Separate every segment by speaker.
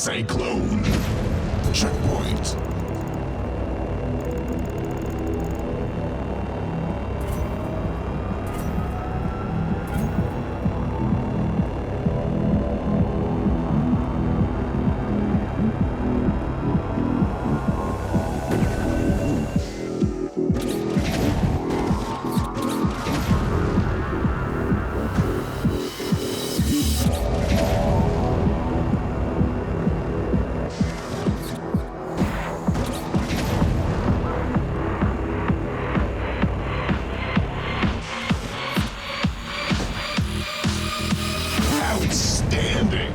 Speaker 1: Cyclone. Checkpoint. Outstanding.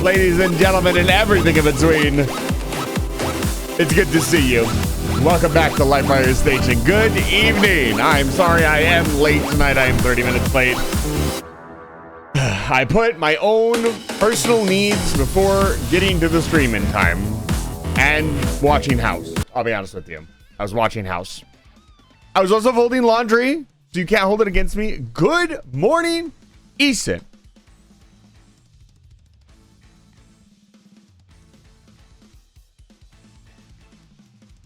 Speaker 2: Ladies and gentlemen, and everything in between, it's good to see you. Welcome back to Lightfire Station. Good evening. I'm sorry I am late tonight. I am 30 minutes late. I put my own personal needs before getting to the streaming time and watching House. I'll be honest with you. I was watching House. I was also folding laundry, so you can't hold it against me. Good morning, Easton.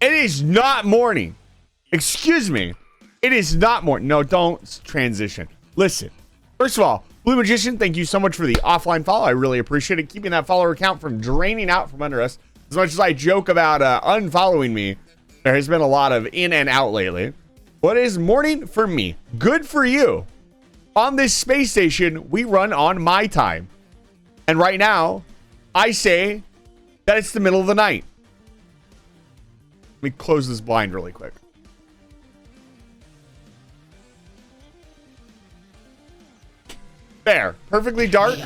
Speaker 2: It is not morning. Excuse me. It is not morning. No, don't transition. Listen. First of all, Blue Magician, thank you so much for the offline follow. I really appreciate it. Keeping that follower count from draining out from under us. As much as I joke about unfollowing me, There has been a lot of in and out lately. What is morning for me? Good for you. On this space station, we run on my time. And right now, I say that it's the middle of the night. Let me close this blind really quick. There. Perfectly dark.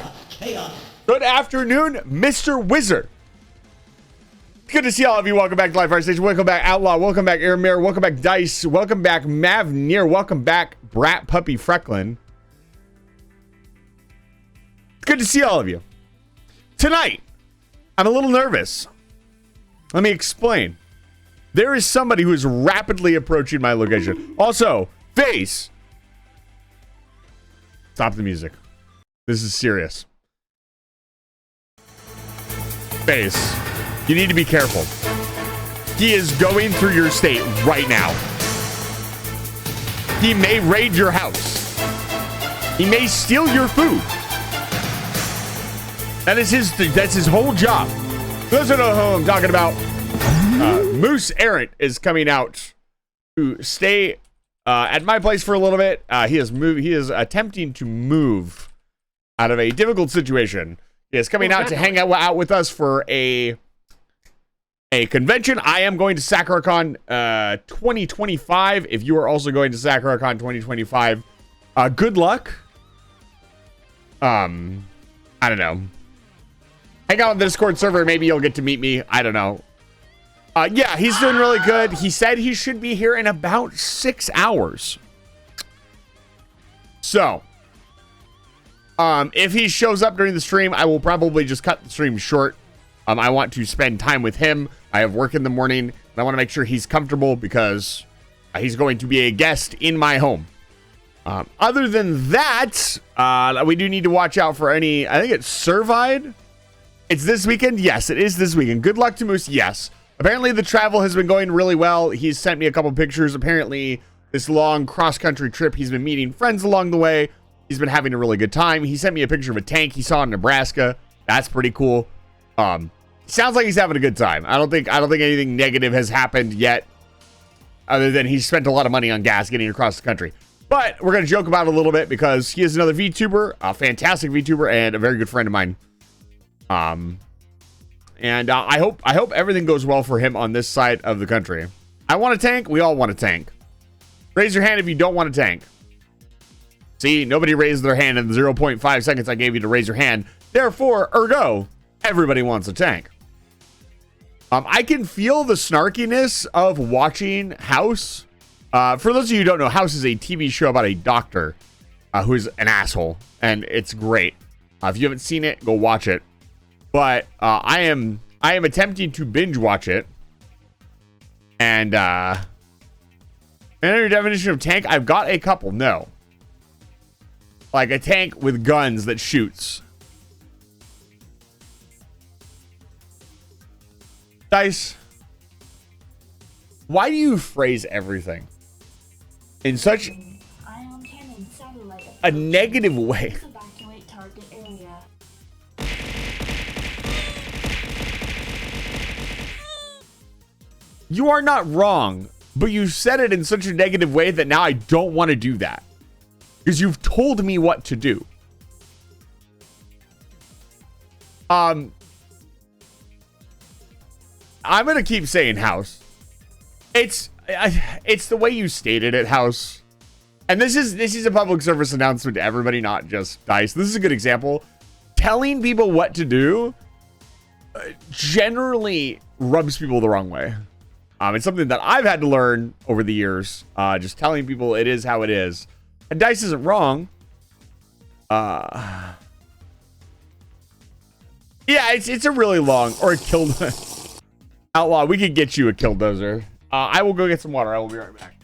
Speaker 2: Good afternoon, Mr. Wizard. Good to see all of you. Welcome back to Live Fire Station. Welcome back, Outlaw. Welcome back, Airmare. Welcome back, Dice. Welcome back, Mavneer. Welcome back, Brat Puppy Frecklin. Good to see all of you. Tonight, I'm a little nervous. Let me explain. There is somebody who is rapidly approaching my location. Also, Face. Stop the music. This is serious. Face. You need to be careful. He is going through your state right now. He may raid your house. He may steal your food. That's his whole job. Those who know who I'm talking about. Moose Errant is coming out to stay at my place for a little bit. He is attempting to move out of a difficult situation. He is coming out to hang out with us for a convention. I am going to SakuraCon 2025. If you are also going to SakuraCon 2025, good luck. I don't know. Hang out on the Discord server. Maybe you'll get to meet me. I don't know. Yeah, he's doing really good. He said he should be here in about 6 hours. So, if he shows up during the stream, I will probably just cut the stream short. I want to spend time with him. I have work in the morning, and I want to make sure he's comfortable because he's going to be a guest in my home. Other than that, we do need to watch out for any, I think it's Servide. It's this weekend? Yes, it is this weekend. Good luck to Moose. Yes. Apparently, the travel has been going really well. He's sent me a couple pictures. Apparently, this long cross-country trip, he's been meeting friends along the way. He's been having a really good time. He sent me a picture of a tank he saw in Nebraska. That's pretty cool. Sounds like he's having a good time. I don't think anything negative has happened yet, other than he spent a lot of money on gas getting across the country. But we're going to joke about it a little bit because he is another VTuber, a fantastic VTuber, and a very good friend of mine. And I hope everything goes well for him on this side of the country. I want a tank. We all want a tank. Raise your hand if you don't want a tank. See, nobody raised their hand in the 0.5 seconds I gave you to raise your hand. Therefore, ergo, everybody wants a tank. I can feel the snarkiness of watching House. For those of you who don't know, House is a TV show about a doctor who is an asshole, and it's great. If you haven't seen it, go watch it. But I am attempting to binge watch it. And your definition of tank, I've got a couple. No. Like a tank with guns that shoots. Dice, why do you phrase everything in such a negative way? You are not wrong, but you said it in such a negative way that now I don't want to do that. Because you've told me what to do. I'm going to keep saying House. It's the way you stated it, House. And this is a public service announcement to everybody, not just Dice. This is a good example. Telling people what to do generally rubs people the wrong way. It's something that I've had to learn over the years. Just telling people it is how it is. And Dice isn't wrong. Yeah, it's a really long, or a kill. Outlaw, we could get you a killdozer. I will go get some water. I will be right back.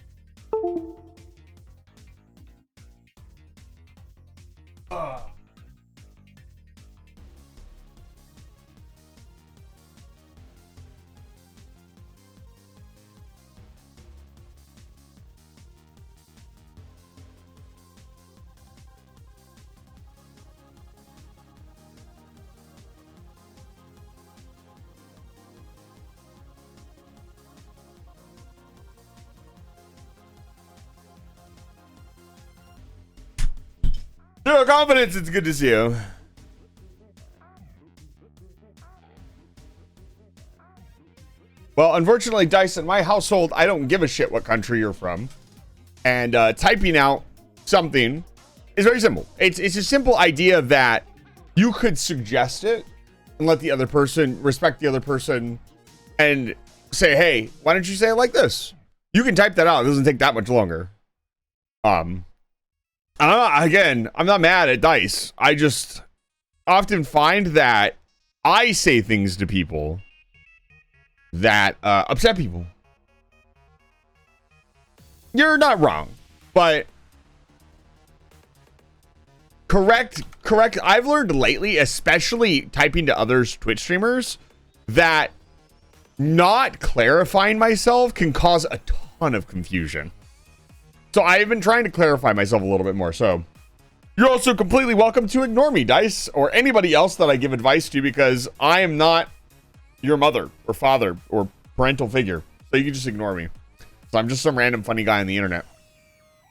Speaker 2: Zero confidence. It's good to see you. Well, unfortunately, Dice, in my household, I don't give a shit what country you're from. And typing out something is very simple. It's a simple idea that you could suggest it and let the other person respect the other person and say, hey, why don't you say it like this? You can type that out. It doesn't take that much longer. I'm not mad at Dice. I just often find that I say things to people that upset people. You're not wrong, but correct. I've learned lately, especially typing to others Twitch streamers, that not clarifying myself can cause a ton of confusion. So I've been trying to clarify myself a little bit more. So you're also completely welcome to ignore me, Dice, or anybody else that I give advice to, because I am not your mother or father or parental figure. So you can just ignore me. So I'm just some random funny guy on the internet.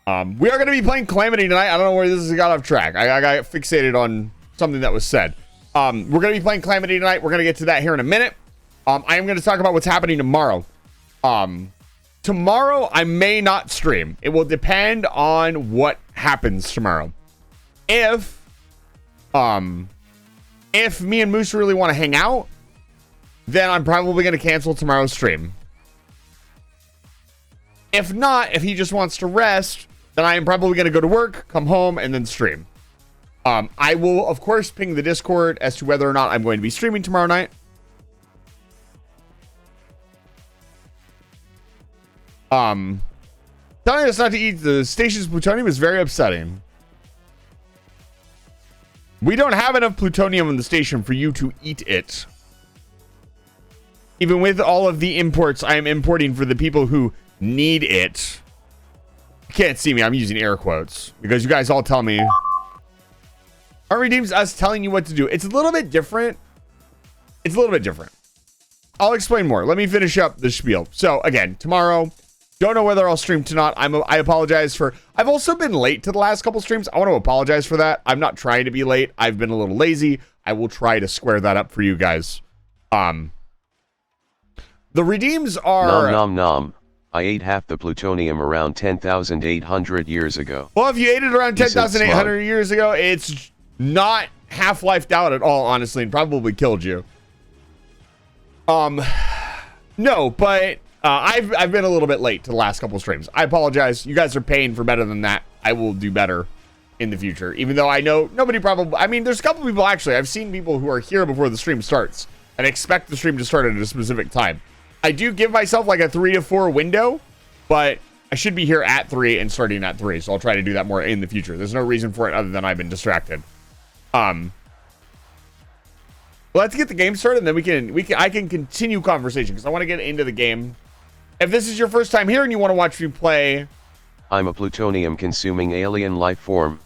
Speaker 2: We are going to be playing Calamity tonight. I don't know where this has got off track. I got fixated on something that was said. We're going to be playing Calamity tonight. We're going to get to that here in a minute. I am going to talk about what's happening tomorrow. Tomorrow, I may not stream. It will depend on what happens tomorrow. If me and Moose really want to hang out, then I'm probably going to cancel tomorrow's stream. If not, if he just wants to rest, then I am probably going to go to work, come home, and then stream. I will, of course, ping the Discord as to whether or not I'm going to be streaming tomorrow night. Telling us not to eat the station's plutonium is very upsetting. We don't have enough plutonium in the station for you to eat it. Even with all of the imports I am importing for the people who need it. You can't see me. I'm using air quotes because you guys all tell me. Art redeems us telling you what to do. It's a little bit different. It's a little bit different. I'll explain more. Let me finish up the spiel. So again, tomorrow, don't know whether I'll stream tonight. I apologize for, I've also been late to the last couple streams. I want to apologize for that. I'm not trying to be late. I've been a little lazy. I will try to square that up for you guys. The redeems are...
Speaker 3: Nom nom nom. I ate half the plutonium around 10,800 years ago.
Speaker 2: Well, if you ate it around 10,800 years ago, it's not half-lifed out at all, honestly, and probably killed you. No, but I've been a little bit late to the last couple streams. I apologize. You guys are paying for better than that. I will do better in the future, even though I know nobody probably... I mean, there's a couple people, actually. I've seen people who are here before the stream starts and expect the stream to start at a specific time. I do give myself like a 3 to 4 window, but I should be here at 3 and starting at 3, so I'll try to do that more in the future. There's no reason for it other than I've been distracted. Let's get the game started, and then I can continue conversation because I want to get into the game. If this is your first time here and you want to watch me play,
Speaker 3: I'm a plutonium-consuming alien life form.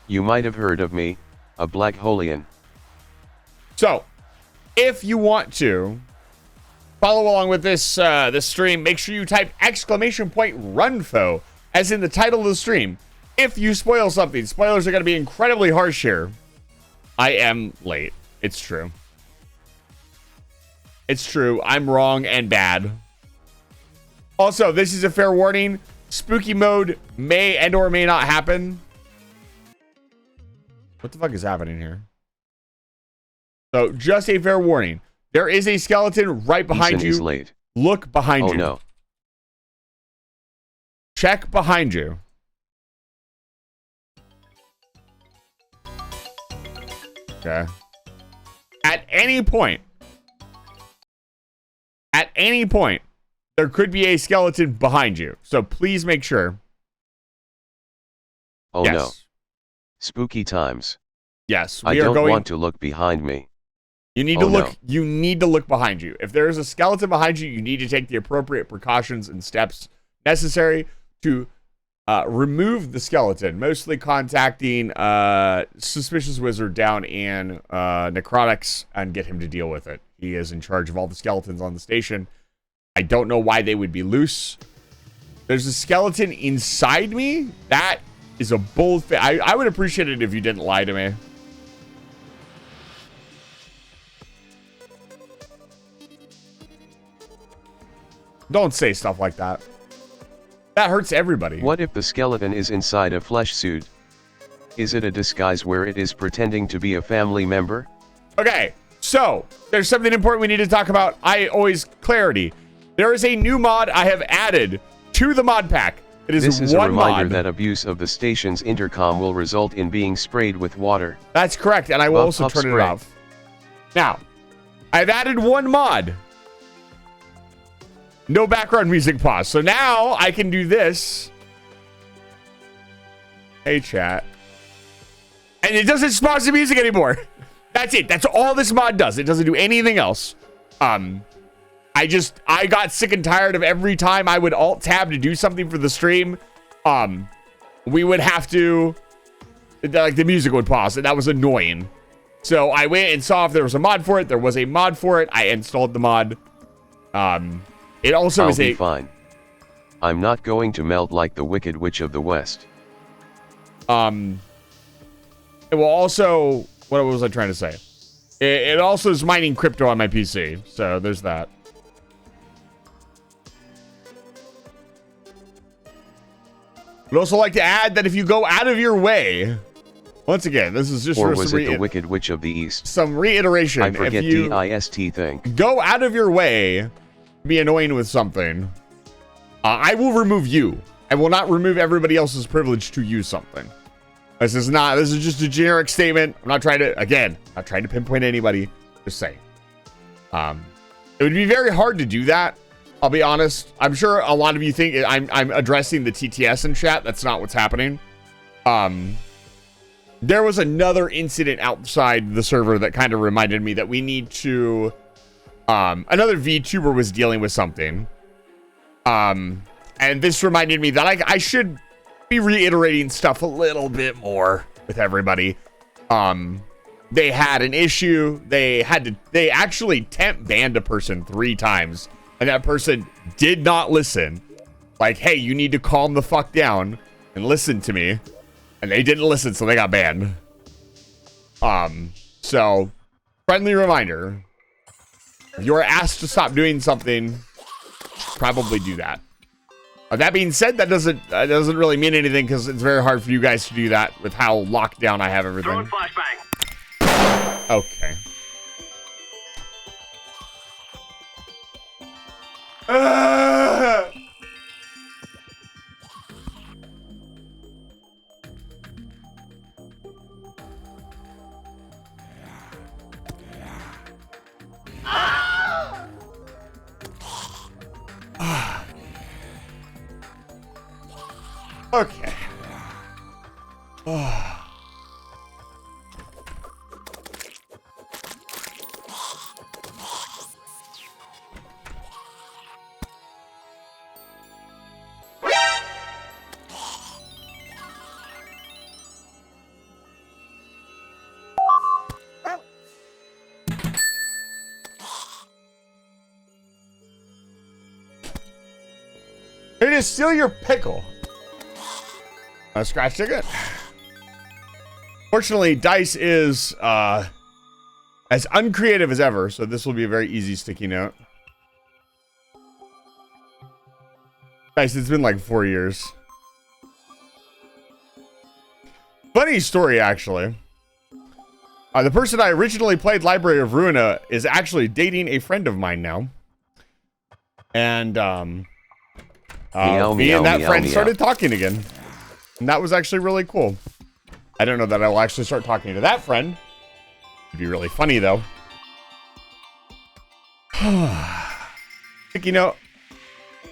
Speaker 3: You might have heard of me, a black holian.
Speaker 2: So, if you want to follow along with this stream, make sure you type !runfo as in the title of the stream. If you spoil something, spoilers are going to be incredibly harsh here. I am late. It's true. It's true. I'm wrong and bad. Also, this is a fair warning. Spooky mode may and or may not happen. What the fuck is happening here? So, just a fair warning. There is a skeleton right behind you.
Speaker 3: Late.
Speaker 2: Look behind you.
Speaker 3: Oh no.
Speaker 2: Check behind you. Okay. At any point, there could be a skeleton behind you. So please make sure.
Speaker 3: Oh no. Spooky times.
Speaker 2: Yes.
Speaker 3: I don't want to look behind me.
Speaker 2: You need to look. No. You need to look behind you. If there is a skeleton behind you, you need to take the appropriate precautions and steps necessary to remove the skeleton. Mostly contacting suspicious wizard down in necrotics and get him to deal with it. He is in charge of all the skeletons on the station. I don't know why they would be loose. There's a skeleton inside me. That is a bold I would appreciate it if you didn't lie to me. Don't say stuff like that. That hurts everybody.
Speaker 3: What if the skeleton is inside a flesh suit? Is it a disguise where it is pretending to be a family member?
Speaker 2: Okay, so there's something important we need to talk about. Clarity. There is a new mod I have added to the mod pack. It is
Speaker 3: This is
Speaker 2: one
Speaker 3: a reminder
Speaker 2: mod.
Speaker 3: that abuse of the station's intercom will result in being sprayed with water.
Speaker 2: That's correct, and I will also turn it off. Now, I've added one mod. No background music pause. So now I can do this. Hey, chat. And it doesn't pause the music anymore. That's it. That's all this mod does. It doesn't do anything else. I got sick and tired of every time I would alt tab to do something for the stream. We would have to, like, the music would pause, and that was annoying. So I went and saw if there was a mod for it. There was a mod for it. I installed the mod. It also is
Speaker 3: I'll be fine. I'm not going to melt like the Wicked Witch of the West.
Speaker 2: It will also, what was I trying to say? It also is mining crypto on my PC, so there's that. I'd also like to add that if you go out of your way, once again, this is just
Speaker 3: or
Speaker 2: for
Speaker 3: was
Speaker 2: some
Speaker 3: it the Wicked Witch of the East?
Speaker 2: Some reiteration.
Speaker 3: I forget
Speaker 2: if you
Speaker 3: DIST thing.
Speaker 2: go out of your way to be annoying with something, I will remove you. I will not remove everybody else's privilege to use something. This is just a generic statement. I'm not trying to pinpoint anybody. Just saying. It would be very hard to do that. I'll be honest. I'm sure a lot of you think I'm addressing the TTS in chat. That's not what's happening. There was another incident outside the server that kind of reminded me that we need to, another VTuber was dealing with something. And this reminded me that I should be reiterating stuff a little bit more with everybody. They had an issue. They actually temp banned a person 3 times, and that person did not listen. Like, hey, you need to calm the fuck down and listen to me. And they didn't listen, so they got banned. So friendly reminder, if you are asked to stop doing something, probably do that. That being said, that doesn't really mean anything, because it's very hard for you guys to do that with how locked down I have everything.
Speaker 4: Throwing flashbang.
Speaker 2: Okay. Okay. It is still your pickle. A scratch ticket. Fortunately, Dice is as uncreative as ever, so this will be a very easy sticky note. Dice, it's been like 4 years. Funny story, actually. The person I originally played Library of Ruina is actually dating a friend of mine now. And me and that friend started talking again. And that was actually really cool. I don't know that I will actually start talking to that friend. It'd be really funny, though. Sticky note.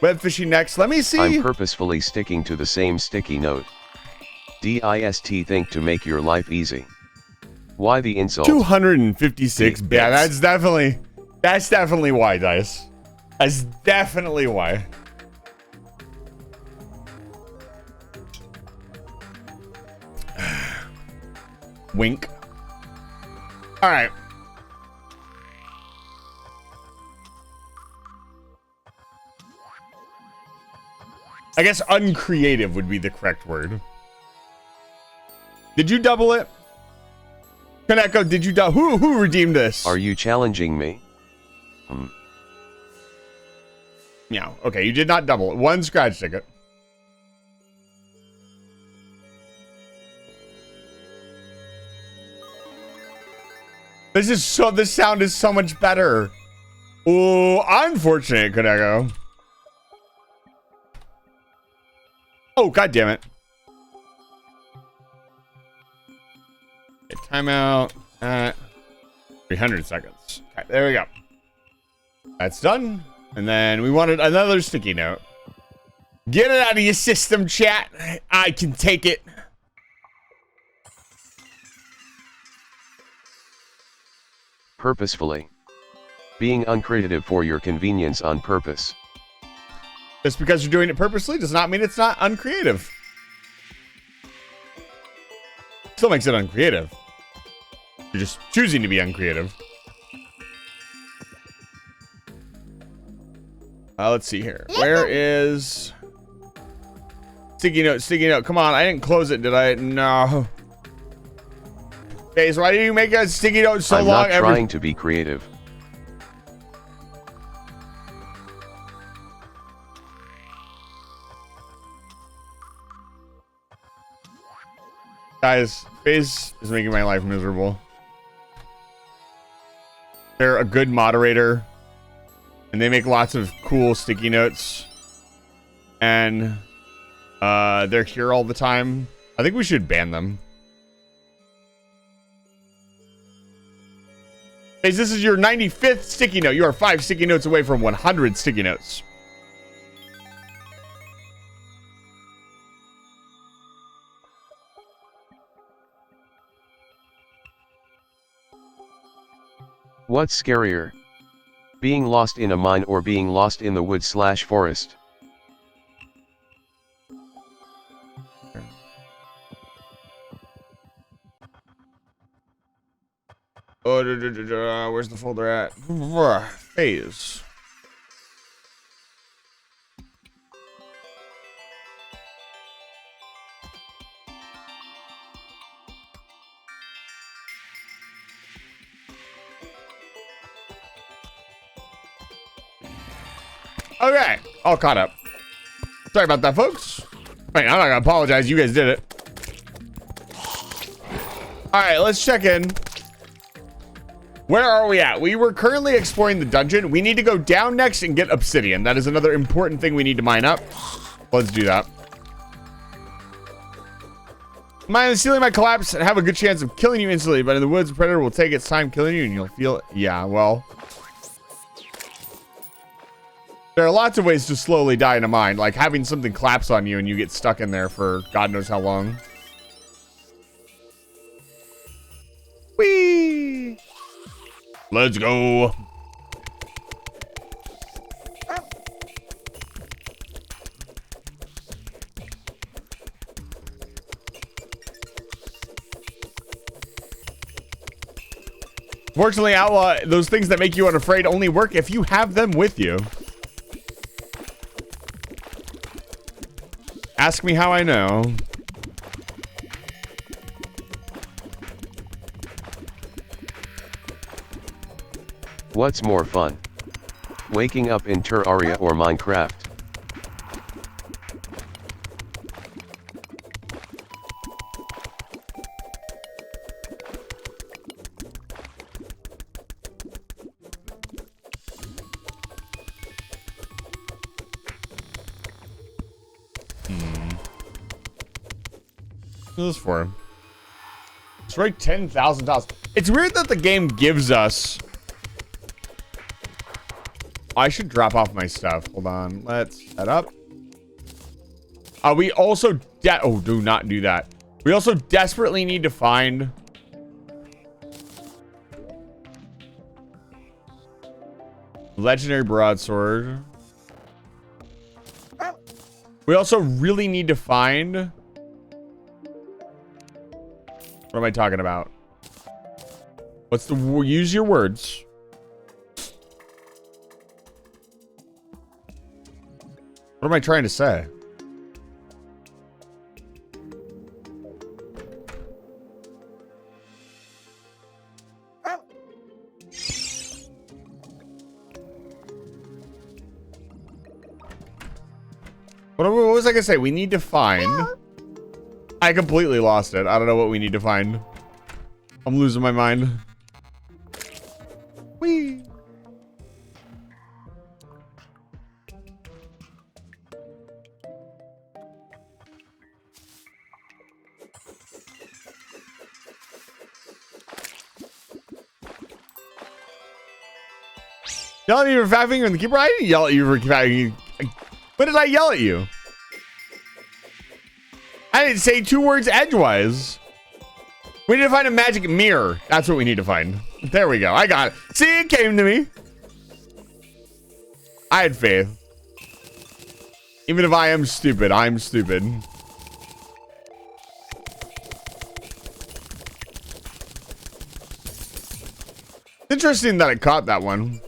Speaker 2: Web fishing next. Let me see.
Speaker 3: I'm purposefully sticking to the same sticky note. DIST think to make your life easy. Why the insult?
Speaker 2: 256 bits. Yeah, that's definitely why, Dice. That's definitely why. Wink. All right. I guess uncreative would be the correct word. Did you double it? Kaneko, did you double? Who redeemed this?
Speaker 3: Are you challenging me?
Speaker 2: Meow. Okay, you did not double it. One scratch ticket. This sound is so much better. Oh, unfortunate, Kaneko. Oh, god damn it. Okay, timeout at 300 seconds. Okay, there we go. That's done. And then we wanted another sticky note. Get it out of your system, chat. I can take it.
Speaker 3: Purposefully. Being uncreative for your convenience on purpose.
Speaker 2: Just because you're doing it purposely does not mean it's not uncreative. Still makes it uncreative. You're just choosing to be uncreative. Let's see here. Where is sticky note? Sticky note. Come on, I didn't close it, did I? No. Okay, so why did you make a sticky note so long?
Speaker 3: I'm not trying to be creative.
Speaker 2: Guys, FaZe is making my life miserable. They're a good moderator. And they make lots of cool sticky notes. And they're here all the time. I think we should ban them. FaZe, this is your 95th sticky note. You are 5 sticky notes away from 100 sticky notes.
Speaker 3: What's scarier? Being lost in a mine or being lost in the woods/forest?
Speaker 2: Oh, where's the folder at? FaZe. Okay, all caught up. Sorry about that, folks. Wait, I'm not gonna apologize. You guys did it. All right, let's check in. Where are we at? We were currently exploring the dungeon. We need to go down next and get obsidian. That is another important thing we need to mine up. Let's do that. Mine the ceiling might collapse and have a good chance of killing you instantly, but in the woods, the predator will take its time killing you and you'll feel it. Yeah, well. There are lots of ways to slowly die in a mine, like having something collapse on you and you get stuck in there for God knows how long. Whee! Let's go. Fortunately, Outlaw, those things that make you unafraid only work if you have them with you. Ask me how I know.
Speaker 3: What's more fun? Waking up in Terraria or Minecraft?
Speaker 2: What is this for? It's right $10,000. It's weird that the game gives us. I should drop off my stuff. Hold on. Let's set up. We also oh, do not do that. We also desperately need to find legendary broadsword. We also really need to find. What am I talking about? What's the use your words? What am I trying to say? What was I gonna say? We need to find. I completely lost it. I don't know what we need to find. I'm losing my mind. Whee! Yell at me for fat finger in the keyboard? I didn't yell at you for fat finger. When did I yell at you? I didn't say 2 words edgewise. We need to find a magic mirror. That's what we need to find. There we go. I got it. See, it came to me. I had faith. Even if I am stupid, I'm stupid. Interesting that I caught that one.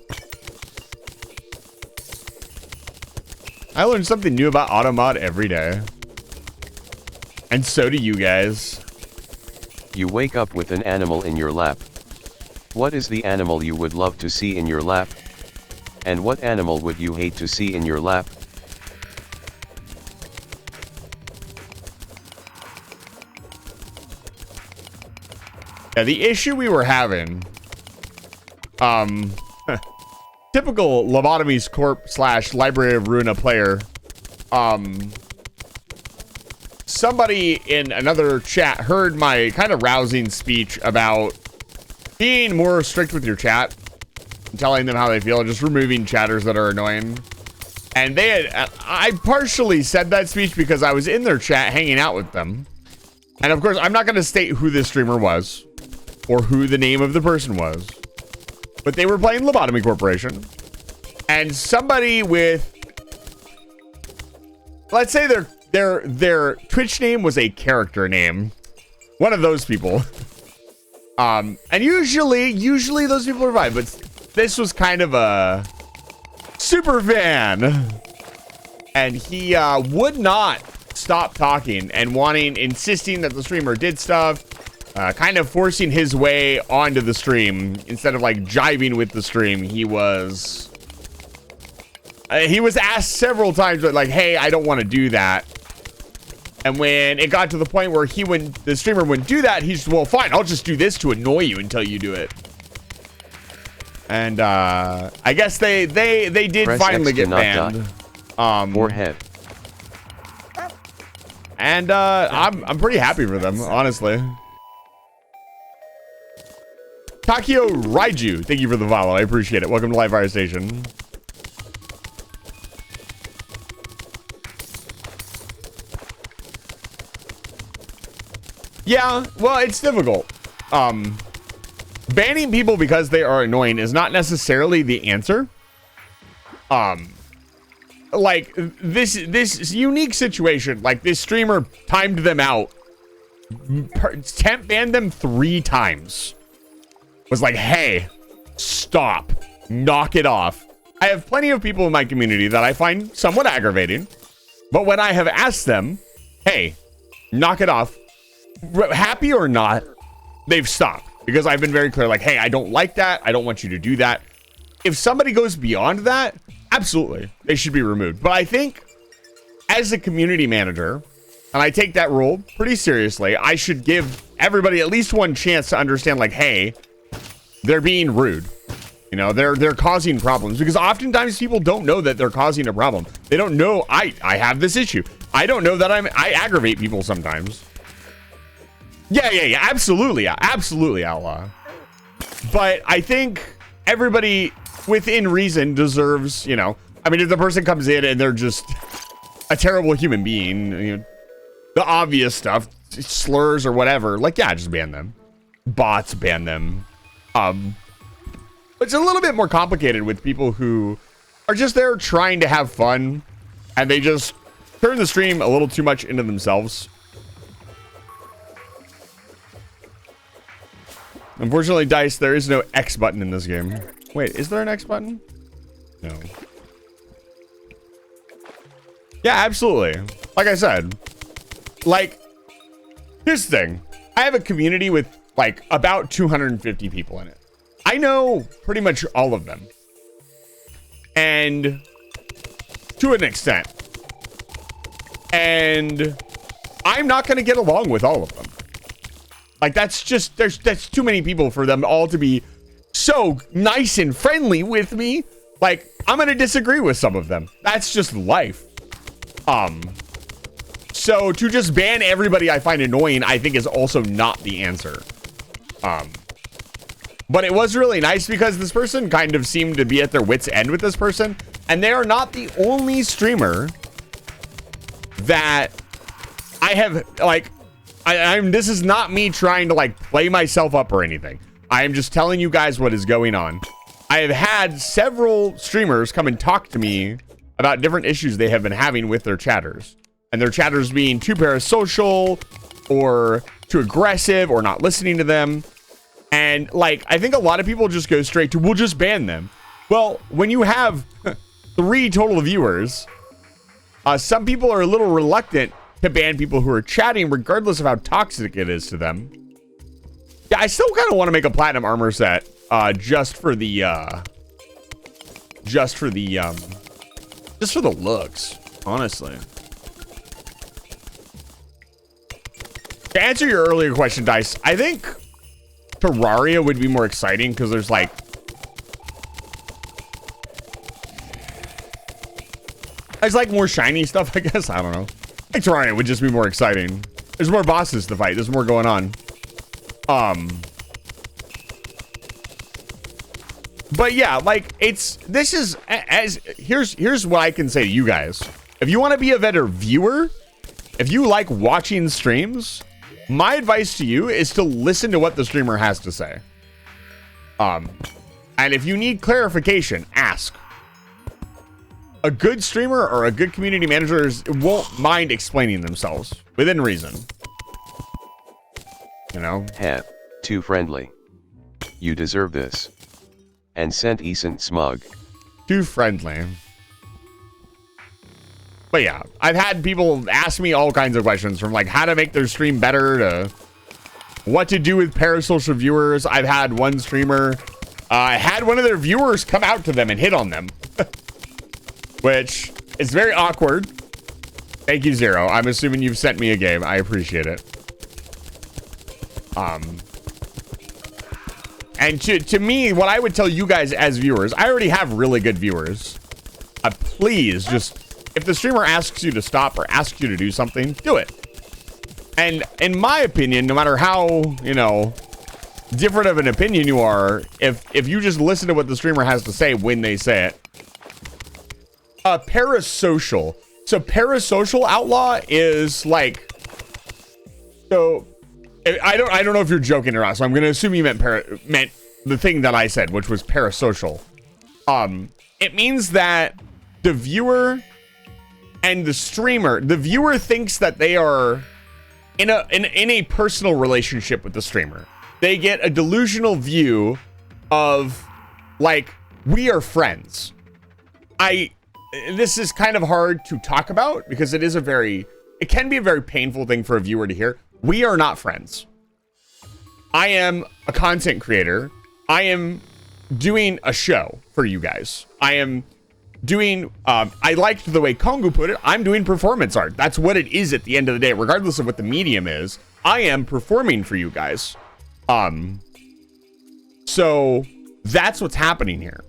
Speaker 2: I learned something new about Automod every day. And so do you guys.
Speaker 3: You wake up with an animal in your lap. What is the animal you would love to see in your lap? And what animal would you hate to see in your lap?
Speaker 2: Yeah, the issue we were having, typical Lobotomy's Corp / Library of Ruina player, somebody in another chat heard my kind of rousing speech about being more strict with your chat, telling them how they feel, just removing chatters that are annoying. And they had, I partially said that speech because I was in their chat hanging out with them. And of course, I'm not going to state who this streamer was or who the name of the person was, but they were playing Lobotomy Corporation. And somebody with, let's say their Twitch name was a character name. One of those people. And usually those people revive, but this was kind of a super fan. And he would not stop talking and insisting that the streamer did stuff, kind of forcing his way onto the stream instead of like jiving with the stream. He was asked several times, but like, hey, I don't want to do that. And when it got to the point where the streamer wouldn't do that, he's, well, fine, I'll just do this to annoy you until you do it. And I guess they did
Speaker 3: Press
Speaker 2: finally
Speaker 3: X
Speaker 2: get banned.
Speaker 3: Forehead.
Speaker 2: And I'm pretty happy for them, honestly. Takio Raiju, thank you for the follow. I appreciate it. Welcome to Live Fire Station. Yeah, well, it's difficult. Banning people because they are annoying is not necessarily the answer. Like this unique situation, like this streamer timed them out, temp banned them 3 times. Was like, hey, stop, knock it off. I have plenty of people in my community that I find somewhat aggravating, but when I have asked them, hey, knock it off, happy or not, they've stopped because I've been very clear, like, hey, I don't like that. I don't want you to do that. If somebody goes beyond that, absolutely, they should be removed. But I think as a community manager, and I take that role pretty seriously, I should give everybody at least one chance to understand, like, hey, they're being rude. You know, they're causing problems, because oftentimes people don't know that they're causing a problem. They don't know I have this issue. I don't know that I aggravate people sometimes. Yeah, absolutely, outlaw. But I think everybody within reason deserves, you know, I mean, if the person comes in and they're just a terrible human being, you know, the obvious stuff, slurs or whatever, like, yeah, just ban them. Bots, ban them. It's a little bit more complicated with people who are just there trying to have fun, and they just turn the stream a little too much into themselves. Unfortunately, Dice, there is no X button in this game. Wait, is there an X button? No. Yeah, absolutely. Like I said, like, here's the thing. I have a community with, like, about 250 people in it. I know pretty much all of them. And to an extent. And I'm not going to get along with all of them. Like, that's too many people for them all to be so nice and friendly with me. Like, I'm going to disagree with some of them. That's just life. So to just ban everybody I find annoying, I think is also not the answer. But it was really nice because this person kind of seemed to be at their wits' end with this person. And they are not the only streamer that I have, like, this is not me trying to, like, play myself up or anything. I am just telling you guys what is going on. I have had several streamers come and talk to me about different issues they have been having with their chatters. And their chatters being too parasocial or too aggressive or not listening to them. And, like, I think a lot of people just go straight to, we'll just ban them. Well, when you have 3 total viewers, some people are a little reluctant to ban people who are chatting, regardless of how toxic it is to them. Yeah, I still kind of want to make a platinum armor set, just for the looks, honestly. To answer your earlier question, Dice, I think Terraria would be more exciting because there's like more shiny stuff, I guess. I don't know. I think Terraria would just be more exciting. There's more bosses to fight. There's more going on. But yeah, like here's what I can say to you guys. If you want to be a better viewer, if you like watching streams, my advice to you is to listen to what the streamer has to say. And if you need clarification, ask. A good streamer or a good community manager won't mind explaining themselves within reason. You know?
Speaker 3: Heh, too friendly. You deserve this. And sent Easant smug.
Speaker 2: Too friendly. But yeah, I've had people ask me all kinds of questions, from like how to make their stream better to what to do with parasocial viewers. I've had one streamer had one of their viewers come out to them and hit on them. Which is very awkward. Thank you, Zero. I'm assuming you've sent me a game. I appreciate it. And to me, what I would tell you guys as viewers, I already have really good viewers. Please, just, if the streamer asks you to stop or asks you to do something, do it. And in my opinion, no matter how, you know, different of an opinion you are, if you just listen to what the streamer has to say when they say it. Parasocial. So parasocial outlaw is like, so I don't know if you're joking or not, so I'm gonna assume you meant the thing that I said, which was parasocial. It means that the viewer and the streamer, the viewer thinks that they are in a personal relationship with the streamer. They get a delusional view of, like, we are friends. This is kind of hard to talk about because it can be a very painful thing for a viewer to hear. We are not friends. I am a content creator. I am doing a show for you guys. I am doing, I liked the way Kongu put it, I'm doing performance art. That's what it is at the end of the day, regardless of what the medium is. I am performing for you guys. So that's what's happening here.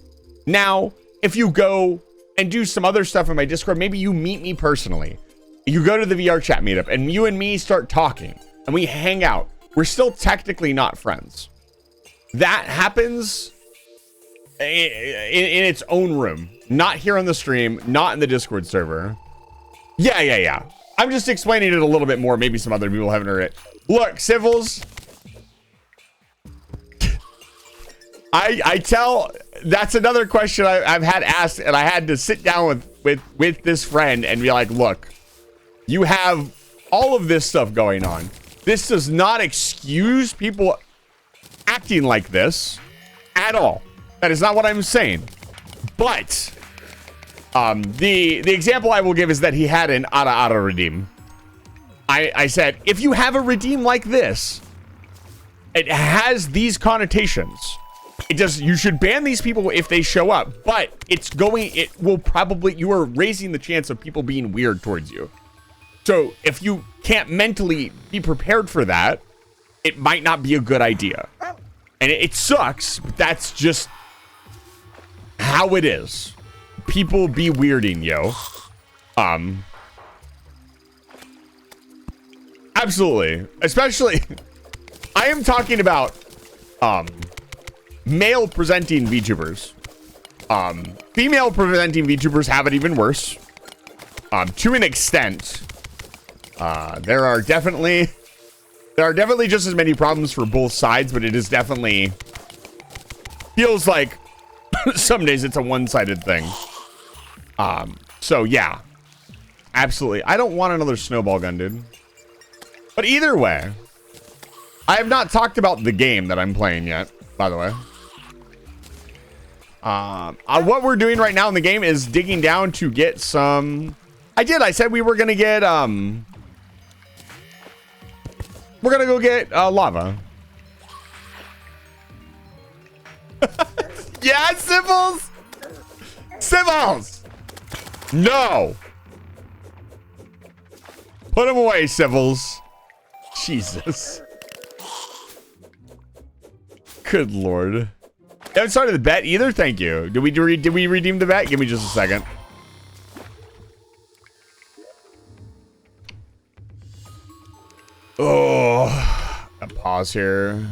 Speaker 2: Now, if you go and do some other stuff in my Discord, maybe you meet me personally. You go to the VR chat meetup and you and me start talking and we hang out. We're still technically not friends. That happens in its own room, not here on the stream, not in the Discord server. Yeah. I'm just explaining it a little bit more. Maybe some other people haven't heard it. Look, Civils, I tell, that's another question I've had asked, and I had to sit down with this friend and be like, look, you have all of this stuff going on. This does not excuse people acting like this at all. That is not what I'm saying. But the example I will give is that he had an Ara redeem. I said, if you have a redeem like this, it has these connotations. You should ban these people if they show up, but you are raising the chance of people being weird towards you. So if you can't mentally be prepared for that, it might not be a good idea. And it sucks, but that's just how it is. People be weirding, yo. Absolutely. Especially, I am talking about male presenting VTubers. Female presenting VTubers have it even worse. To an extent. There are definitely just as many problems for both sides, but it is definitely feels like some days it's a one-sided thing. So yeah, absolutely. I don't want another snowball gun, dude. But either way, I have not talked about the game that I'm playing yet, by the way. What we're doing right now in the game is digging down to get some... I said we were going to get, we're going to go get lava. Yeah, Civils! Civils! No! Put him away, Civils. Jesus. Good lord. You haven't started the bet either? Thank you. Did we redeem the bet? Give me just a second. Oh, a pause here.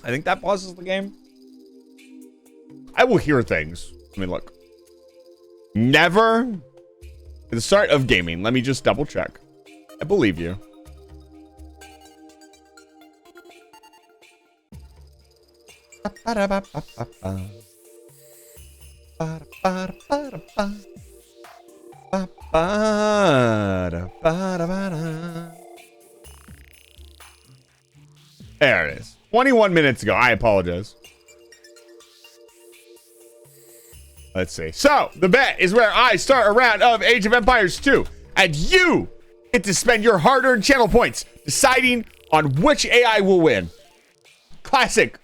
Speaker 2: I think that pauses the game. I will hear things. Let me look. Never at the start of gaming. Let me just double check. I believe you. There it is. 21 minutes ago. I apologize. Let's see. So, the bet is where I start a round of Age of Empires 2. And you get to spend your hard-earned channel points deciding on which AI will win. Classic.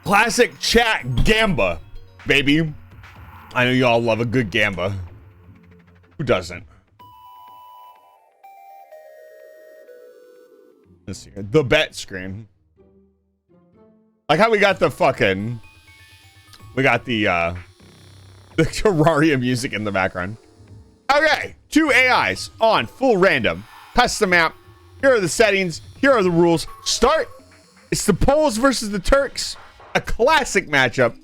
Speaker 2: Classic chat gamba, baby. I know y'all love a good gamba. Who doesn't? Let's see here. The bet screen. Like how we got the fucking... We got the Terraria music in the background. Okay. 2 AIs on full random. Test the map. Here are the settings. Here are the rules. Start. It's the Poles versus the Turks. A classic matchup.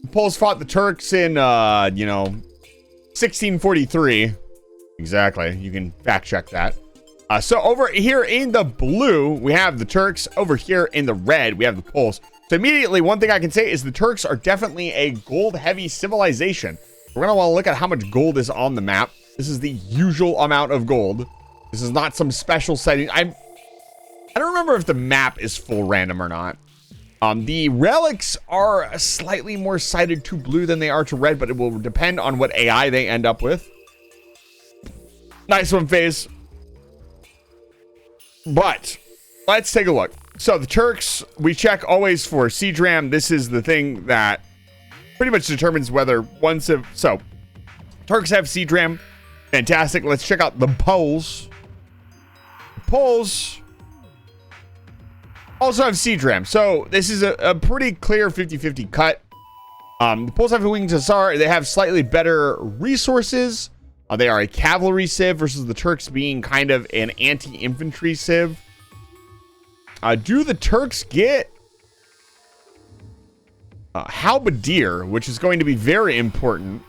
Speaker 2: The Poles fought the Turks in, 1643. Exactly. You can fact check that. So over here in the blue, we have the Turks. Over here in the red, we have the Poles. So immediately, one thing I can say is the Turks are definitely a gold-heavy civilization. We're going to want to look at how much gold is on the map. This is the usual amount of gold. This is not some special setting. I don't remember if the map is full random or not. The relics are slightly more sided to blue than they are to red, but it will depend on what AI they end up with. Nice one, FaZe. But let's take a look. So the Turks, we check always for siege ram. This is the thing that pretty much determines whether one civ. So Turks have siege ram. Fantastic. Let's check out the Poles. The Poles also have siege ram. So this is a pretty clear 50-50 cut. The Poles have wings Hussar. They have slightly better resources. They are a cavalry civ versus the Turks being kind of an anti-infantry civ. Do the Turks get halberdier, which is going to be very important?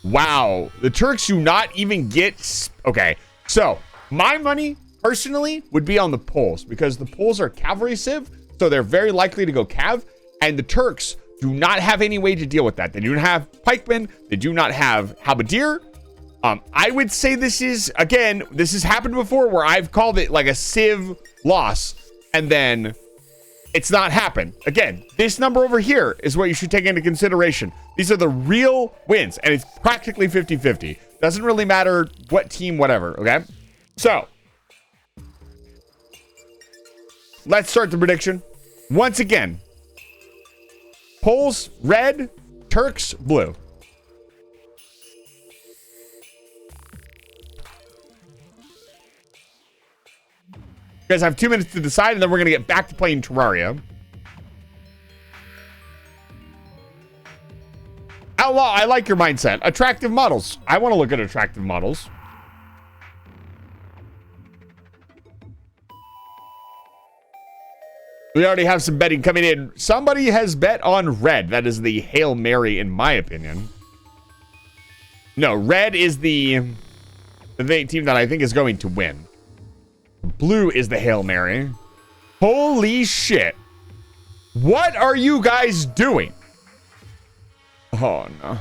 Speaker 2: Wow, the Turks do not even get... Okay, so my money personally would be on the Poles because the Poles are cavalry civ, so they're very likely to go cav, and the Turks do not have any way to deal with that. They do not have pikemen. They do not have halberdier. I would say this is, again, this has happened before where I've called it like a civ loss, and then it's not happened. Again, this number over here is what you should take into consideration. These are the real wins, and it's practically 50-50. Doesn't really matter what team, whatever, okay? So, let's start the prediction. Once again, Poles, red, Turks, blue. You guys have 2 minutes to decide, and then we're going to get back to playing Terraria. Outlaw, I like your mindset. Attractive models. I want to look at attractive models. We already have some betting coming in. Somebody has bet on red. That is the Hail Mary, in my opinion. No, red is the team that I think is going to win. Blue is the Hail Mary. Holy shit. What are you guys doing? Oh, no.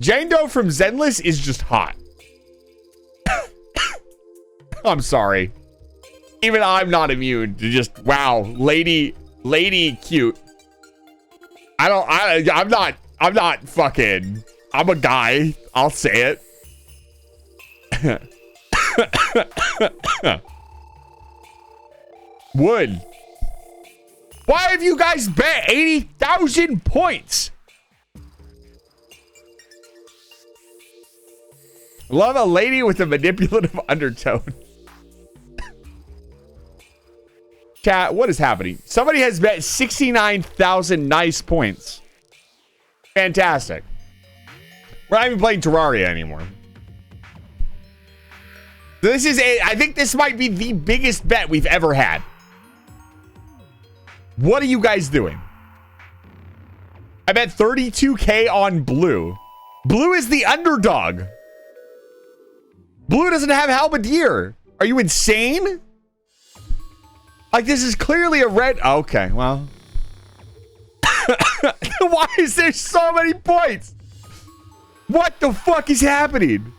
Speaker 2: Jane Doe from Zenless is just hot. I'm sorry. Even I'm not immune to just, wow, lady cute. I'm not fucking, I'm a guy. I'll say it. Wood. Why have you guys bet 80,000 points? Love a lady with a manipulative undertone. Chat, what is happening? Somebody has bet 69,000 nice points. Fantastic. We're not even playing Terraria anymore. This is I think this might be the biggest bet we've ever had. What are you guys doing? I bet 32K on blue. Blue is the underdog. Blue doesn't have halberdier. Are you insane? Like, this is clearly a red. Okay, well. Why is there so many points? What the fuck is happening?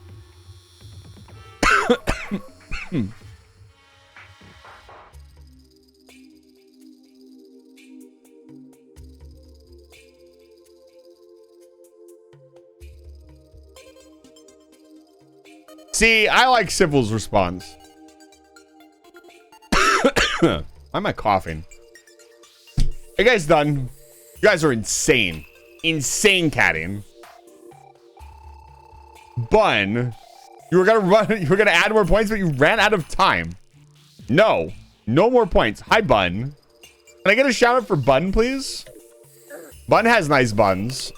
Speaker 2: See, I like Civil's response. Why am I coughing? Are you guys done? You guys are insane. Insane catting. Bun. You were gonna add more points, but you ran out of time. No. No more points. Hi, Bun. Can I get a shout out for Bun, please? Bun has nice buns.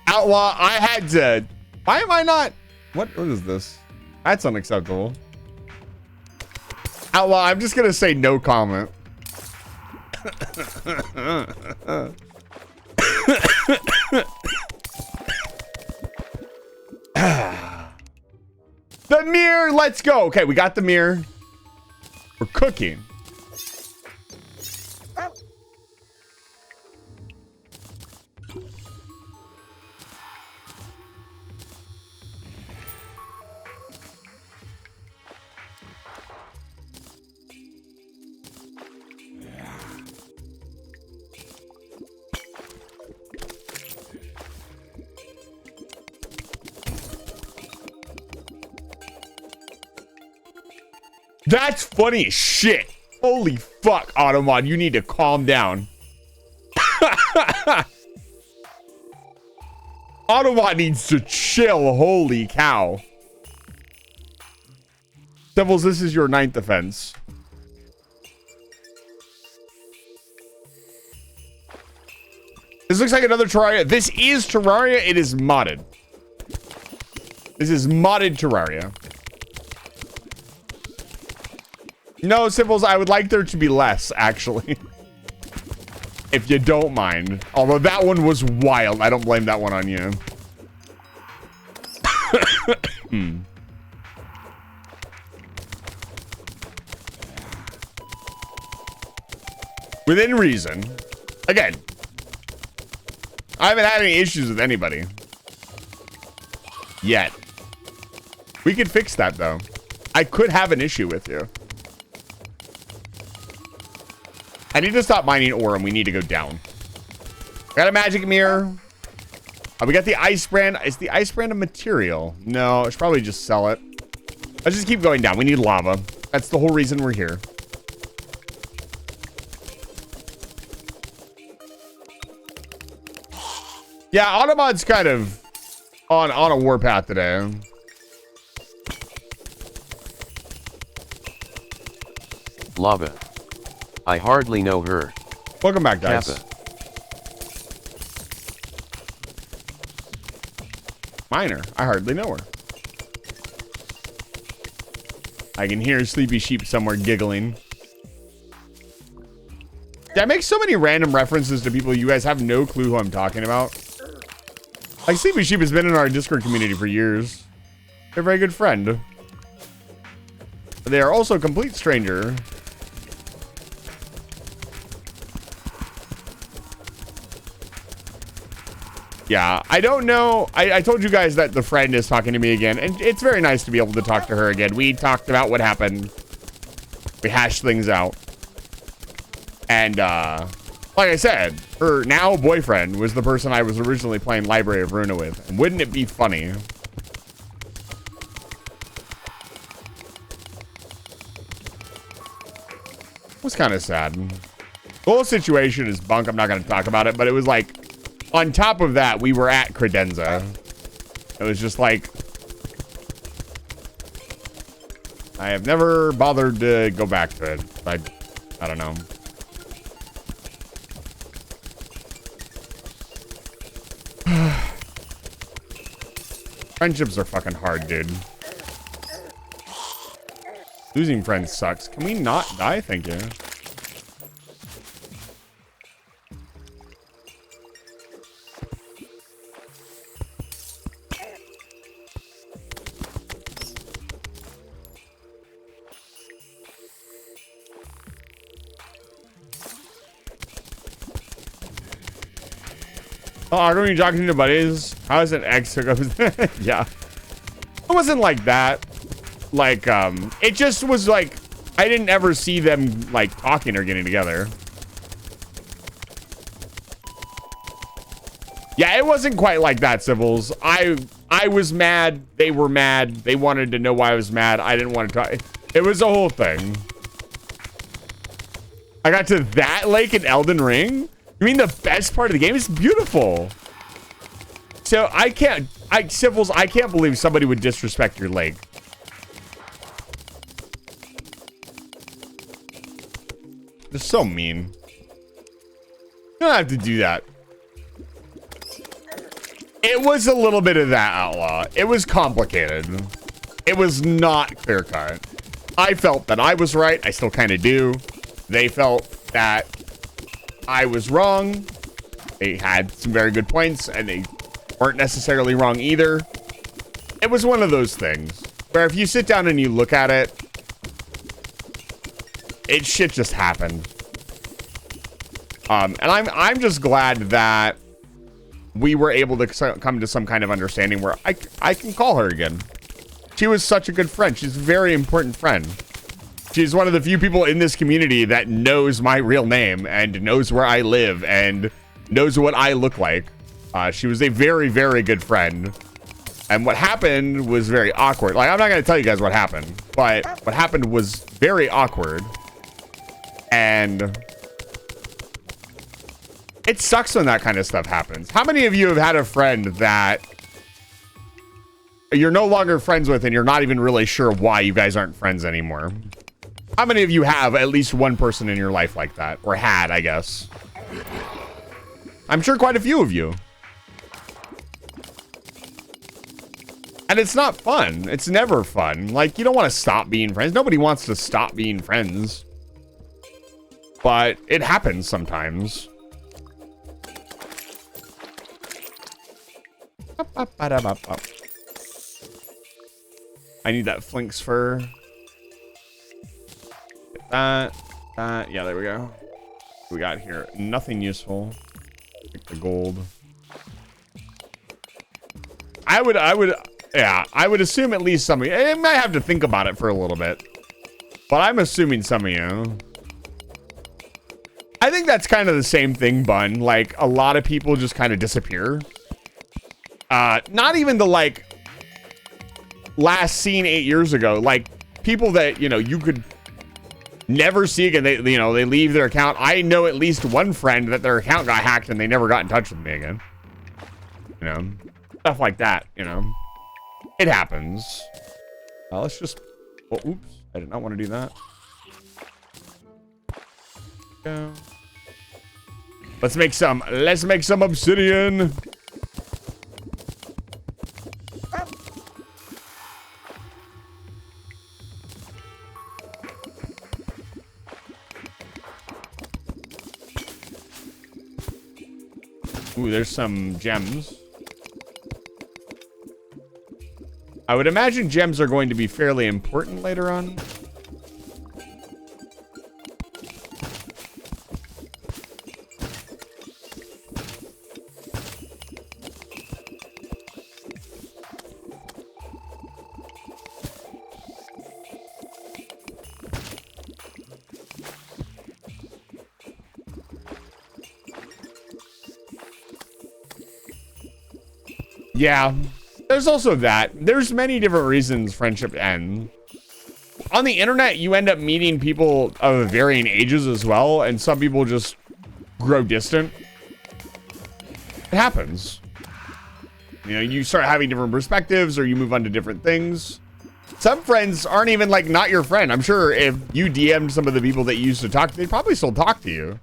Speaker 2: Outlaw, I had to. Why am I not? What is this? That's unacceptable. Outlaw, I'm just gonna say no comment. The mirror, let's go. Okay, we got the mirror. We're cooking. That's funny as shit. Holy fuck, Automod, you need to calm down. Automod needs to chill, holy cow. Devils, this is your 9th offense. This looks like another Terraria. This is Terraria, it is modded. This is modded Terraria. No, Symbols, I would like there to be less, actually. If you don't mind. Although that one was wild. I don't blame that one on you. Within reason. Again. I haven't had any issues with anybody. Yet. We could fix that, though. I could have an issue with you. I need to stop mining ore and we need to go down. Got a magic mirror. We got the ice brand. Is the ice brand a material? No, I should probably just sell it. Let's just keep going down. We need lava. That's the whole reason we're here. Yeah, Automod's kind of on a warpath today.
Speaker 3: Lava. I hardly know her.
Speaker 2: Welcome back, guys.
Speaker 3: Kappa.
Speaker 2: Miner. I hardly know her. I can hear Sleepy Sheep somewhere giggling. Yeah, I make so many random references to people you guys have no clue who I'm talking about. Like, Sleepy Sheep has been in our Discord community for years. They're a very good friend. They are also a complete stranger. Yeah, I don't know. I told you guys that the friend is talking to me again, and it's very nice to be able to talk to her again. We talked about what happened. We hashed things out. And, like I said, her now boyfriend was the person I was originally playing Library of Runa with. And wouldn't it be funny? It was kind of sad. The whole situation is bunk. I'm not going to talk about it, but it was like, on top of that, we were at Credenza. It was just like, I have never bothered to go back to it. I don't know. Friendships are fucking hard, dude. Losing friends sucks. Can we not die? Thank you. Oh, are you talking to buddies? How is an ex hookup? Yeah. It wasn't like that. Like, it just was like, I didn't ever see them, like, talking or getting together. Yeah, it wasn't quite like that, Civils. I was mad. They were mad. They wanted to know why I was mad. I didn't want to talk. It was a whole thing. I got to that lake in Elden Ring. You mean the best part of the game? It's beautiful. So Civils, I can't believe somebody would disrespect your lake. They're so mean. You don't have to do that. It was a little bit of that, Outlaw. It was complicated. It was not clear cut. I felt that I was right. I still kind of do. They felt that I was wrong. They had some very good points, and they weren't necessarily wrong either. It was one of those things where if you sit down and you look at it, shit just happened. And I'm just glad that we were able to come to some kind of understanding where I can call her again. She was such a good friend. She's a very important friend. She's one of the few people in this community that knows my real name and knows where I live and knows what I look like. She was a very, very good friend. And what happened was very awkward. Like, I'm not going to tell you guys what happened, but what happened was very awkward. And it sucks when that kind of stuff happens. How many of you have had a friend that you're no longer friends with and you're not even really sure why you guys aren't friends anymore? How many of you have at least one person in your life like that? Or had, I guess. I'm sure quite a few of you. And it's not fun. It's never fun. Like, you don't want to stop being friends. Nobody wants to stop being friends. But it happens sometimes. I need that Flink's fur. Get that. Yeah, there we go. What we got here? Nothing useful. Take the gold. I would assume at least some of you. I might have to think about it for a little bit. But I'm assuming some of you. I think that's kind of the same thing, Bun. Like, a lot of people just kind of disappear. Not even the, like, last seen 8 years ago. Like, people that, you know, you could never see again. They, you know, they leave their account. I know at least one friend that their account got hacked and they never got in touch with me again. You know, stuff like that, you know. It happens. Let's just... Oh, oops. I did not want to do that. Go. Let's make some obsidian. Ooh, there's some gems. I would imagine gems are going to be fairly important later on. Yeah, there's also that. There's many different reasons friendship end. On the internet, you end up meeting people of varying ages as well, and some people just grow distant. It happens. You know, you start having different perspectives, or you move on to different things. Some friends aren't even, like, not your friend. I'm sure if you DM'd some of the people that you used to talk to, they'd probably still talk to you.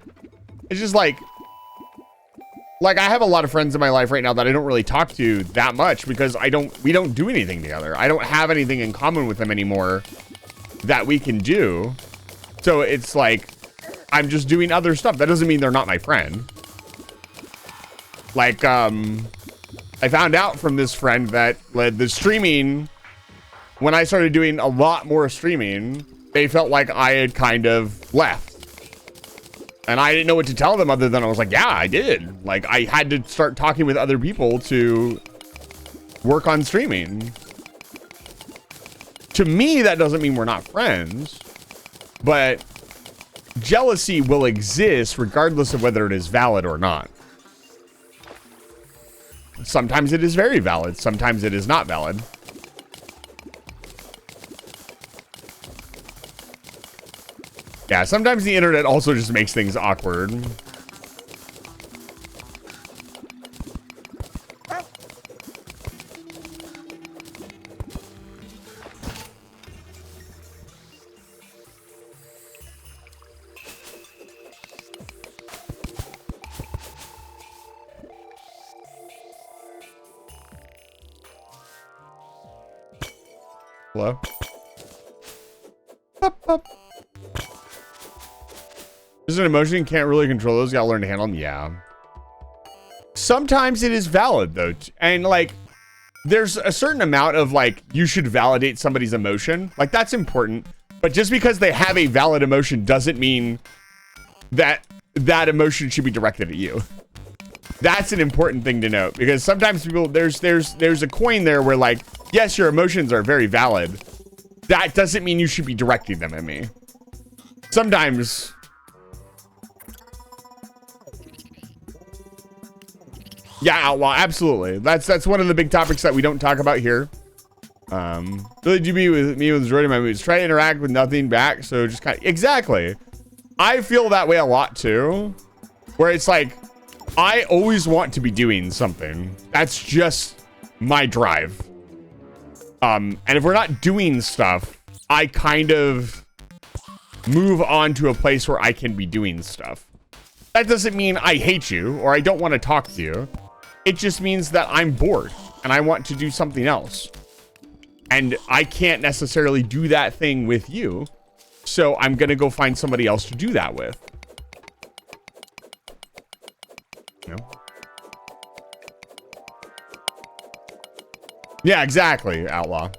Speaker 2: It's just like I have a lot of friends in my life right now that I don't really talk to that much because we don't do anything together. I don't have anything in common with them anymore that we can do. So it's like, I'm just doing other stuff. That doesn't mean they're not my friend. Like, I found out from this friend that the streaming, when I started doing a lot more streaming, they felt like I had kind of left. And I didn't know what to tell them other than I was like, yeah, I did. Like, I had to start talking with other people to work on streaming. To me, that doesn't mean we're not friends. But jealousy will exist regardless of whether it is valid or not. Sometimes it is very valid. Sometimes it is not valid. Yeah, sometimes the internet also just makes things awkward. Hello? Pop, pop. There's an emotion, can't really control those, gotta learn to handle them. Yeah. Sometimes it is valid though. And like, there's a certain amount of like, you should validate somebody's emotion. Like that's important. But just because they have a valid emotion doesn't mean that that emotion should be directed at you. That's an important thing to note because sometimes people, there's a coin there where like, yes, your emotions are very valid. That doesn't mean you should be directing them at me. Sometimes. Yeah, outlaw, absolutely. That's one of the big topics that we don't talk about here. Really do be with me with majority of my moods. Try to interact with nothing back, so just kind of exactly. I feel that way a lot too. Where it's like, I always want to be doing something. That's just my drive. And if we're not doing stuff, I kind of move on to a place where I can be doing stuff. That doesn't mean I hate you or I don't want to talk to you. It just means that I'm bored and I want to do something else. And I can't necessarily do that thing with you. So I'm going to go find somebody else to do that with. You know? Yeah, exactly, outlaw.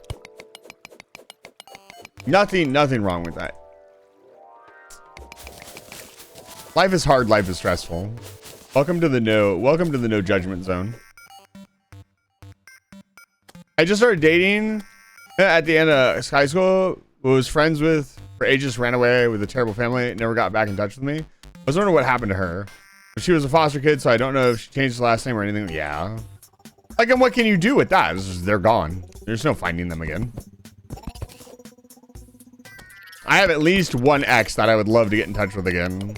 Speaker 2: Nothing wrong with that. Life is hard, life is stressful. Welcome to the no judgment zone. I just started dating at the end of high school. Was friends with for ages, ran away with a terrible family, never got back in touch with me. was wondering what happened to her. She was a foster kid, so I don't know if she changed the last name or anything. Yeah. Like, and what can you do with that? It's just, they're gone. There's no finding them again. I have at least one ex that I would love to get in touch with again.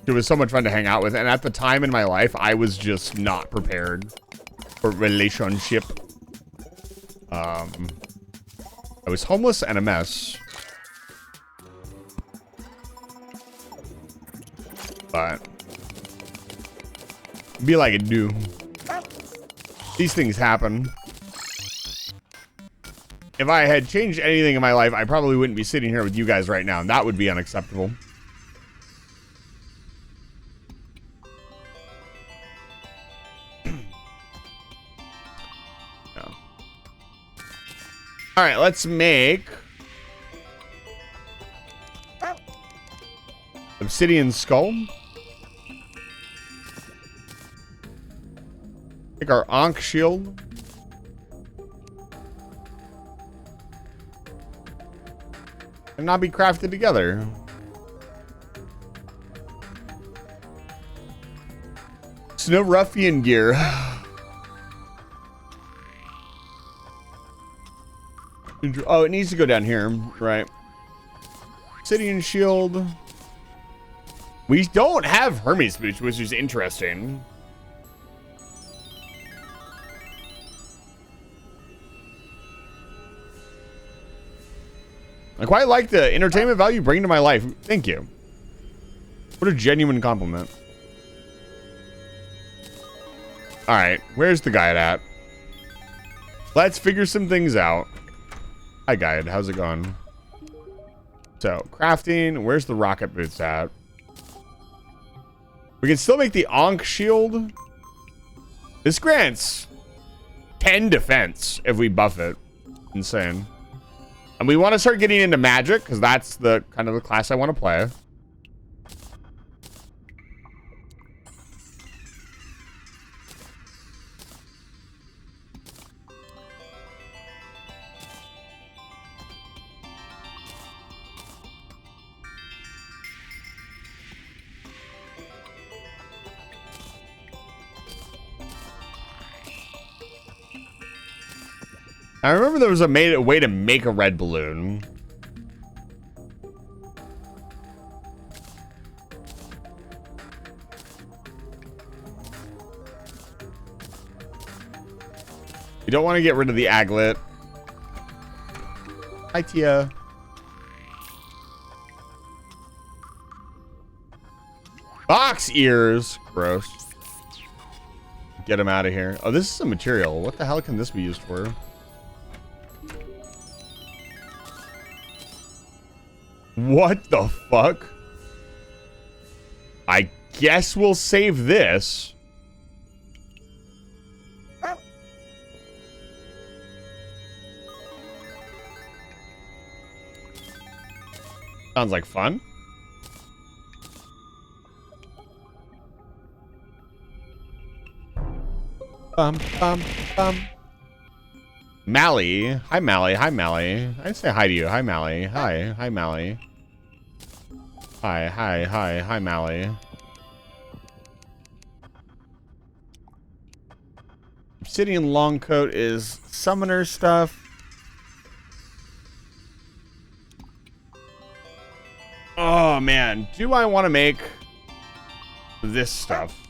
Speaker 2: It was so much fun to hang out with, and at the time in my life, I was just not prepared for relationship. I was homeless and a mess. But be like it do. These things happen. If I had changed anything in my life, I probably wouldn't be sitting here with you guys right now, and that would be unacceptable. No. All right, let's make obsidian skull. Take our Ankh shield. And not be crafted together. Snow ruffian gear. Oh, it needs to go down here, right? Obsidian shield. We don't have Hermes boots, which is interesting. I quite like the entertainment value you bring to my life. Thank you. What a genuine compliment. Alright, where's the guide at? Let's figure some things out. Hi, guide. How's it going? So, crafting. Where's the rocket boots at? We can still make the Ankh shield. This grants 10 defense if we buff it. Insane. And we want to start getting into magic, because that's the kind of the class I want to play. I remember there was a way to make a red balloon. You don't want to get rid of the aglet. Hi, Tia. Box ears. Gross. Get them out of here. Oh, this is a material. What the hell can this be used for? What the fuck? I guess we'll save this. Sounds like fun. Bum, bum, bum. Mally. Hi, Mally. Hi, Mally. I say hi to you. Hi, Mally. Hi. Hi, Mally. Hi, hi, hi. Hi, Mally. Obsidian Longcoat is summoner stuff. Oh, man. Do I want to make this stuff?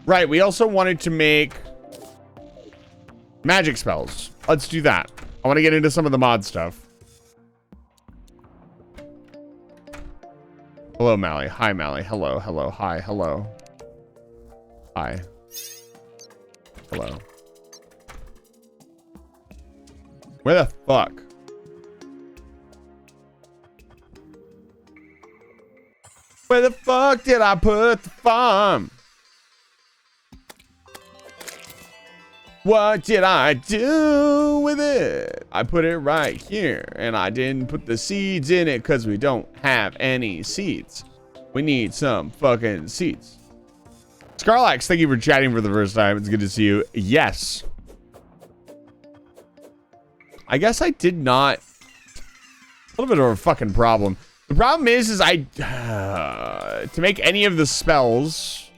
Speaker 2: Right, we also wanted to make magic spells. Let's do that. I want to get into some of the mod stuff. Hello, Mally. Hi, Mally. Hello, hello. Hi, hello. Hi. Hello. Where the fuck? Where the fuck did I put the farm? What did I do with it? I put it right here, and I didn't put the seeds in it because we don't have any seeds. We need some fucking seeds. Scarlax, thank you for chatting for the first time. It's good to see you. Yes. I guess I did not. A little bit of a fucking problem. The problem is I to make any of the spells.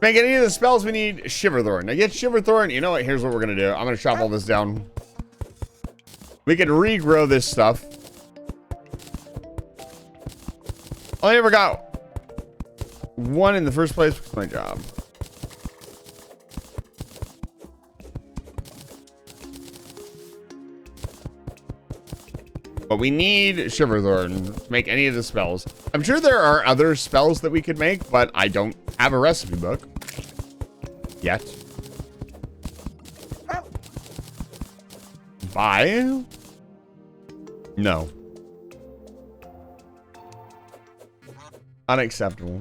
Speaker 2: Make any of the spells, we need Shiverthorn. Now get Shiverthorn. You know what? Here's what we're gonna do. I'm gonna chop all this down. We can regrow this stuff. I ever got one in the first place because my job. But we need Shiverthorn to make any of the spells. I'm sure there are other spells that we could make, but I don't have a recipe book yet. Buy? No. Unacceptable.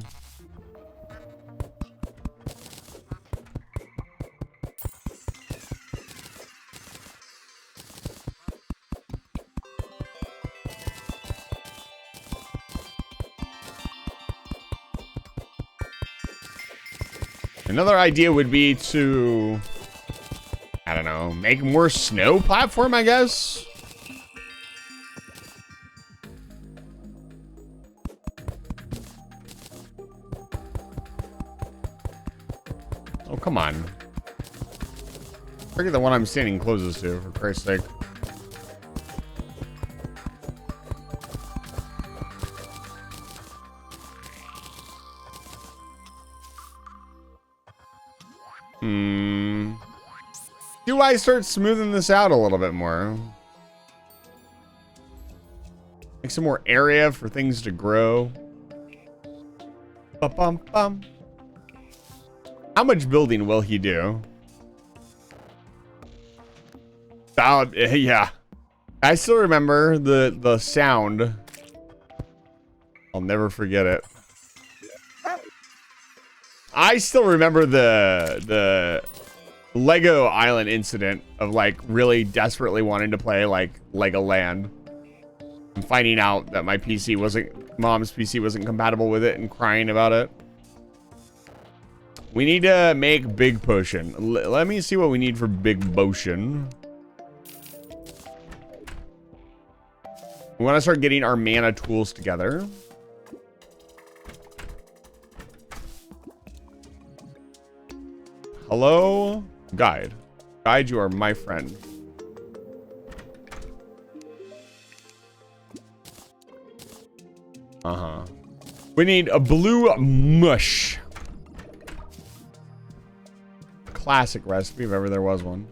Speaker 2: Another idea would be to, I don't know, make more snow platform, I guess. Oh, come on. Forget the one I'm standing closest to, for Christ's sake. Do I start smoothing this out a little bit more? Make some more area for things to grow. Ba-bum-bum. How much building will he do? Oh, yeah. I still remember the sound. I'll never forget it. I still remember the Lego Island incident of like really desperately wanting to play like Legoland and finding out that my PC wasn't, mom's PC wasn't compatible with it and crying about it. We need to make big potion. Let me see what we need for big potion. We want to start getting our mana tools together. Hello, guide. Guide, you are my friend. Uh-huh. We need a blue mush. Classic recipe, if ever there was one.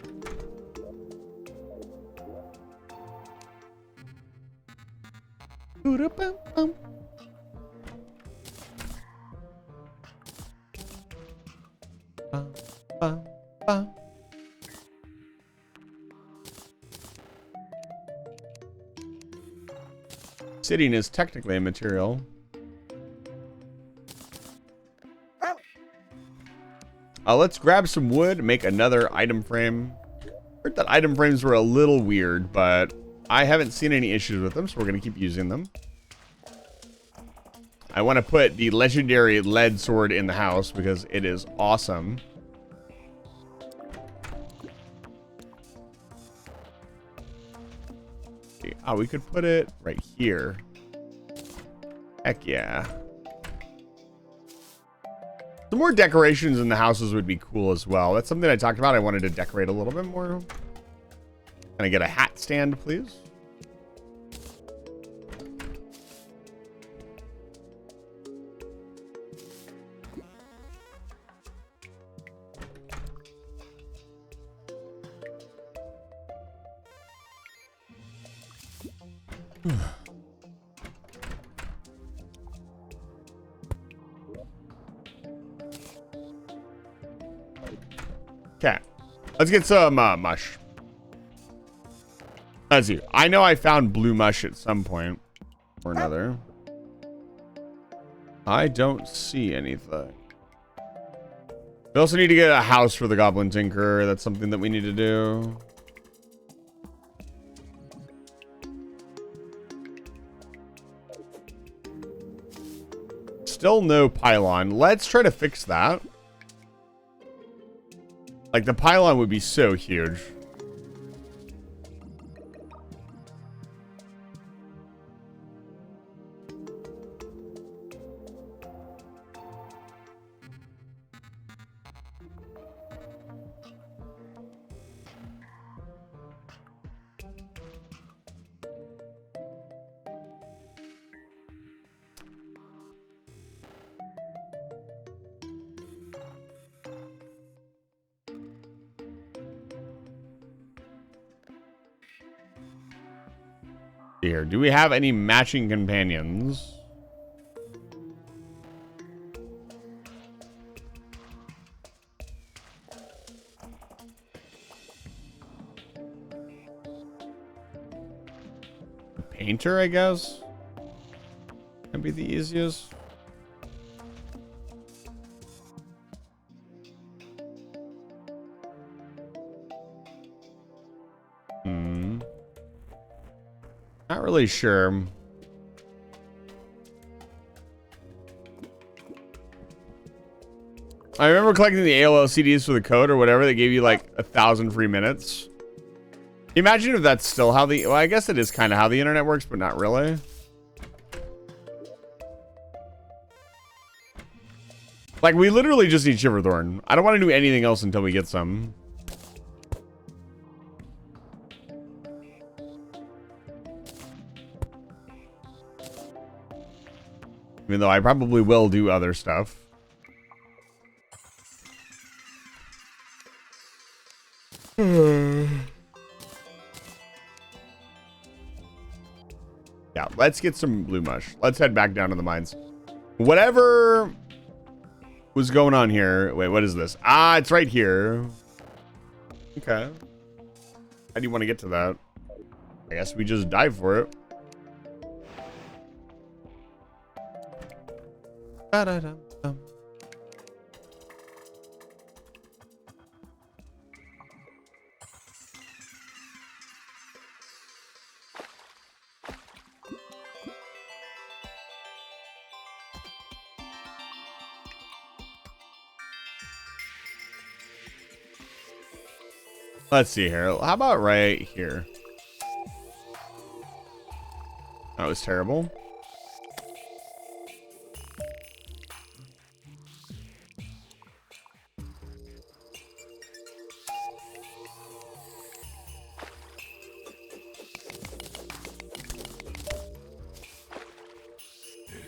Speaker 2: Sitting is technically a material. Let's grab some wood, make another item frame. Heard that item frames were a little weird, but I haven't seen any issues with them, so we're going to keep using them. I want to put the legendary lead sword in the house because it is awesome. Oh, we could put it right here. Heck yeah. Some more decorations in the houses would be cool as well. That's something I talked about. I wanted to decorate a little bit more. Can I get a hat stand, please? Okay. Let's get some mush. Let's see. I know I found blue mush at some point or another. I don't see anything. We also need to get a house for the Goblin Tinkerer. That's something that we need to do. Still no pylon. Let's try to fix that. Like, the pylon would be so huge. Here, do we have any matching companions? A painter, I guess? Can be the easiest. Not really sure. I remember collecting the AOL CDs for the code or whatever. They gave you like 1,000 free minutes. Imagine if that's still how the... Well, I guess it is kind of how the internet works, but not really. Like, we literally just need Shiverthorn. I don't want to do anything else until we get some. Even though I probably will do other stuff. Yeah, let's get some blue mush. Let's head back down to the mines. Whatever was going on here. Wait, what is this? Ah, it's right here. Okay. How do you want to get to that? I guess we just dive for it. Da-da-dum-dum. Let's see here. How about right here? That was terrible.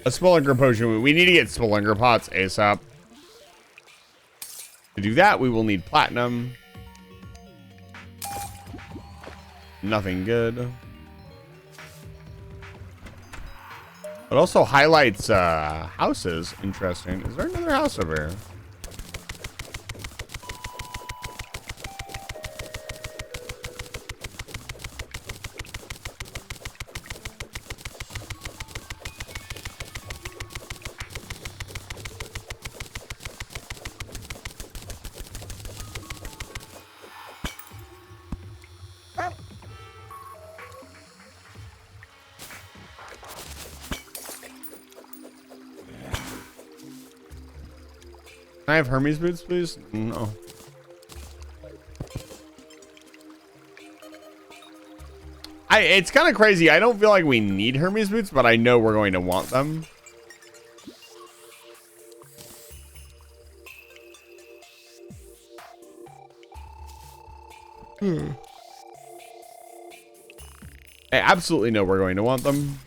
Speaker 2: A Spelunker potion. We need to get Spelunker pots ASAP. To do that, we will need platinum. Nothing good. It also highlights houses. Interesting. Is there another house over here? Can I have Hermes boots, please? No. It's kind of crazy. I don't feel like we need Hermes boots, but I know we're going to want them. I absolutely know we're going to want them.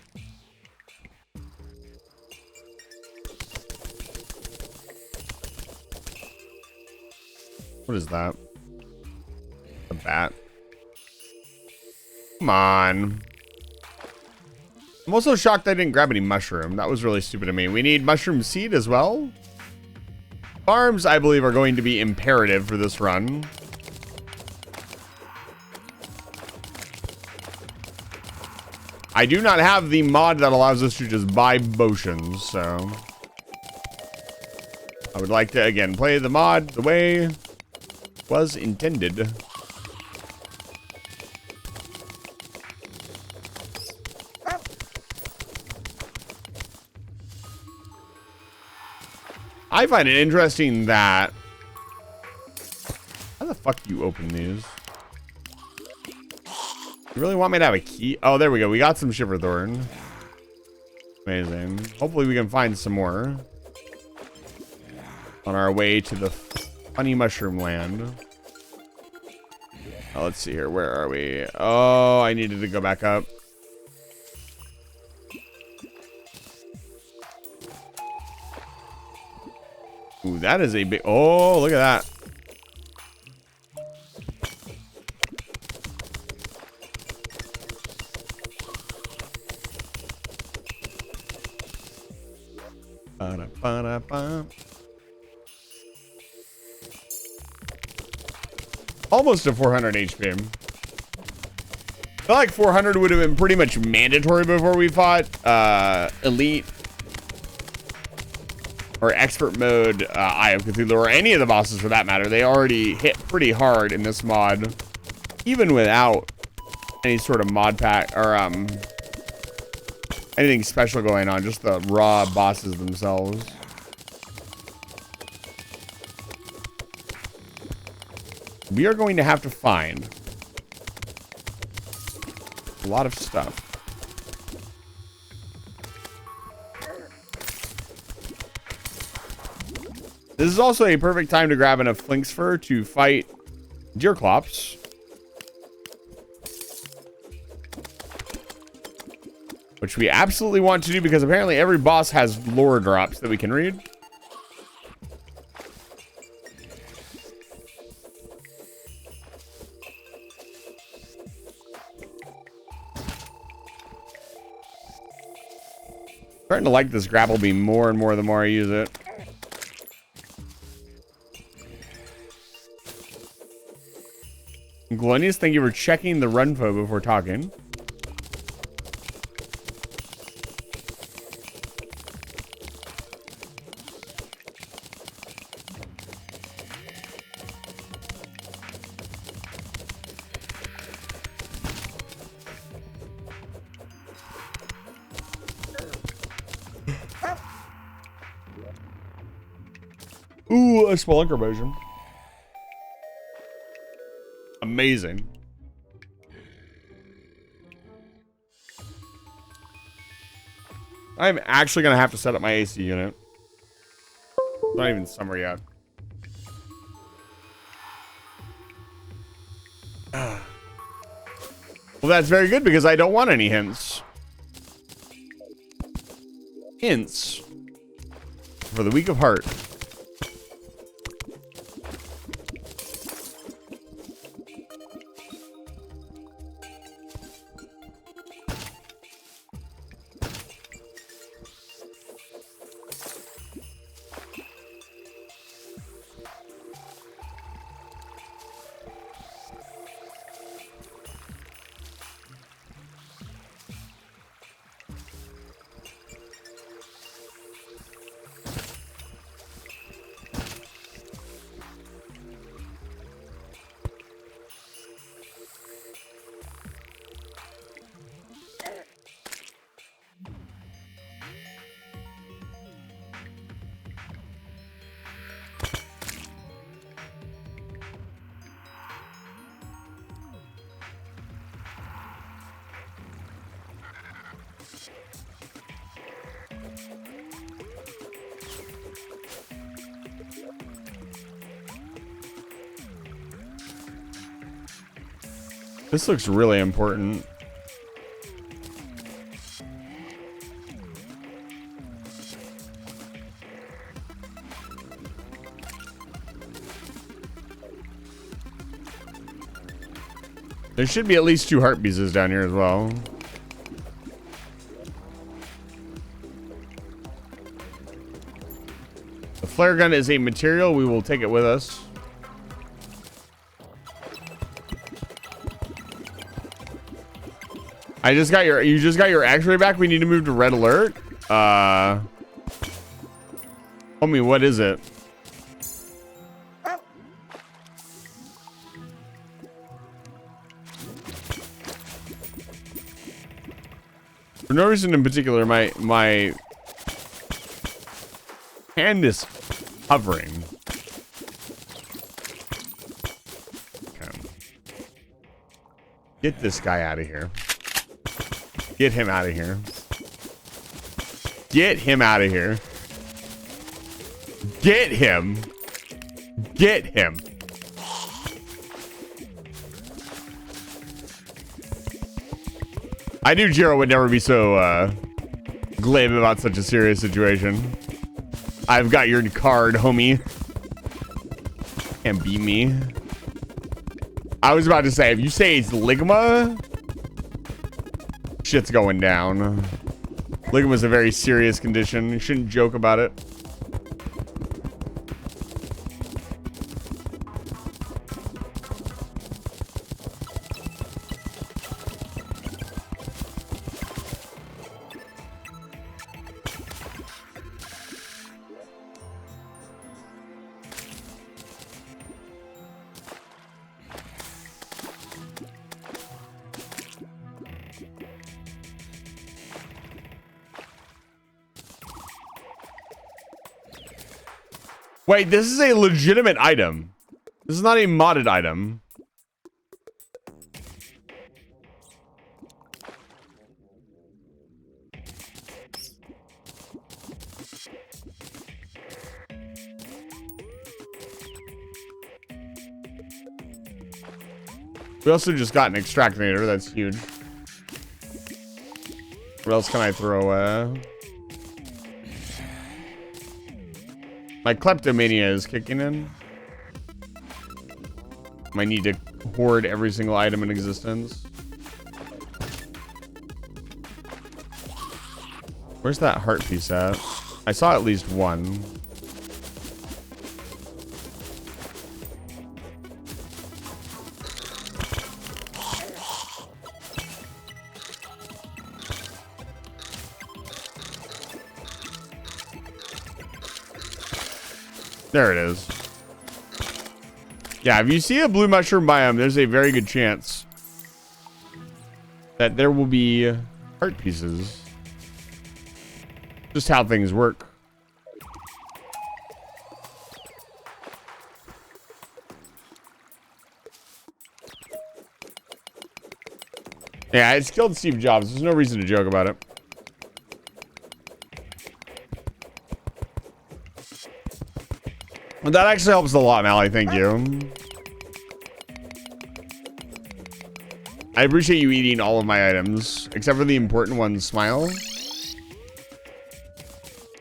Speaker 2: What is that? A bat. Come on. I'm also shocked I didn't grab any mushroom. That was really stupid of me. We need mushroom seed as well. Farms, I believe, are going to be imperative for this run. I do not have the mod that allows us to just buy potions, so I would like to, again, play the mod the way it was intended. I find it interesting that... How the fuck do you open these? You really want me to have a key? Oh, there we go. We got some Shiverthorn. Amazing. Hopefully we can find some more on our way to the funny mushroom land. Oh, let's see here. Where are we? Oh, I needed to go back up. Ooh, that is a big... Oh, look at that. Ba-da-ba-da-ba. Almost to 400 HP. I feel like 400 would have been pretty much mandatory before we fought Elite or Expert mode Eye of Cthulhu, or any of the bosses for that matter. They already hit pretty hard in this mod, even without any sort of mod pack or anything special going on, just the raw bosses themselves. We are going to have to find a lot of stuff. This is also a perfect time to grab enough Flink's Fur to fight Deerclops. Which we absolutely want to do because apparently every boss has lore drops that we can read. Starting to like this grapple beam more and more the more I use it. Glonius, thank you for checking the runfo before talking. Ooh, a Spelunker version. Amazing. I'm actually gonna have to set up my AC unit. Not even summer yet. Well, that's very good because I don't want any hints. Hints for the weak of heart. This looks really important. There should be at least 2 heart pieces down here as well. The flare gun is a material. We will take it with us. You just got your X-ray back. We need to move to red alert. Homie, what is it? For no reason in particular, my hand is hovering. Okay. Get this guy out of here. Get him out of here. Get him out of here. Get him. Get him. I knew Jiro would never be so glib about such a serious situation. I've got your card, homie. Can't beat me. I was about to say, if you say it's Ligma, shit's going down. Ligma's a very serious condition. You shouldn't joke about it. Wait, this is a legitimate item. This is not a modded item. We also just got an extractinator. That's huge. What else can I throw? My kleptomania is kicking in. Might need to hoard every single item in existence. Where's that heart piece at? I saw at least one. There it is. Yeah, if you see a blue mushroom biome, there's a very good chance that there will be heart pieces. Just how things work. Yeah, it's killed Steve Jobs. There's no reason to joke about it. Well, that actually helps a lot, Mally. Thank you. I appreciate you eating all of my items, except for the important ones. Smile.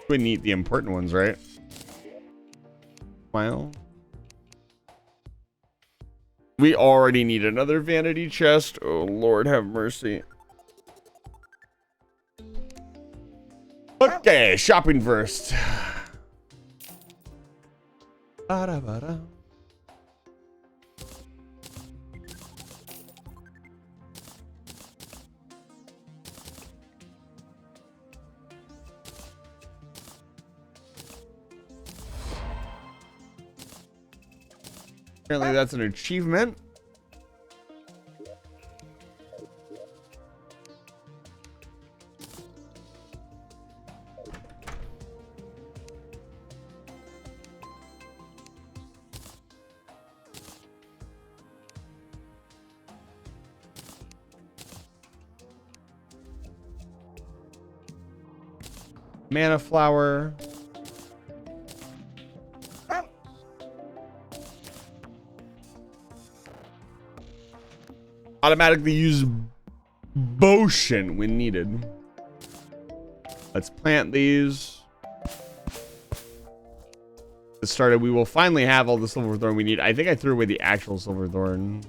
Speaker 2: Wouldn't eat the important ones, right? Smile. We already need another vanity chest. Oh, Lord have mercy. Okay, shopping first. Ba-da-ba-da. Apparently that's an achievement. Mana flower. Automatically use potion when needed. Let's plant these. Get started. We will finally have all the silver thorn we need. I think I threw away the actual silver thorn.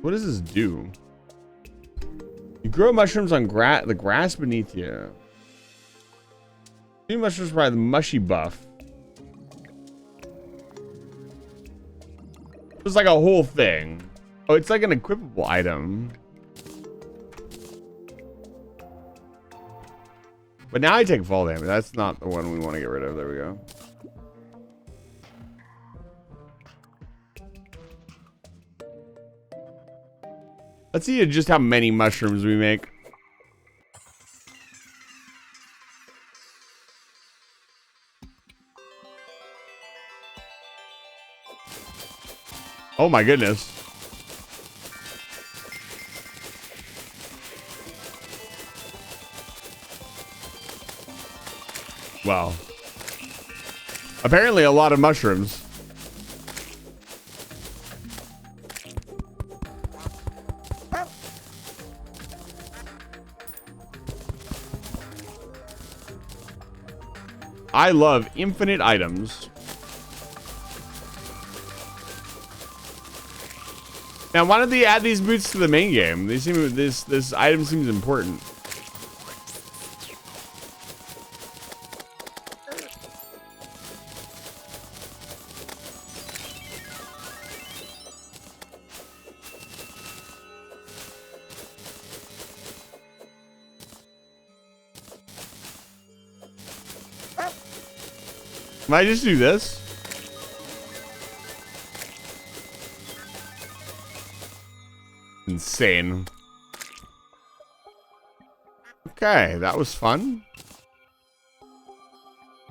Speaker 2: What does this do? You grow mushrooms on the grass beneath you. New mushrooms provide the mushy buff. It's like a whole thing. Oh, it's like an equipable item. But now I take fall damage. That's not the one we want to get rid of. There we go. Let's see just how many mushrooms we make. Oh my goodness. Wow. Apparently a lot of mushrooms. I love infinite items. Now, why don't they add these boots to the main game? They seem this item seems important. Can I just do this? Insane. Okay, that was fun.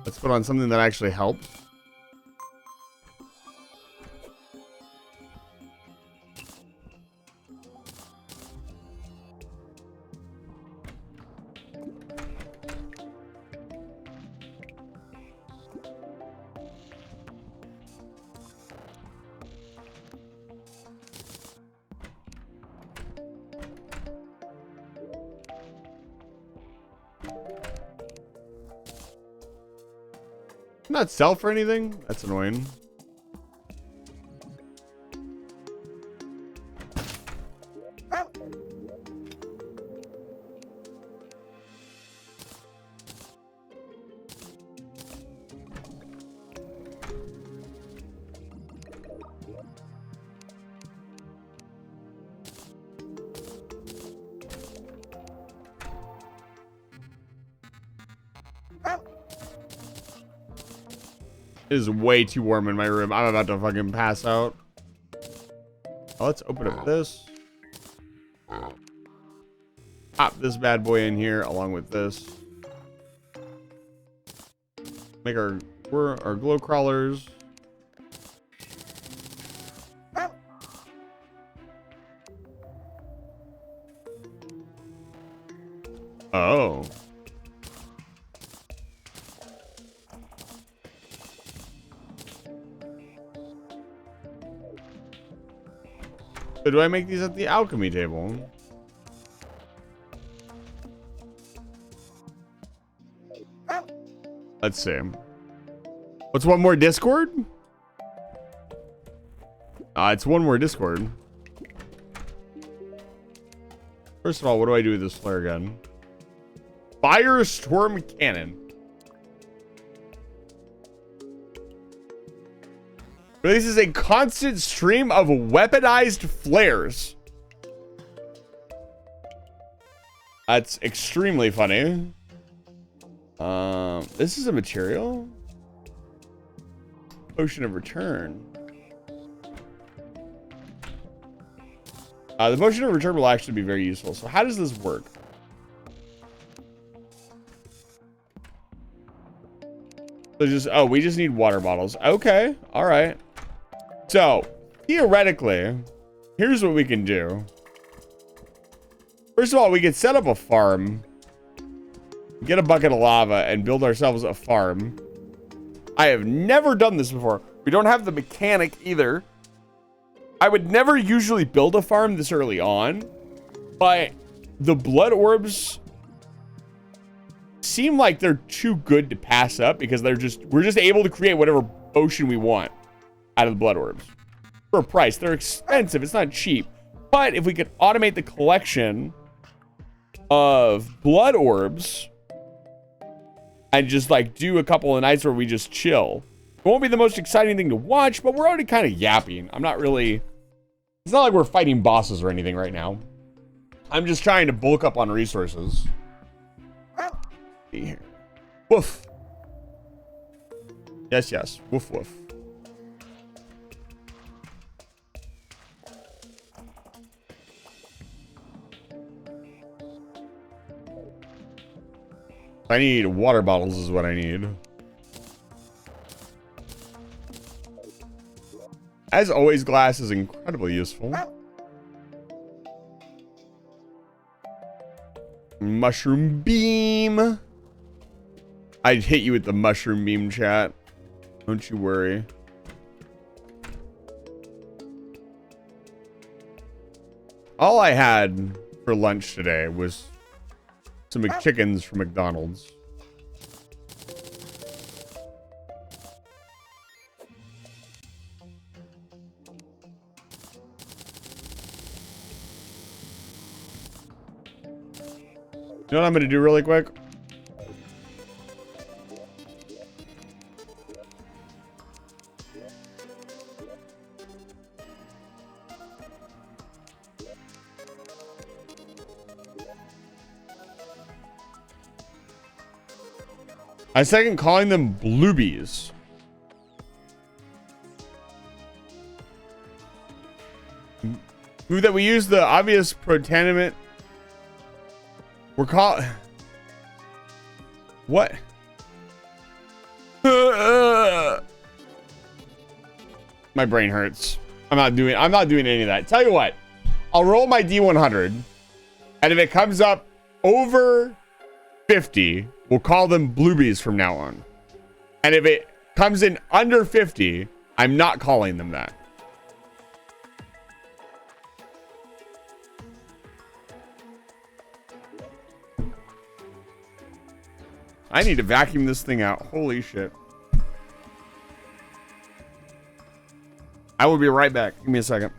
Speaker 2: Let's put on something that actually helps. Not sell for anything? That's annoying. It is way too warm in my room. I'm about to fucking pass out. Oh, let's open up this. Pop this bad boy in here along with this. Make our glow crawlers. Oh. So do I make these at the alchemy table? Let's see. What's one more Discord? It's one more Discord. First of all, what do I do with this flare gun? Firestorm cannon. Releases a constant stream of weaponized flares. That's extremely funny. This is a material. Potion of return. The potion of return will actually be very useful. So how does this work? So just, oh, we just need water bottles. Okay, all right. So, theoretically, here's what we can do. First of all, we could set up a farm. Get a bucket of lava and build ourselves a farm. I have never done this before. We don't have the mechanic either. I would never usually build a farm this early on. But the blood orbs seem like they're too good to pass up because we're just able to create whatever potion we want out of the blood orbs for a price. They're expensive. It's not cheap. But if we could automate the collection of blood orbs and just like do a couple of nights where we just chill, it won't be the most exciting thing to watch, but we're already kind of yapping. I'm not really, it's not like we're fighting bosses or anything right now. I'm just trying to bulk up on resources. see here. Woof. Yes, yes. Woof, woof. I need water bottles is what I need. As always, glass is incredibly useful. Mushroom beam. I'd hit you with the mushroom beam, chat. Don't you worry. All I had for lunch today was some McChickens from McDonald's. You know what I'm gonna do really quick? I second calling them bluebies. Move that we use the obvious protoniment. We're called. What? My brain hurts. I'm not doing any of that. Tell you what, I'll roll my D100, and if it comes up over 50, we'll call them bluebies from now on. And if it comes in under 50, I'm not calling them that. I need to vacuum this thing out. Holy shit. I will be right back. Give me a second.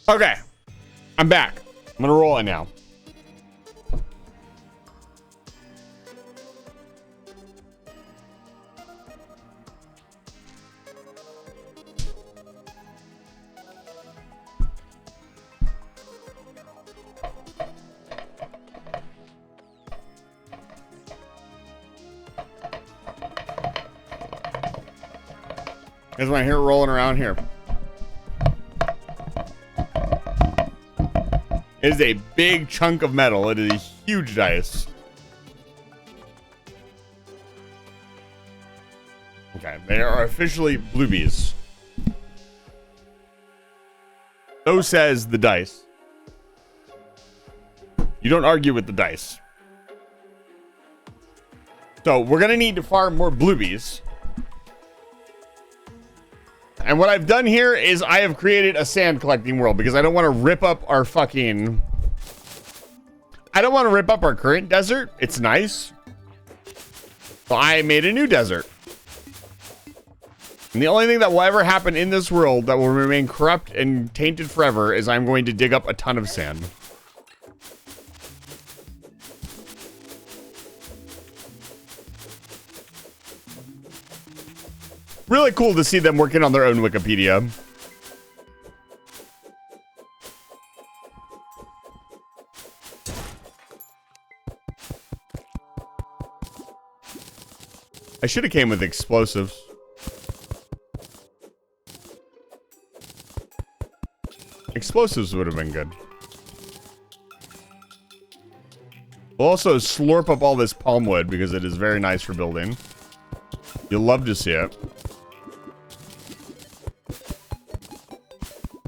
Speaker 2: Okay, I'm back. I'm gonna roll it now. Here's my hair rolling around here. It is a big chunk of metal. It is a huge dice. Okay, they are officially bluebies. So says the dice. You don't argue with the dice. So we're gonna need to farm more bluebies. And what I've done here is I have created a sand collecting world because I don't want to rip up our fucking... I don't want to rip up our current desert. It's nice. So I made a new desert. And the only thing that will ever happen in this world that will remain corrupt and tainted forever is I'm going to dig up a ton of sand. Really cool to see them working on their own Wikipedia. I should have came with explosives. Explosives would have been good. We'll also slurp up all this palm wood because it is very nice for building. You'll love to see it.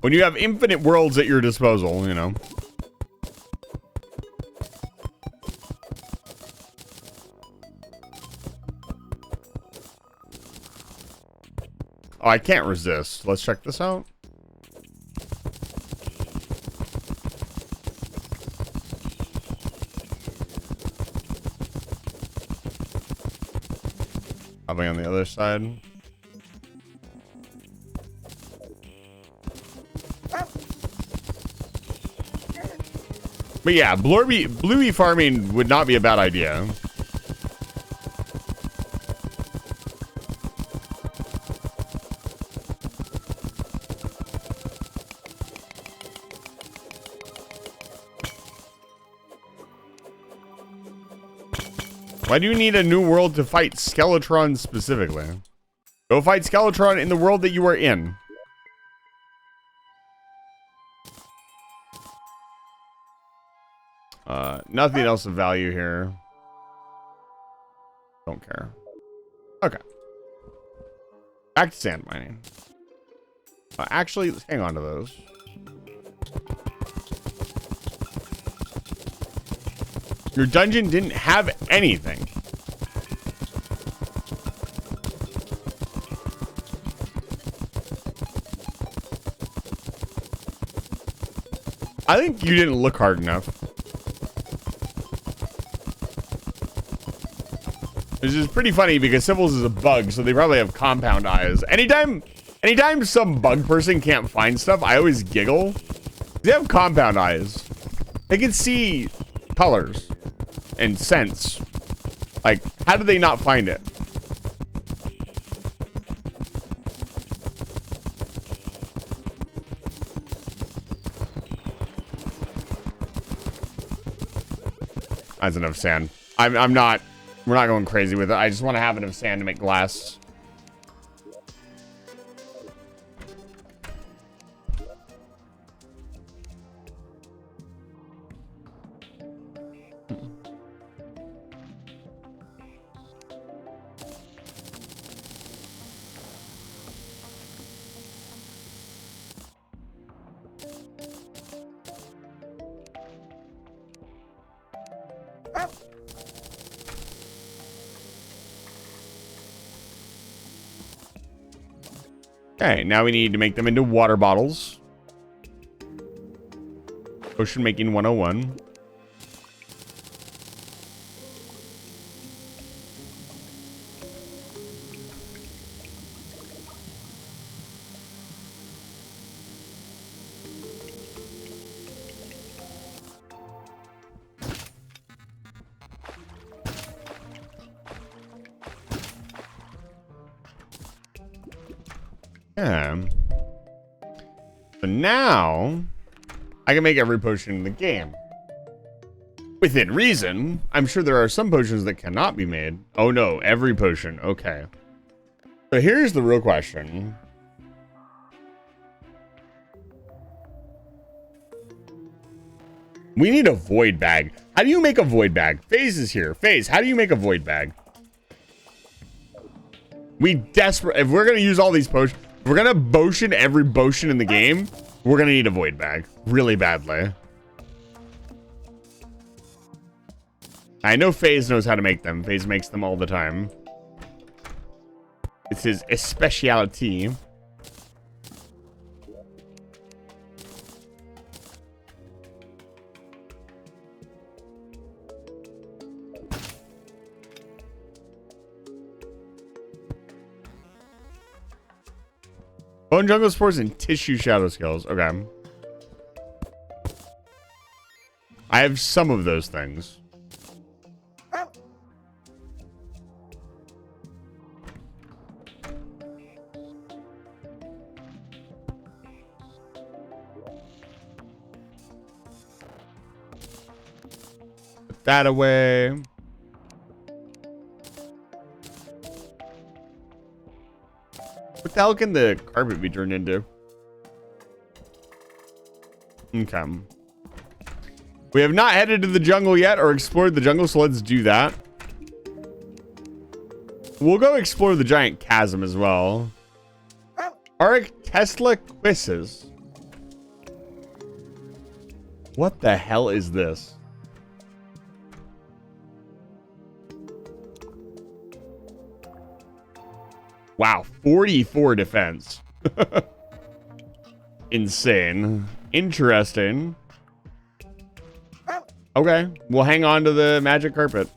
Speaker 2: When you have infinite worlds at your disposal, you know. Oh, I can't resist. Let's check this out. Probably on the other side. But yeah, bluey farming would not be a bad idea. Why do you need a new world to fight Skeletron specifically? Go fight Skeletron in the world that you are in. Nothing else of value here. Don't care. Okay. Back to sand mining. Actually, hang on to those. Your dungeon didn't have anything. I think you didn't look hard enough. This is pretty funny because Civils is a bug, so they probably have compound eyes. Anytime some bug person can't find stuff, I always giggle. They have compound eyes. They can see colors and scents. Like, how do they not find it? That's enough sand. We're not going crazy with it. I just want to have enough sand to make glass. Okay, now we need to make them into water bottles. Potion making 101. Yeah. So now I can make every potion in the game. Within reason. I'm sure there are some potions that cannot be made. Oh no, every potion. Okay. So here's the real question. We need a void bag. How do you make a void bag? FaZe is here. FaZe, how do you make a void bag? If we're gonna use all these potions, if we're gonna potion every potion in the game, we're gonna need a void bag really badly. I know FaZe knows how to make them. FaZe makes them all the time. It's his specialty. Bone jungle spores and tissue shadow skills. Okay. I have some of those things. Put that away. What the hell can the carpet be turned into? Okay. We have not headed to the jungle yet or explored the jungle, so let's do that. We'll go explore the giant chasm as well. Arc Tesla quizzes. What the hell is this? Wow, 44 defense. Insane. Interesting. Okay, we'll hang on to the magic carpet.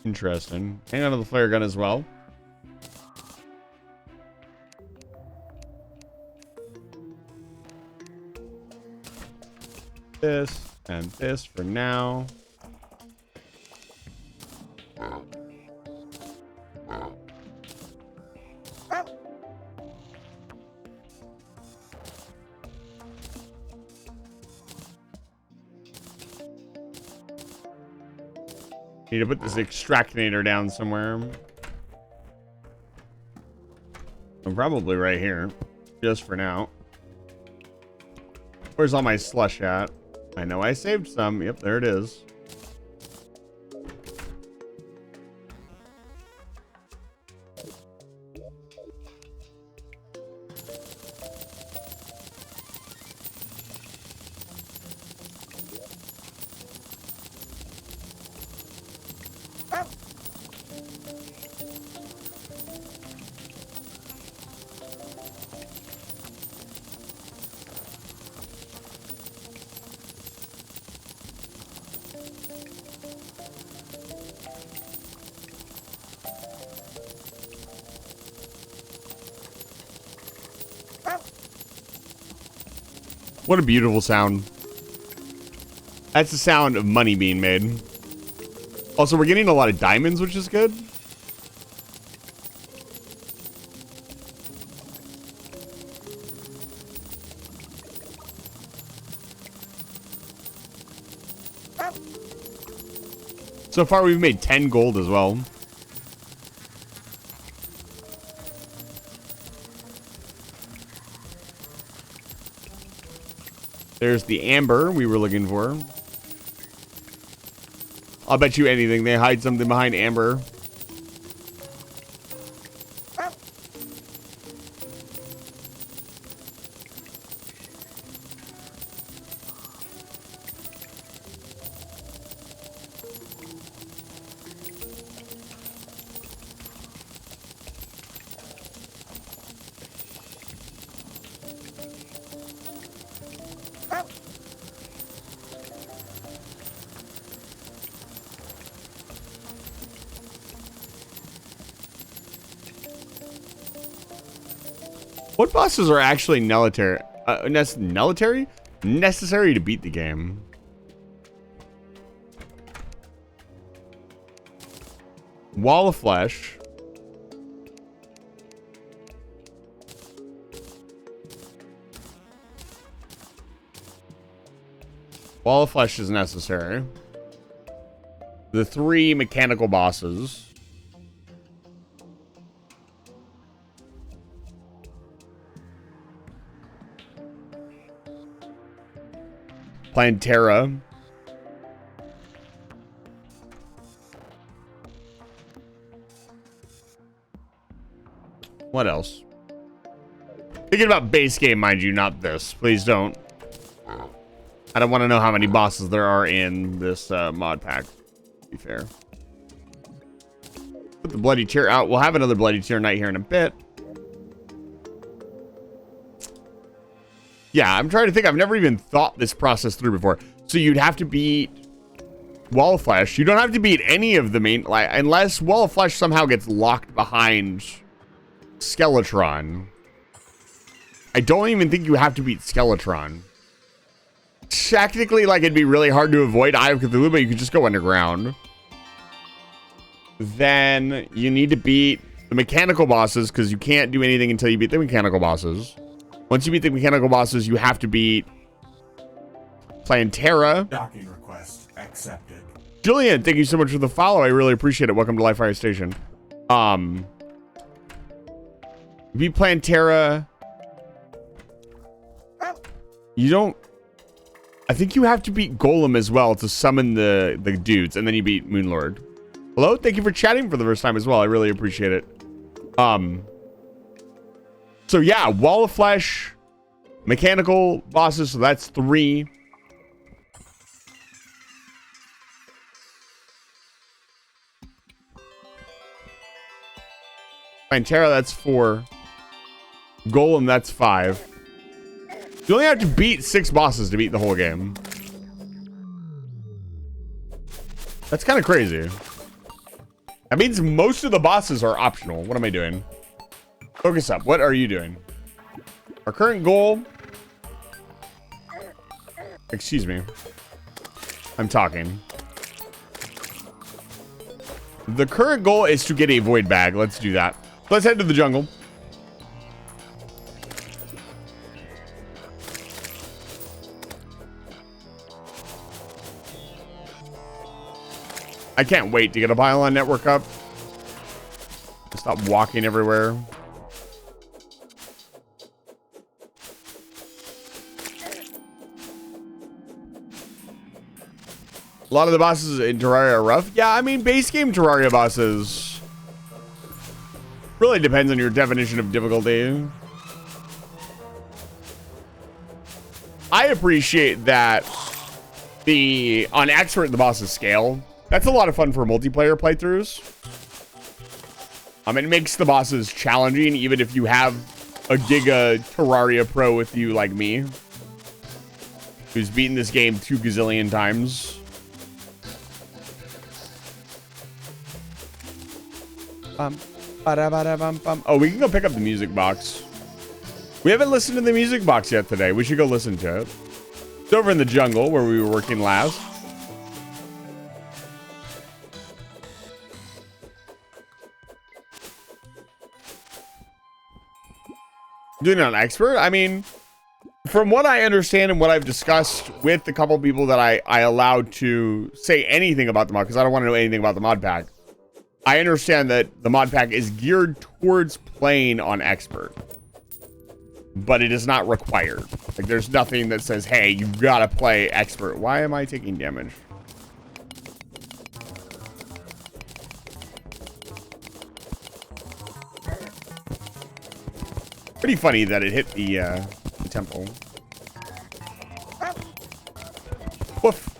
Speaker 2: Interesting. Hang on to the flare gun as well. This and this for now. Need to put this extractinator down somewhere. Probably right here, just for now. Where's all my slush at? I know I saved some. Yep, there it is. What a beautiful sound. That's the sound of money being made. Also, we're getting a lot of diamonds, which is good. So far, we've made 10 gold as well. There's the amber we were looking for. I'll bet you anything they hide something behind amber. What bosses are actually necessary to beat the game? Wall of Flesh. Wall of Flesh is necessary. The 3 mechanical bosses. Plantera. What else? Thinking about base game, mind you, not this. Please don't. I don't want to know how many bosses there are in this mod pack, to be fair. Put the Bloody Tear out. We'll have another Bloody Tear night here in a bit. Yeah, I'm trying to think. I've never even thought this process through before. So you'd have to beat Wall of Flesh. You don't have to beat any of the main, like, unless Wall of Flesh somehow gets locked behind Skeletron. I don't even think you have to beat Skeletron. Technically, like, it'd be really hard to avoid Eye of Cthulhu, but you could just go underground. Then you need to beat the mechanical bosses, because you can't do anything until you beat the mechanical bosses. Once you beat the mechanical bosses, you have to beat Plantera.
Speaker 1: Docking request accepted.
Speaker 2: Julian, thank you so much for the follow. I really appreciate it. Welcome to Live Fire Station. Beat Plantera. You don't... I think you have to beat Golem as well to summon the dudes, and then you beat Moonlord. Hello, thank you for chatting for the first time as well. I really appreciate it. So yeah, Wall of Flesh, mechanical bosses, so that's 3. Plantera, that's 4. Golem, that's 5. You only have to beat 6 bosses to beat the whole game. That's kind of crazy. That means most of the bosses are optional. What am I doing? Focus up. What are you doing? Our current goal... Excuse me. I'm talking. The current goal is to get a void bag. Let's do that. Let's head to the jungle. I can't wait to get a pylon network up. Stop walking everywhere. A lot of the bosses in Terraria are rough. Yeah, I mean, base game Terraria bosses really depends on your definition of difficulty. I appreciate that on expert the bosses scale. That's a lot of fun for multiplayer playthroughs. It makes the bosses challenging, even if you have a Giga Terraria pro with you like me, who's beaten this game 2 gazillion times. Oh, we can go pick up the music box. We haven't listened to the music box yet today. We should go listen to it. It's over in the jungle where we were working last. Doing it on expert? I mean, from what I understand and what I've discussed with the couple people that I allowed to say anything about the mod, because I don't want to know anything about the mod pack. I understand that the mod pack is geared towards playing on expert, but it is not required. Like, there's nothing that says, hey, you've got to play expert. Why am I taking damage? Pretty funny that it hit the temple. Woof.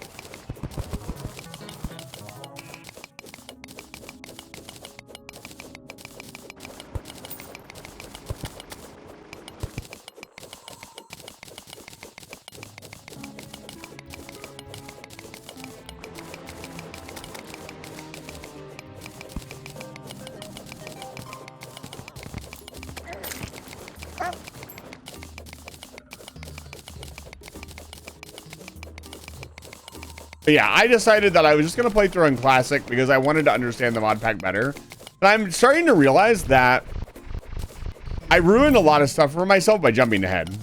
Speaker 2: But yeah, I decided that I was just going to play through on Classic because I wanted to understand the mod pack better. But I'm starting to realize that I ruined a lot of stuff for myself by jumping ahead.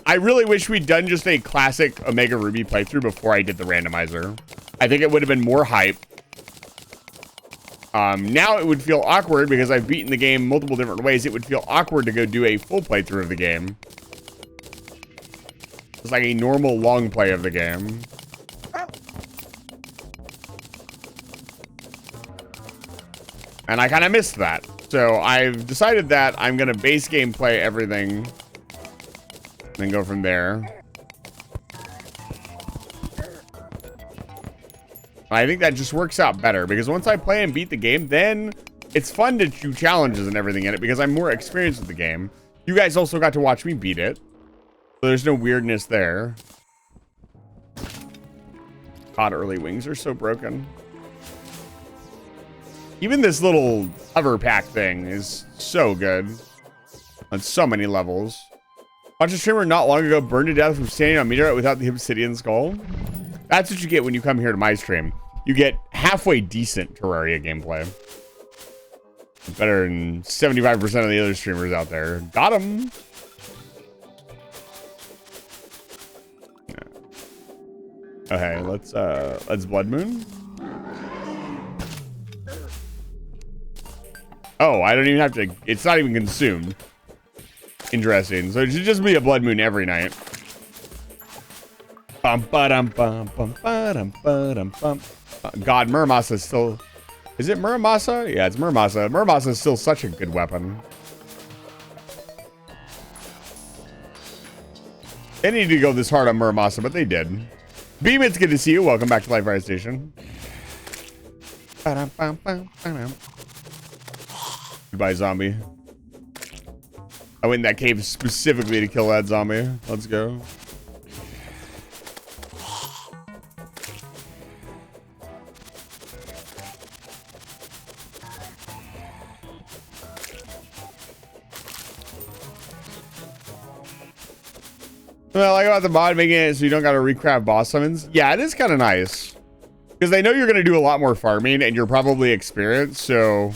Speaker 2: I really wish we'd done just a classic Omega Ruby playthrough before I did the randomizer. I think it would have been more hype. Now it would feel awkward because I've beaten the game multiple different ways. It would feel awkward to go do a full playthrough of the game. It's like a normal long play of the game. And I kind of missed that. So I've decided that I'm going to base game play everything. Then go from there. I think that just works out better because once I play and beat the game, then it's fun to do challenges and everything in it because I'm more experienced with the game. You guys also got to watch me beat it. So there's no weirdness there. God, early wings are so broken. Even this little hover pack thing is so good on so many levels. Watch a streamer not long ago burned to death from standing on meteorite without the obsidian skull. That's what you get when you come here to my stream. You get halfway decent Terraria gameplay. Better than 75% of the other streamers out there. Got him. Okay, let's Blood Moon. Oh, I don't even have to, it's not even consumed. Interesting. So it should just be a Blood Moon every night. Bum ba dum bum bum ba dum ba dum bum. God, Muramasa is still. Is it Muramasa? Yeah, it's Muramasa. Muramasa is still such a good weapon. They need to go this hard on Muramasa, but they did. Beam, it's good to see you. Welcome back to Live Fire Station. Goodbye, zombie. I went in that cave specifically to kill that zombie. Let's go. Well, I like about the mod making it so you don't got to recraft boss summons. Yeah, it is kind of nice. Because they know you're going to do a lot more farming and you're probably experienced, so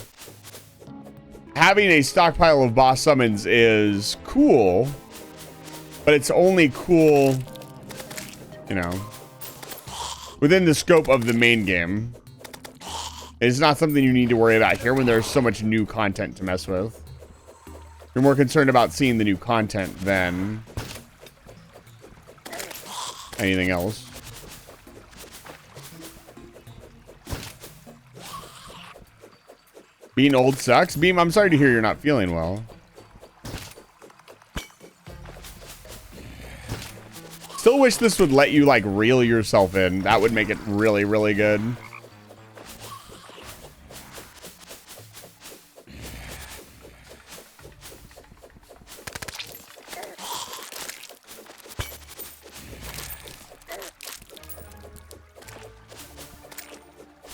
Speaker 2: having a stockpile of boss summons is cool, but it's only cool, you know, within the scope of the main game. It's not something you need to worry about here when there's so much new content to mess with. You're more concerned about seeing the new content than anything else. Being old sucks. Beam, I'm sorry to hear you're not feeling well. Still wish this would let you, like, reel yourself in. That would make it really, really good.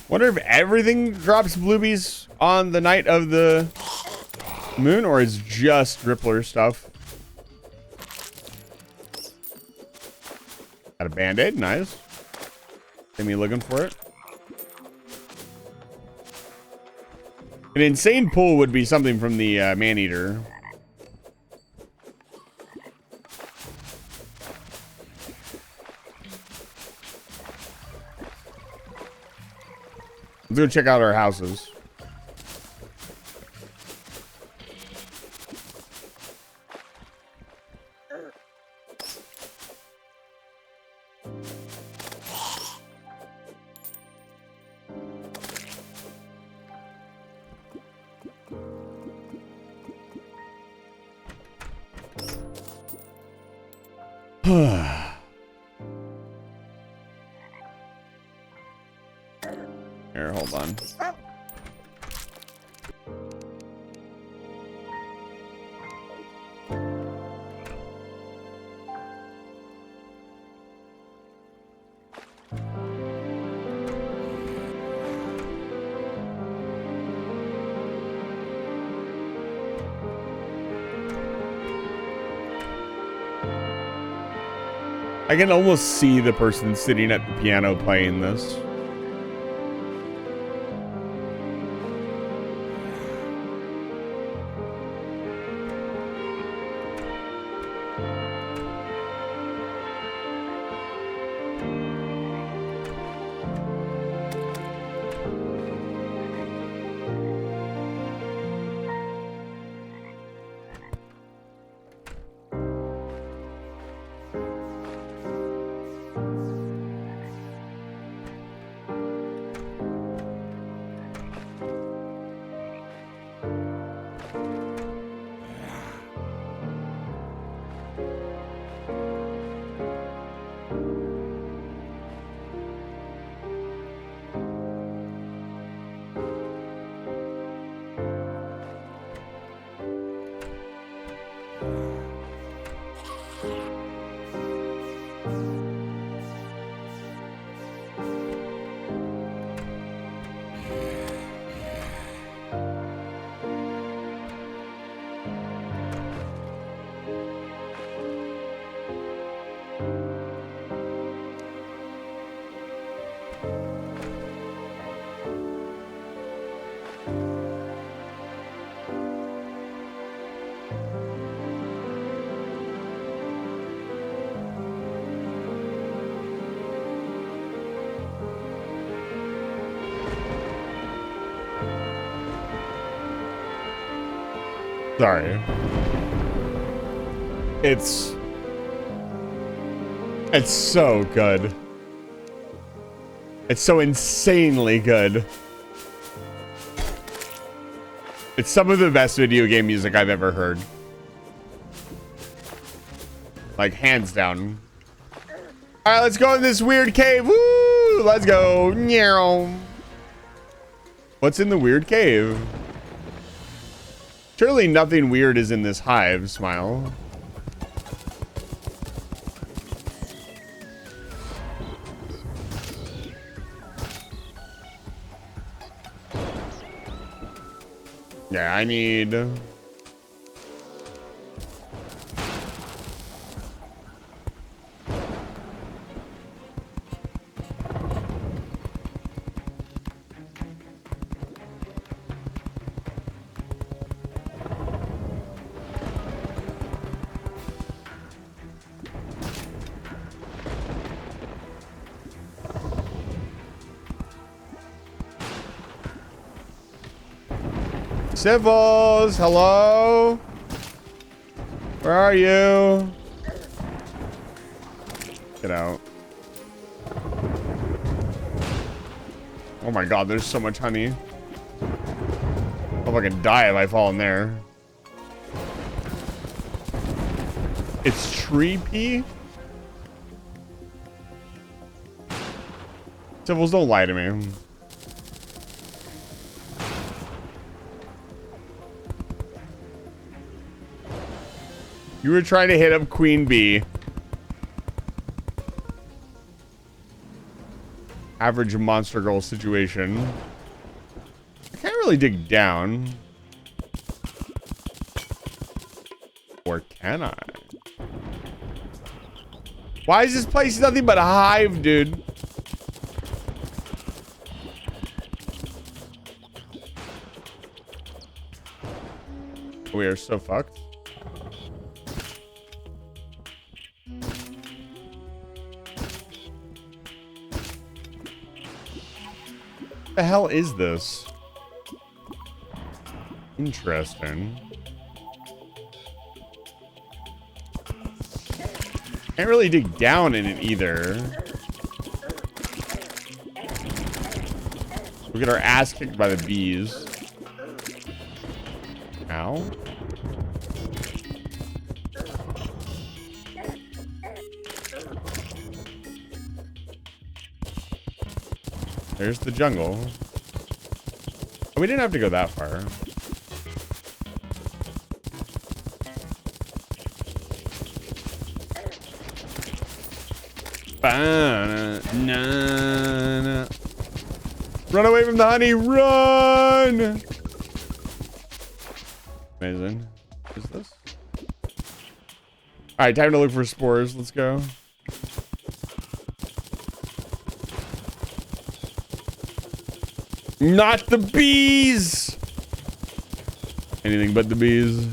Speaker 2: Wonder if everything drops bluebies on the night of the moon, or is just Rippler stuff. Got a band-aid, nice. Get me looking for it. An insane pull would be something from the man-eater. Let's go check out our houses. Here, hold on. I can almost see the person sitting at the piano playing this. Sorry. It's so good. It's so insanely good. It's some of the best video game music I've ever heard. Like, hands down. Alright, let's go in this weird cave. Woo! Let's go. What's in the weird cave? Surely nothing weird is in this hive, Smile. Yeah, I need... Civils, hello? Where are you? Get out. Oh my god, there's so much honey. Hope I can die if I fall in there. It's tree pea? Civils, don't lie to me. You were trying to hit up Queen Bee. Average monster girl situation. I can't really dig down. Or can I? Why is this place nothing but a hive, dude? We are so fucked. What the hell is this? Interesting. Can't really dig down in it either. We get our ass kicked by the bees. Ow. There's the jungle. We didn't have to go that far. Run away from the honey, run! Amazing. What is this? Alright, time to look for spores. Let's go. Not the bees! Anything but the bees.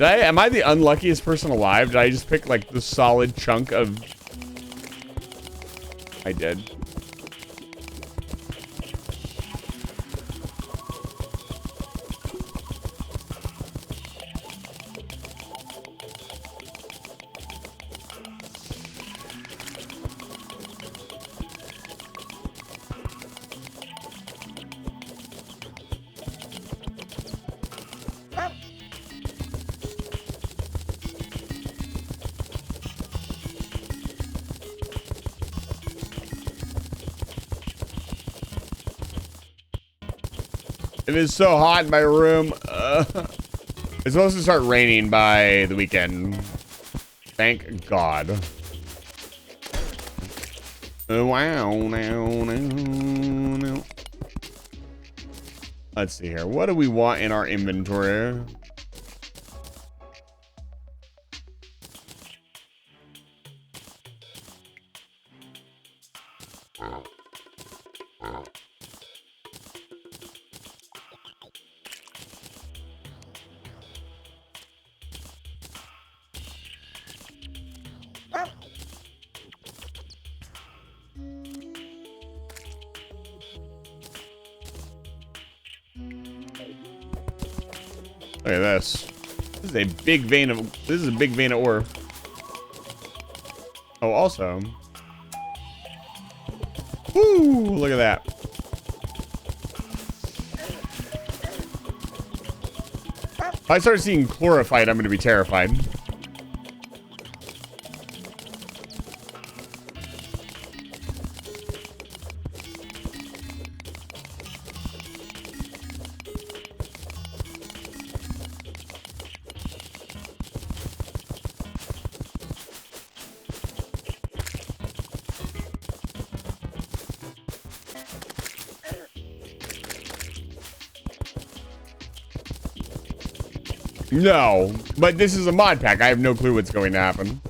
Speaker 2: Am I the unluckiest person alive? Did I just pick like the solid chunk of... I did. It is so hot in my room. It's supposed to start raining by the weekend. Thank God. Wow. Let's see here. What do we want in our inventory? Look at this. This is a big vein of ore. Oh, also. Woo! Look at that. If I start seeing chlorophyte, I'm going to be terrified. No, but this is a mod pack. I have no clue what's going to happen.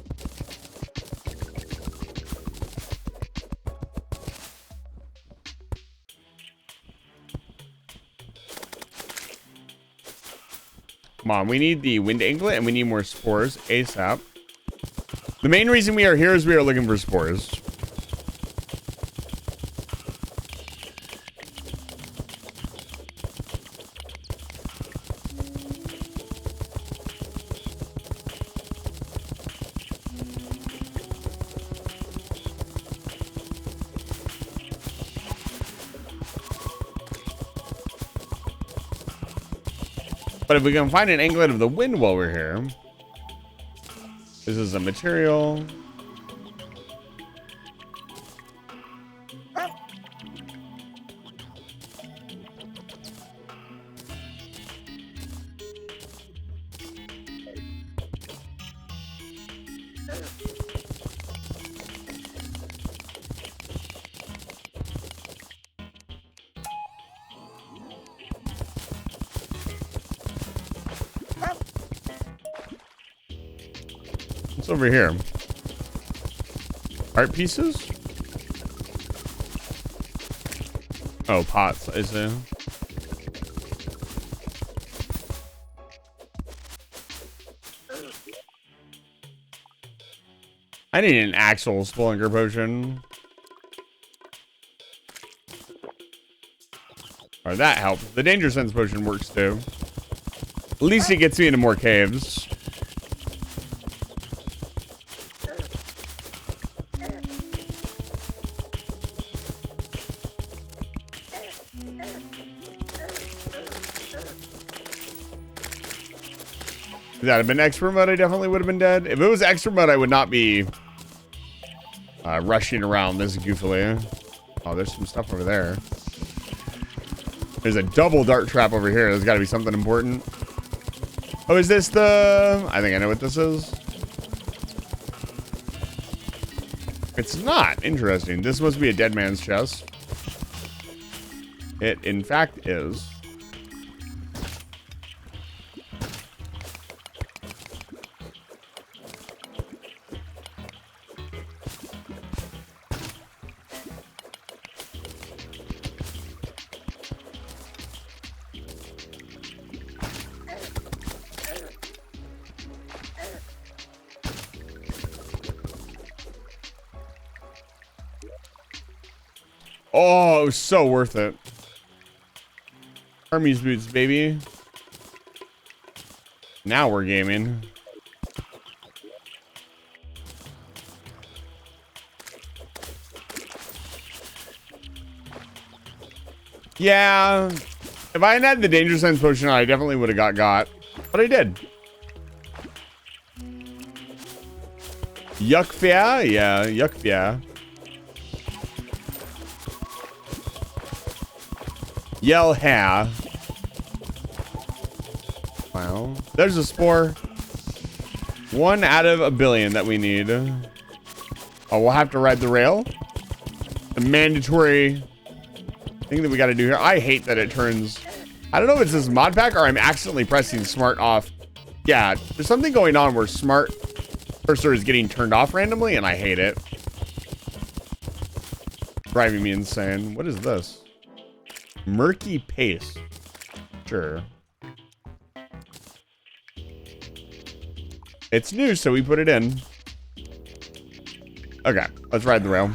Speaker 2: Come on, we need the wind anklet and we need more spores ASAP. The main reason we are here is we are looking for spores. But if we can find an anklet of the wind while we're here. This is a material. What's over here? Art pieces? Oh, pots, is there? I need an actual Spelunker potion. Or that helps. The Danger Sense potion works too. At least it gets me into more caves. If that had been expert mode, I definitely would have been dead. If it was expert mode, I would not be rushing around this goofily. Oh, there's some stuff over there. There's a double dart trap over here. There's got to be something important. Oh, is this the... I think I know what this is. It's not. Interesting. This must be a dead man's chest. It, in fact, is. Oh, it was so worth it. Hermes boots, baby. Now we're gaming. Yeah. If I had the Danger Sense potion, I definitely would have got. But I did. Yuckfia? Yeah, yuckfia. Yell ha. Wow. There's a spore. 1 out of a billion that we need. Oh, we'll have to ride the rail. The mandatory thing that we got to do here. I hate that it turns... I don't know if it's this mod pack or I'm accidentally pressing smart off. Yeah, there's something going on where smart cursor is getting turned off randomly and I hate it. Driving me insane. What is this? Murky paste. Sure. It's new, so we put it in. Okay, let's ride the rail.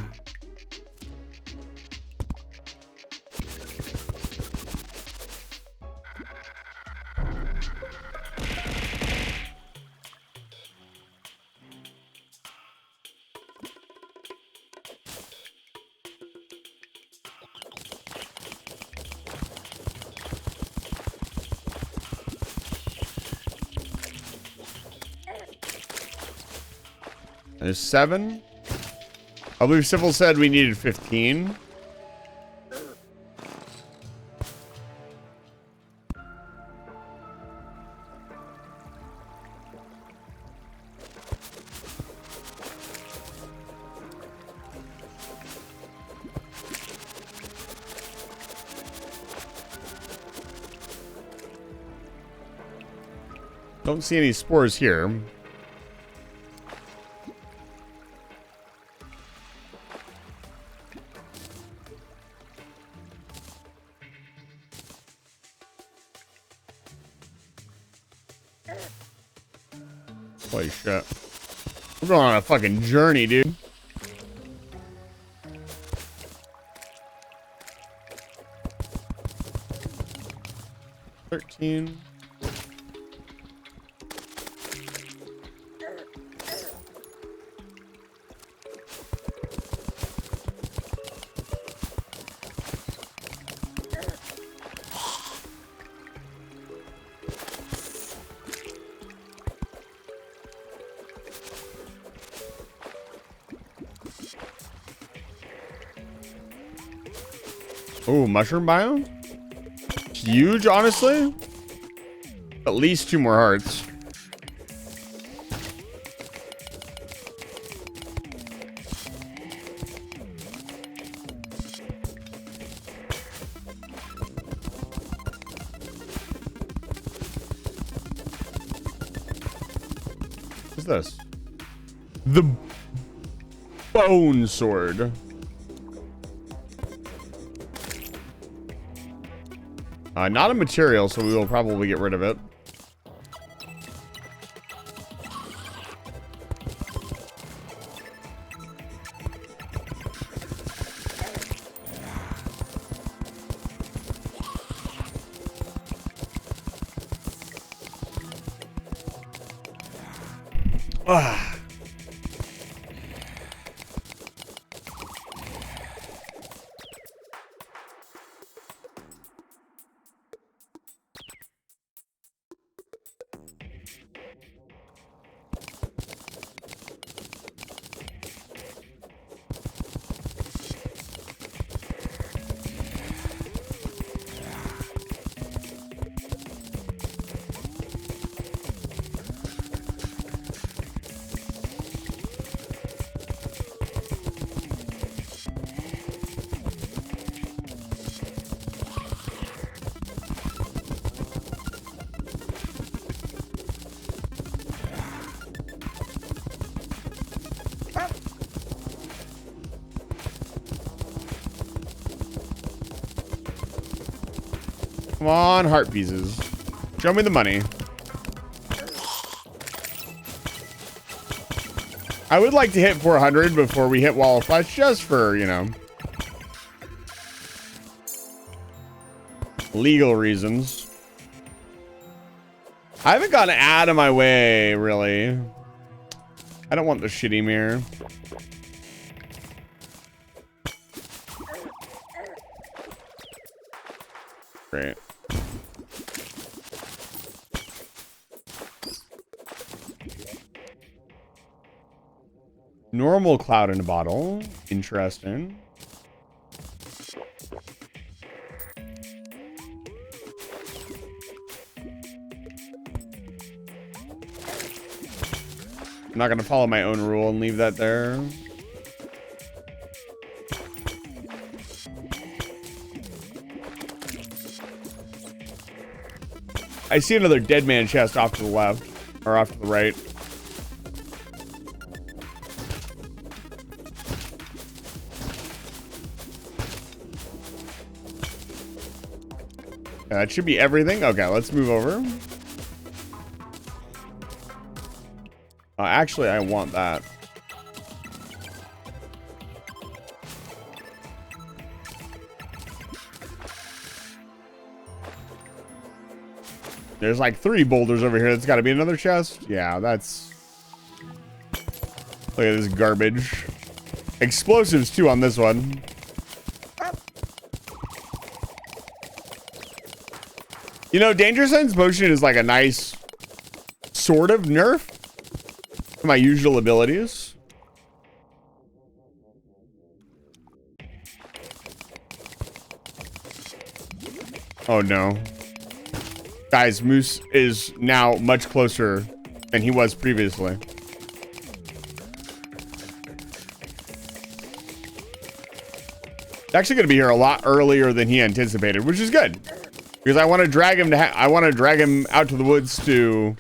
Speaker 2: There's 7. I believe Civil said we needed 15. Don't see any spores here. Holy shit. We're going on a fucking journey, dude. $13. Oh, mushroom biome? Huge, honestly. At least 2 more hearts. What's this? The bone sword. Not a material, so we will probably get rid of it. Ah. Come on, heart pieces. Show me the money. I would like to hit 400 before we hit Wall of Flesh, just for, you know, legal reasons. I haven't gotten out of my way, really. I don't want the shitty mirror. Great. Normal cloud in a bottle. Interesting. I'm not going to follow my own rule and leave that there. I see another dead man chest off to the left, or off to the right. That should be everything. Okay, let's move over. Actually, I want that. There's like 3 boulders over here. That's got to be another chest. Yeah, that's... Look at this garbage. Explosives, too, on this one. You know, Danger Sense Potion is like a nice sort of nerf to my usual abilities. Oh, no. Guys, Moose is now much closer than he was previously. He's actually going to be here a lot earlier than he anticipated, which is good. Because I want to drag him out to the woods to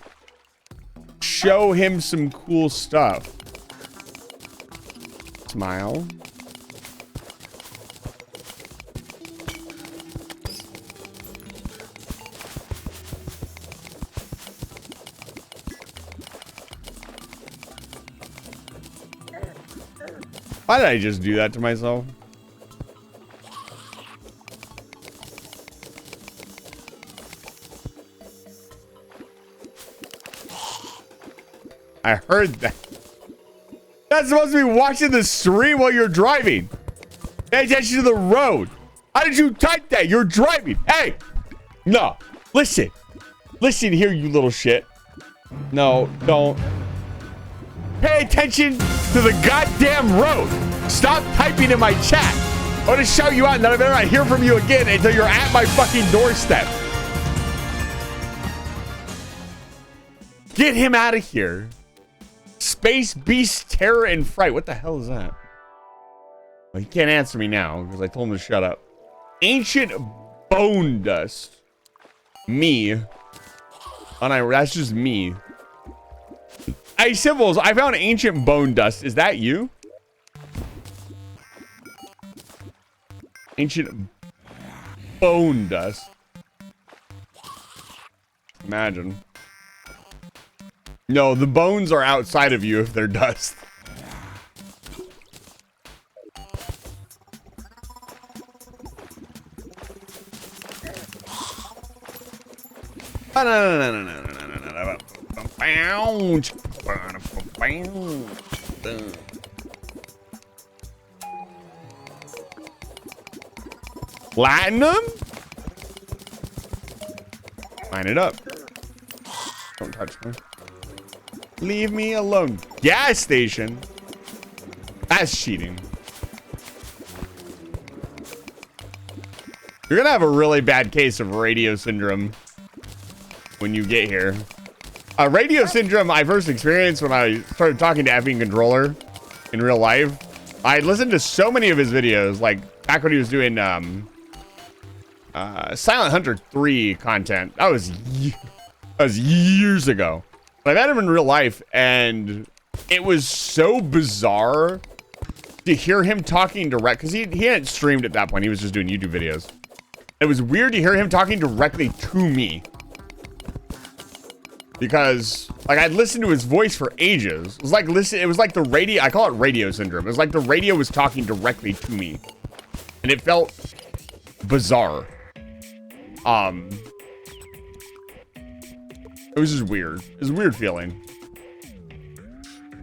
Speaker 2: show him some cool stuff. Smile. Why did I just do that to myself? I heard that. That's supposed to be watching the stream while you're driving. Pay attention to the road. How did you type that? You're driving. Hey! No. Listen. Listen here, you little shit. No, don't. Pay attention to the goddamn road. Stop typing in my chat. I want to shout you out and then I better not hear from you again until you're at my fucking doorstep. Get him out of here. Space Beast, Terror, and Fright. What the hell is that? Well, he can't answer me now because I told him to shut up. Ancient Bone Dust. Me. Oh, that's just me. Hey, Symbols, I found Ancient Bone Dust. Is that you? Ancient Bone Dust. Imagine. No, the bones are outside of you if they're dust. Platinum? Line it up. Don't touch me. Leave me alone. Gas station? That's cheating. You're gonna have a really bad case of radio syndrome when you get here. Radio syndrome I first experienced when I started talking to Effing Controller in real life. I listened to so many of his videos, like back when he was doing Silent Hunter 3 content. That was years ago. But I met him in real life, and it was so bizarre to hear him talking direct, because he hadn't streamed at that point. He was just doing YouTube videos. It was weird to hear him talking directly to me. Because, like, I'd listened to his voice for ages. It was like the radio, I call it radio syndrome. It was like the radio was talking directly to me. And it felt bizarre. It was just weird. It was a weird feeling.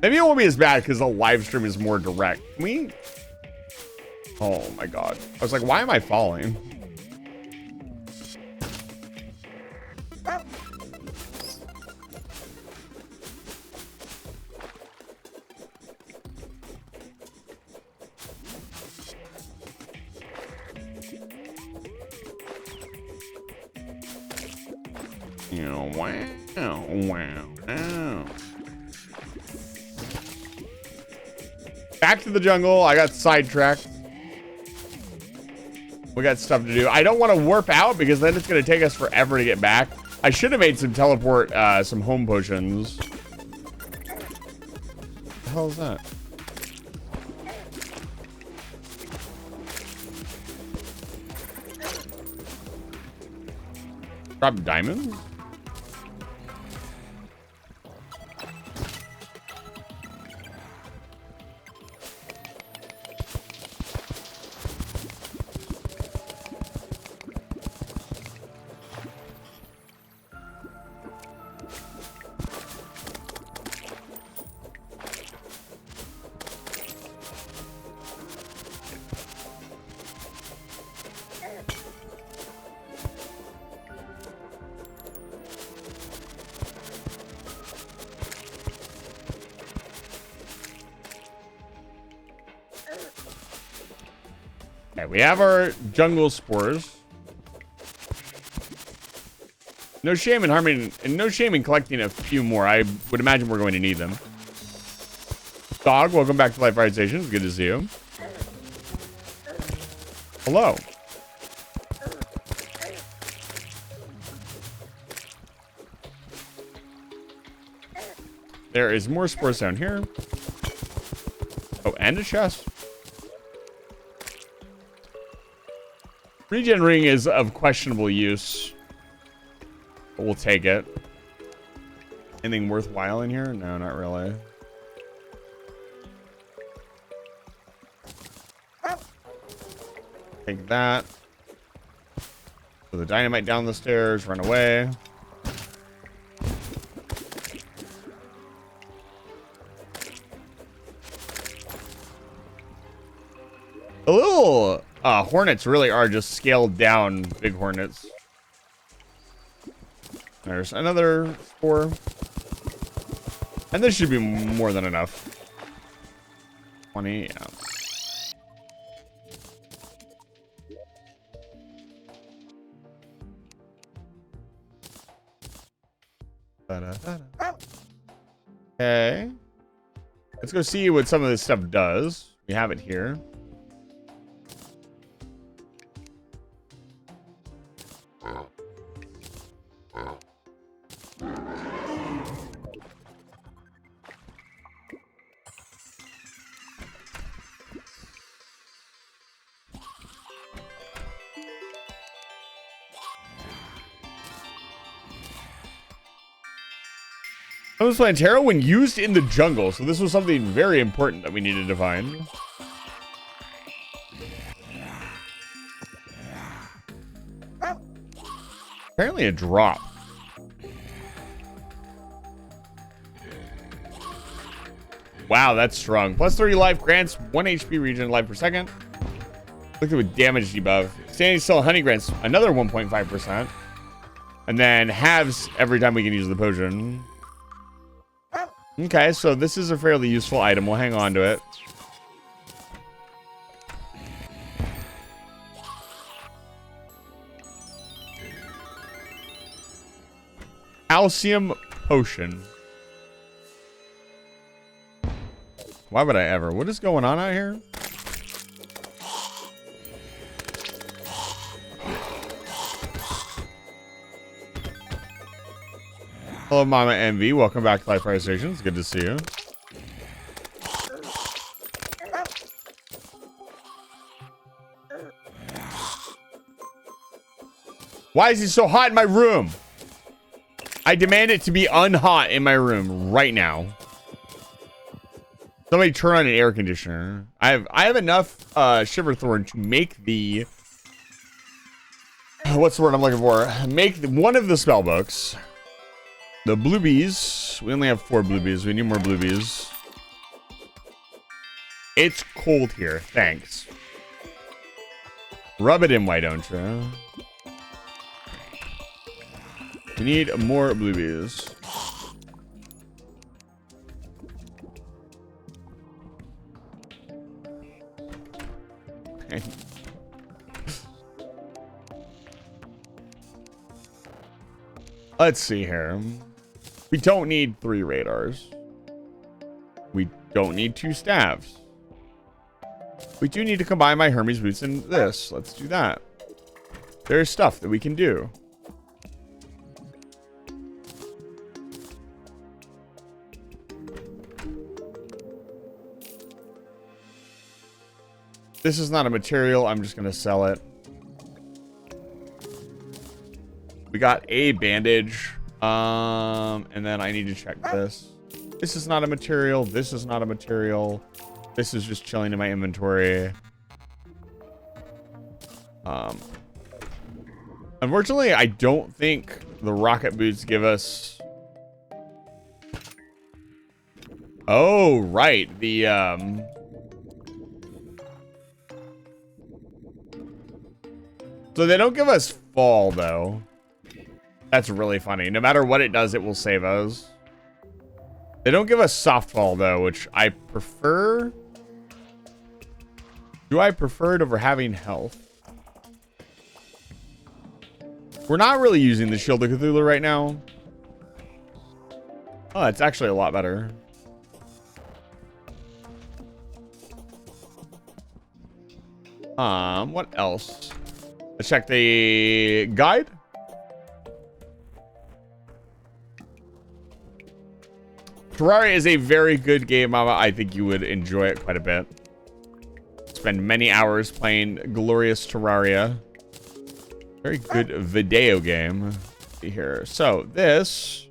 Speaker 2: Maybe it won't be as bad because the live stream is more direct. Can we? Oh my god. I was like, why am I falling? Wow. Back to the jungle. I got sidetracked. We got stuff to do. I don't want to warp out because then it's going to take us forever to get back. I should have made some teleport, some home potions. What the hell is that? Drop diamonds? Okay, we have our jungle spores. No shame in harming, and no shame in collecting a few more. I would imagine we're going to need them. Dog, welcome back to Life Ride Station. It's good to see you. Hello. There is more spores down here. Oh, and a chest. Regen ring is of questionable use, but we'll take it. Anything worthwhile in here? No, not really. Take that. Throw the dynamite down the stairs, run away. The little hornets really are just scaled down big hornets. There's another spore. And this should be more than enough. 20, yeah. Okay. Let's go see what some of this stuff does. We have it here. This Plantera when used in the jungle. So this was something very important that we needed to find. Apparently a drop. Wow, that's strong. Plus 30 life grants 1 HP regen life per second. Look at with damage debuff. Standing still honey grants another 1.5%. And then halves every time we can use the potion. Okay, so this is a fairly useful item. We'll hang on to it. Calcium potion. Why would I ever? What is going on out here? Hello, Mama MV. Welcome back to Life Ride Station. It's good to see you. Why is it so hot in my room? I demand it to be unhot in my room right now. Somebody turn on an air conditioner. I have enough Shiverthorn to make the what's the word I'm looking for? Make one of the spell books. The blue bees. We only have 4 blue bees. We need more blue bees. It's cold here. Thanks. Rub it in, why don't you? We need more blue bees. Let's see here. We don't need 3 radars. We don't need 2 staves. We do need to combine my Hermes boots and this. Let's do that. There's stuff that we can do. This is not a material. I'm just going to sell it. We got a bandage. And then I need to check this. This is not a material. This is not a material. This is just chilling in my inventory. Unfortunately, I don't think the rocket boots give us... Oh, right. The, So they don't give us fall, though. That's really funny. No matter what it does, it will save us. They don't give us soft fall, though, which I prefer. Do I prefer it over having health? We're not really using the Shield of Cthulhu right now. Oh, it's actually a lot better. What else? Let's check the guide. Terraria is a very good game, Mama. I think you would enjoy it quite a bit. Spend many hours playing glorious Terraria. Very good video game. Let's see here. So this,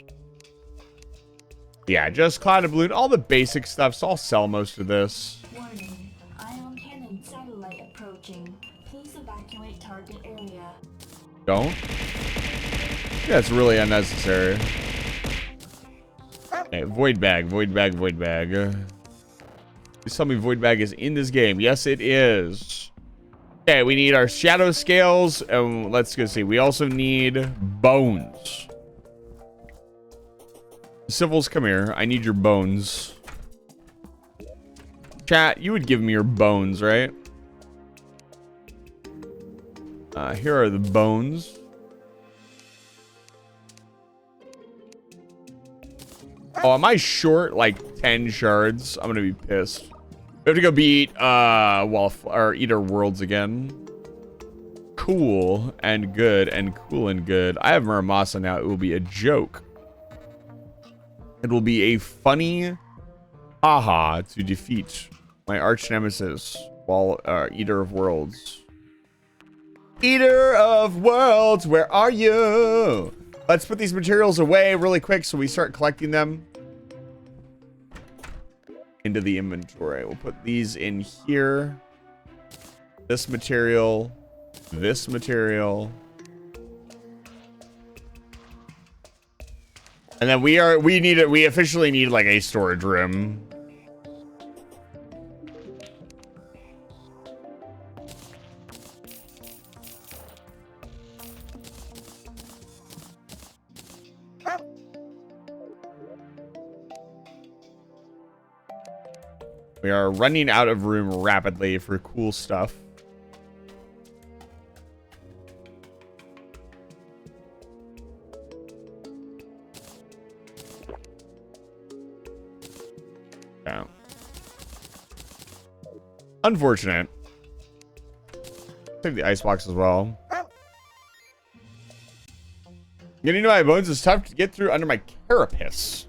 Speaker 2: yeah, just cloud and balloon, all the basic stuff. So I'll sell most of this.
Speaker 4: Warning, ion cannon satellite approaching. Please evacuate target area.
Speaker 2: Don't. Yeah, it's really unnecessary. Okay, void bag, void bag, void bag. Please tell me void bag is in this game. Yes, it is. Okay, we need our shadow scales. Let's go see. We also need bones. Civils, come here. I need your bones. Chat, you would give me your bones, right? Here are the bones. Oh, am I short like 10 shards? I'm gonna be pissed. We have to go beat Eater Worlds again. Cool and good and cool and good. I have Muramasa now. It will be a joke. It will be a funny haha to defeat my arch nemesis while Eater of Worlds. Eater of Worlds, where are you? Let's put these materials away really quick so we start collecting them into the inventory. We'll put these in here. This material. This material. And then we officially need like a storage room. We are running out of room rapidly for cool stuff. Yeah. Unfortunate. Take the icebox as well. Getting to my bones is tough to get through under my carapace.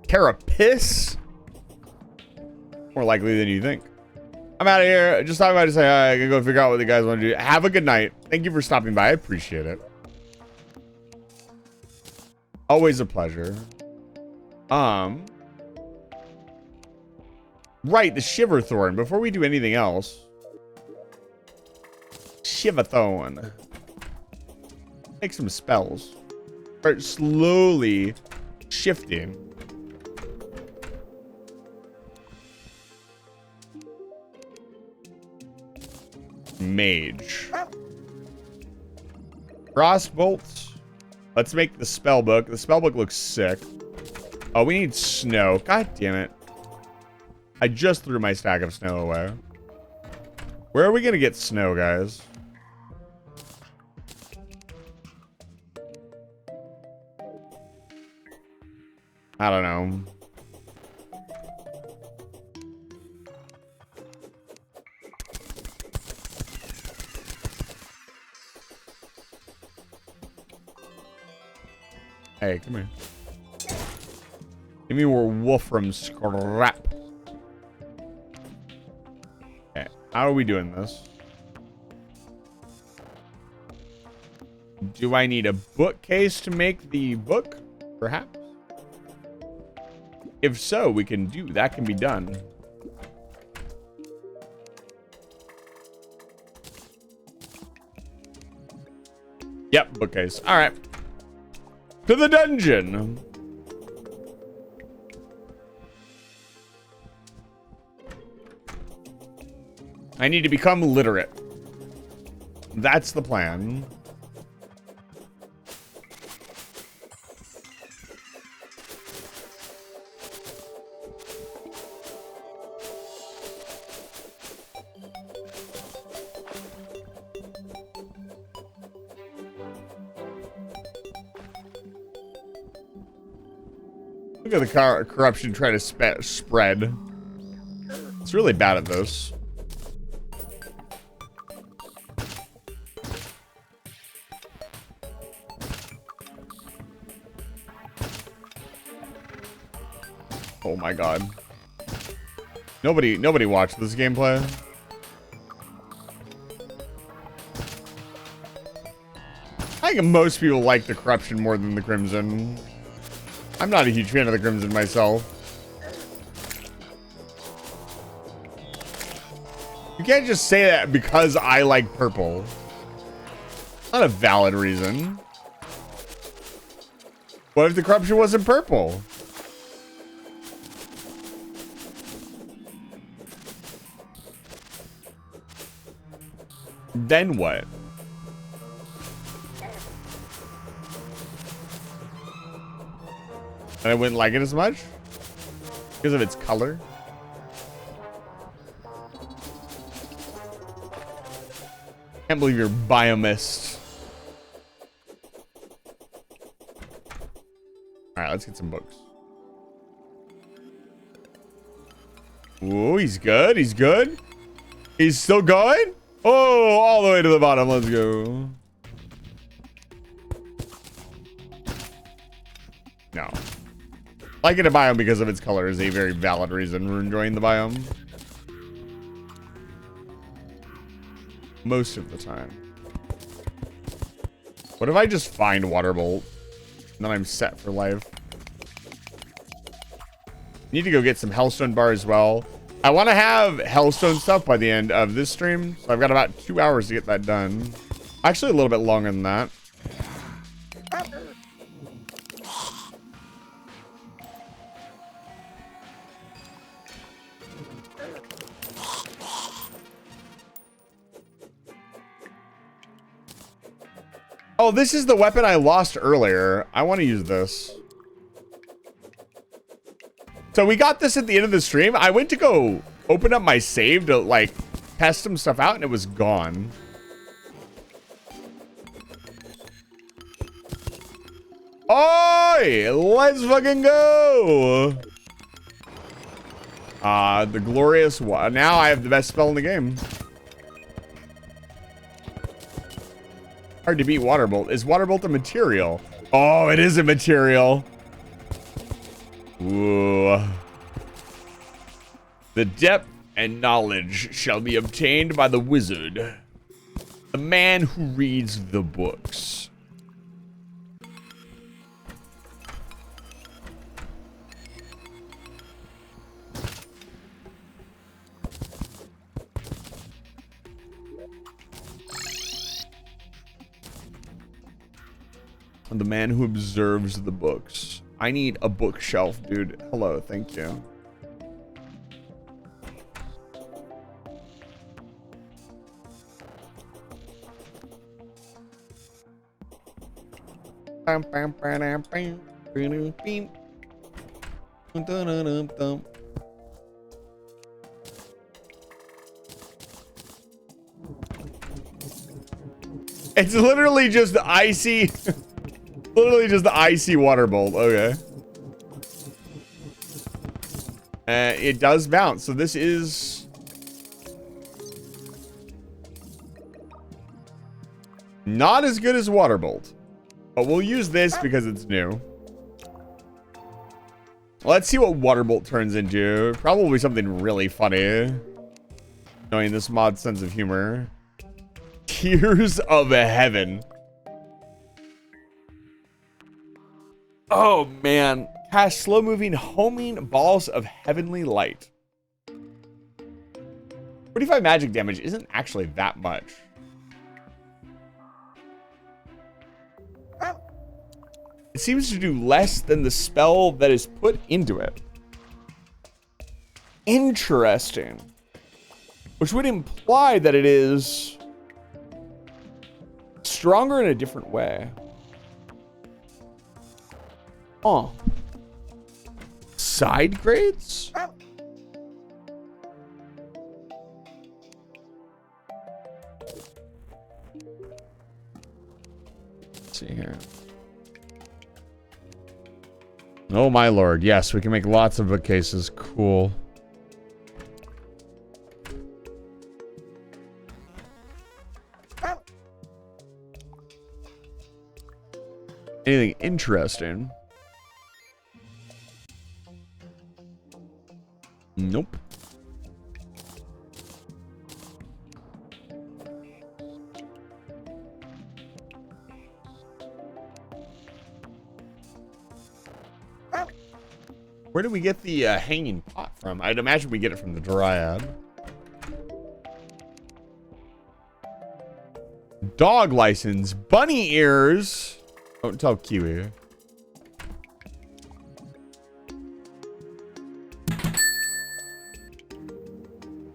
Speaker 2: Carapace? More likely than you think. I'm out of here. Just talking about to say hi. I can go figure out what the guys want to do. Have a good night. Thank you for stopping by. I appreciate it. Always a pleasure. Right, the Shiverthorn. Before we do anything else. Shiverthorn. Make some spells. Start slowly shifting. Mage. Crossbolts. Let's make the spell book. The spell book looks sick. Oh, we need snow. God damn it. I just threw my stack of snow away. Where are we gonna get snow, guys? I don't know. Hey, come here. Give me more Wolfram scrap. Okay, how are we doing this? Do I need a bookcase to make the book? Perhaps. If so, we can do that. Can be done. Yep, bookcase. All right. To the dungeon. I need to become literate. That's the plan. Look at the corruption trying to spread. It's really bad at this. Oh my god. Nobody watched this gameplay. I think most people like the corruption more than the crimson. I'm not a huge fan of the crimson myself. You can't just say that because I like purple. Not a valid reason. What if the corruption wasn't purple? Then what? And I wouldn't like it as much? Because of its color? Can't believe you're biomist. Alright, let's get some books. Ooh, he's good. He's good. He's still going? Oh, all the way to the bottom. Let's go. No. Liking a biome because of its color is a very valid reason for enjoying the biome. Most of the time. What if I just find Waterbolt? And then I'm set for life. Need to go get some Hellstone bar as well. I want to have Hellstone stuff by the end of this stream. So I've got about 2 hours to get that done. Actually, a little bit longer than that. Oh, this is the weapon I lost earlier. I want to use this. So we got this at the end of the stream. I went to go open up my save to like test some stuff out and it was gone. Oi! Let's fucking go! The glorious one. Now I have the best spell in the game. Hard to beat Waterbolt. Is Waterbolt a material? Oh, it is a material. Ooh. The depth and knowledge shall be obtained by the wizard, the man who reads the books. And the man who observes the books. I need a bookshelf, dude. Hello, thank you. It's literally just the icy... Literally just the icy Waterbolt. Okay. It does bounce. So this is... not as good as Waterbolt. But we'll use this because it's new. Let's see what Waterbolt turns into. Probably something really funny. Knowing this mod's sense of humor. Tears of Heaven. Oh, man. Cast slow-moving homing balls of heavenly light. 45 magic damage isn't actually that much. It seems to do less than the spell that is put into it. Interesting. Which would imply that it is stronger in a different way. Oh. Side grades? Let's see here. Oh my lord, yes, we can make lots of bookcases. Cool. Anything interesting? Nope. Where did we get the hanging pot from? I'd imagine we get it from the Dryad. Dog license. Bunny ears. Don't tell Kiwi.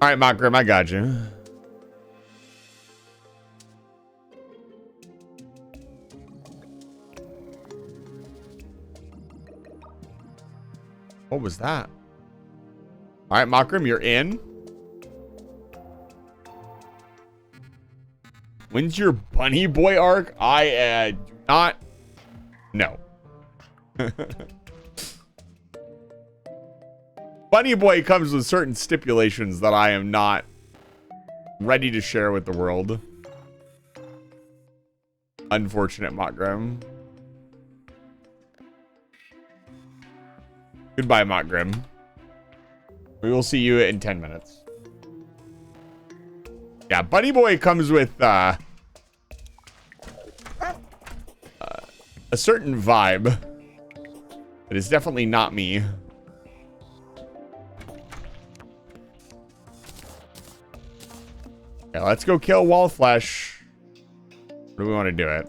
Speaker 2: Alright, Mockgrim, I got you. What was that? Alright, Mockgrim, you're in. When's your Bunny Boy arc? I do not know. Bunny Boy comes with certain stipulations that I am not ready to share with the world. Unfortunate, Mockgrim. Goodbye, Mockgrim. We will see you in 10 minutes. Yeah, Bunny Boy comes with a certain vibe that is definitely not me. Yeah, let's go kill Wallflesh. Where do we want to do it?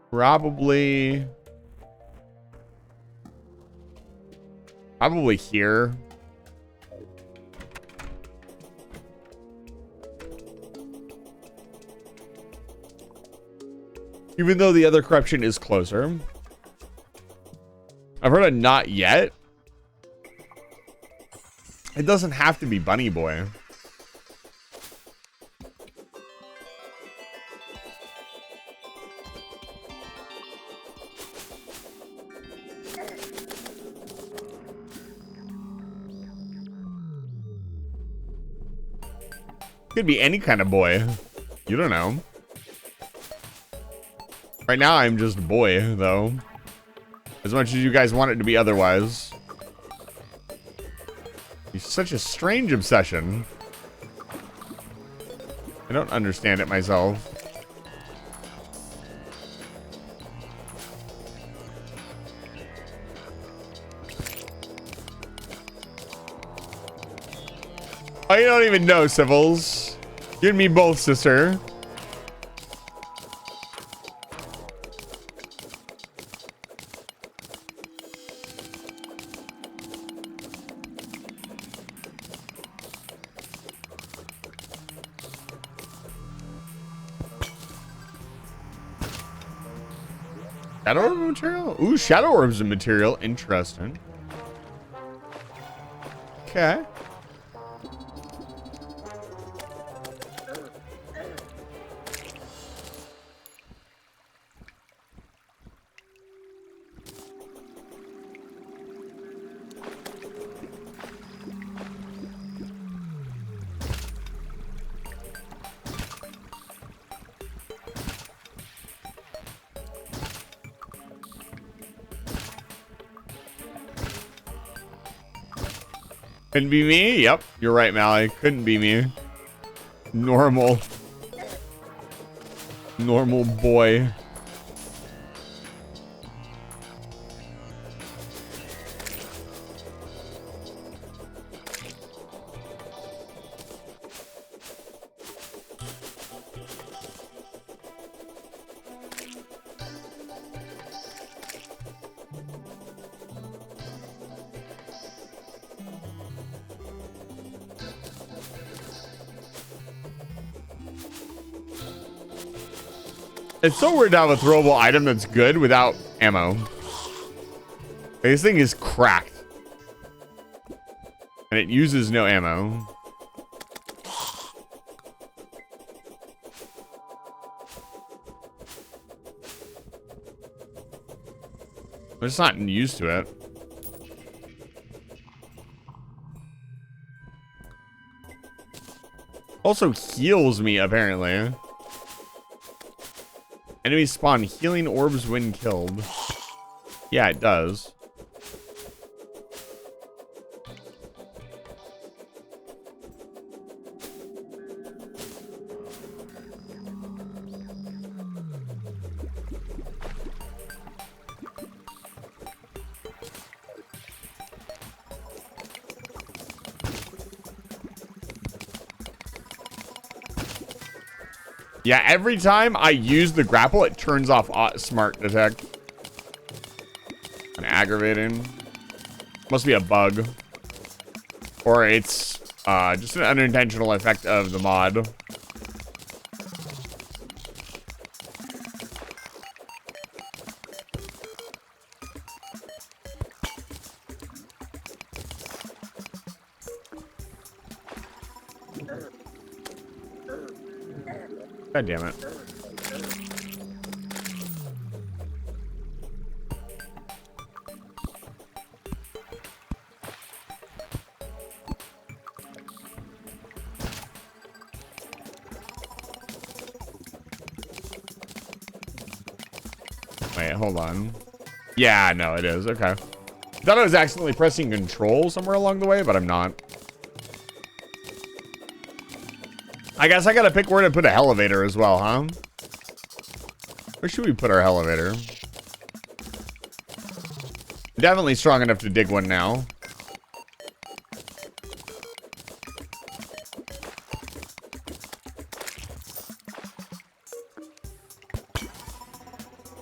Speaker 2: Probably here. Even though the other corruption is closer. I've heard a not yet. It doesn't have to be Bunny Boy. Could be any kind of boy. You don't know. Right now, I'm just boy, though. As much as you guys want it to be otherwise. It's such a strange obsession. I don't understand it myself. Oh, you don't even know, Civils. You and me both, sister. Shadow Orb material? Ooh, Shadow Orb's a material. Interesting. Okay. Couldn't be me? Yep, you're right, Mally. Couldn't be me. Normal boy. It's so weird to have a throwable item that's good without ammo. This thing is cracked. And it uses no ammo. I'm just not used to it. Also heals me, apparently. Enemies spawn healing orbs when killed. Yeah, it does. Yeah, every time I use the grapple, it turns off smart detect. And aggravating. Must be a bug. Or it's just an unintentional effect of the mod. God damn it. Wait, hold on. Yeah, no, it is. Okay. Thought I was accidentally pressing control somewhere along the way, but I'm not. I guess I gotta pick where to put a elevator as well, huh? Where should we put our elevator? Definitely strong enough to dig one now.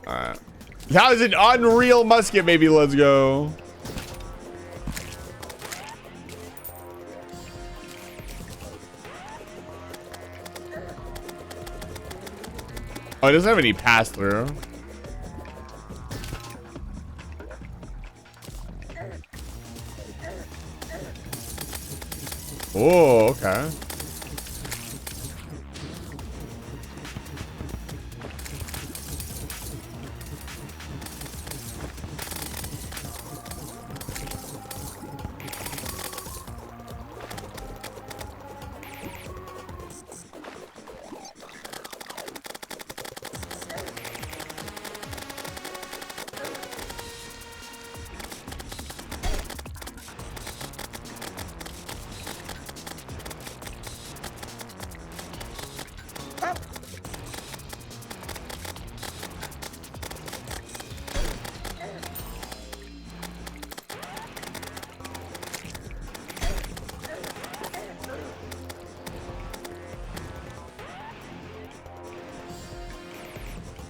Speaker 2: Alright. That was an unreal musket, baby. Let's go. Oh, it doesn't have any pass-through. Oh, okay.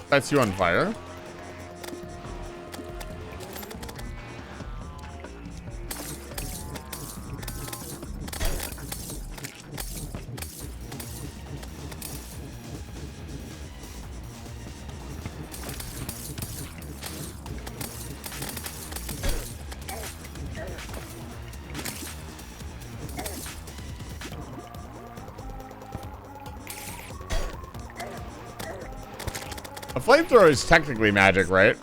Speaker 2: That's you on fire. A flamethrower is technically magic, right?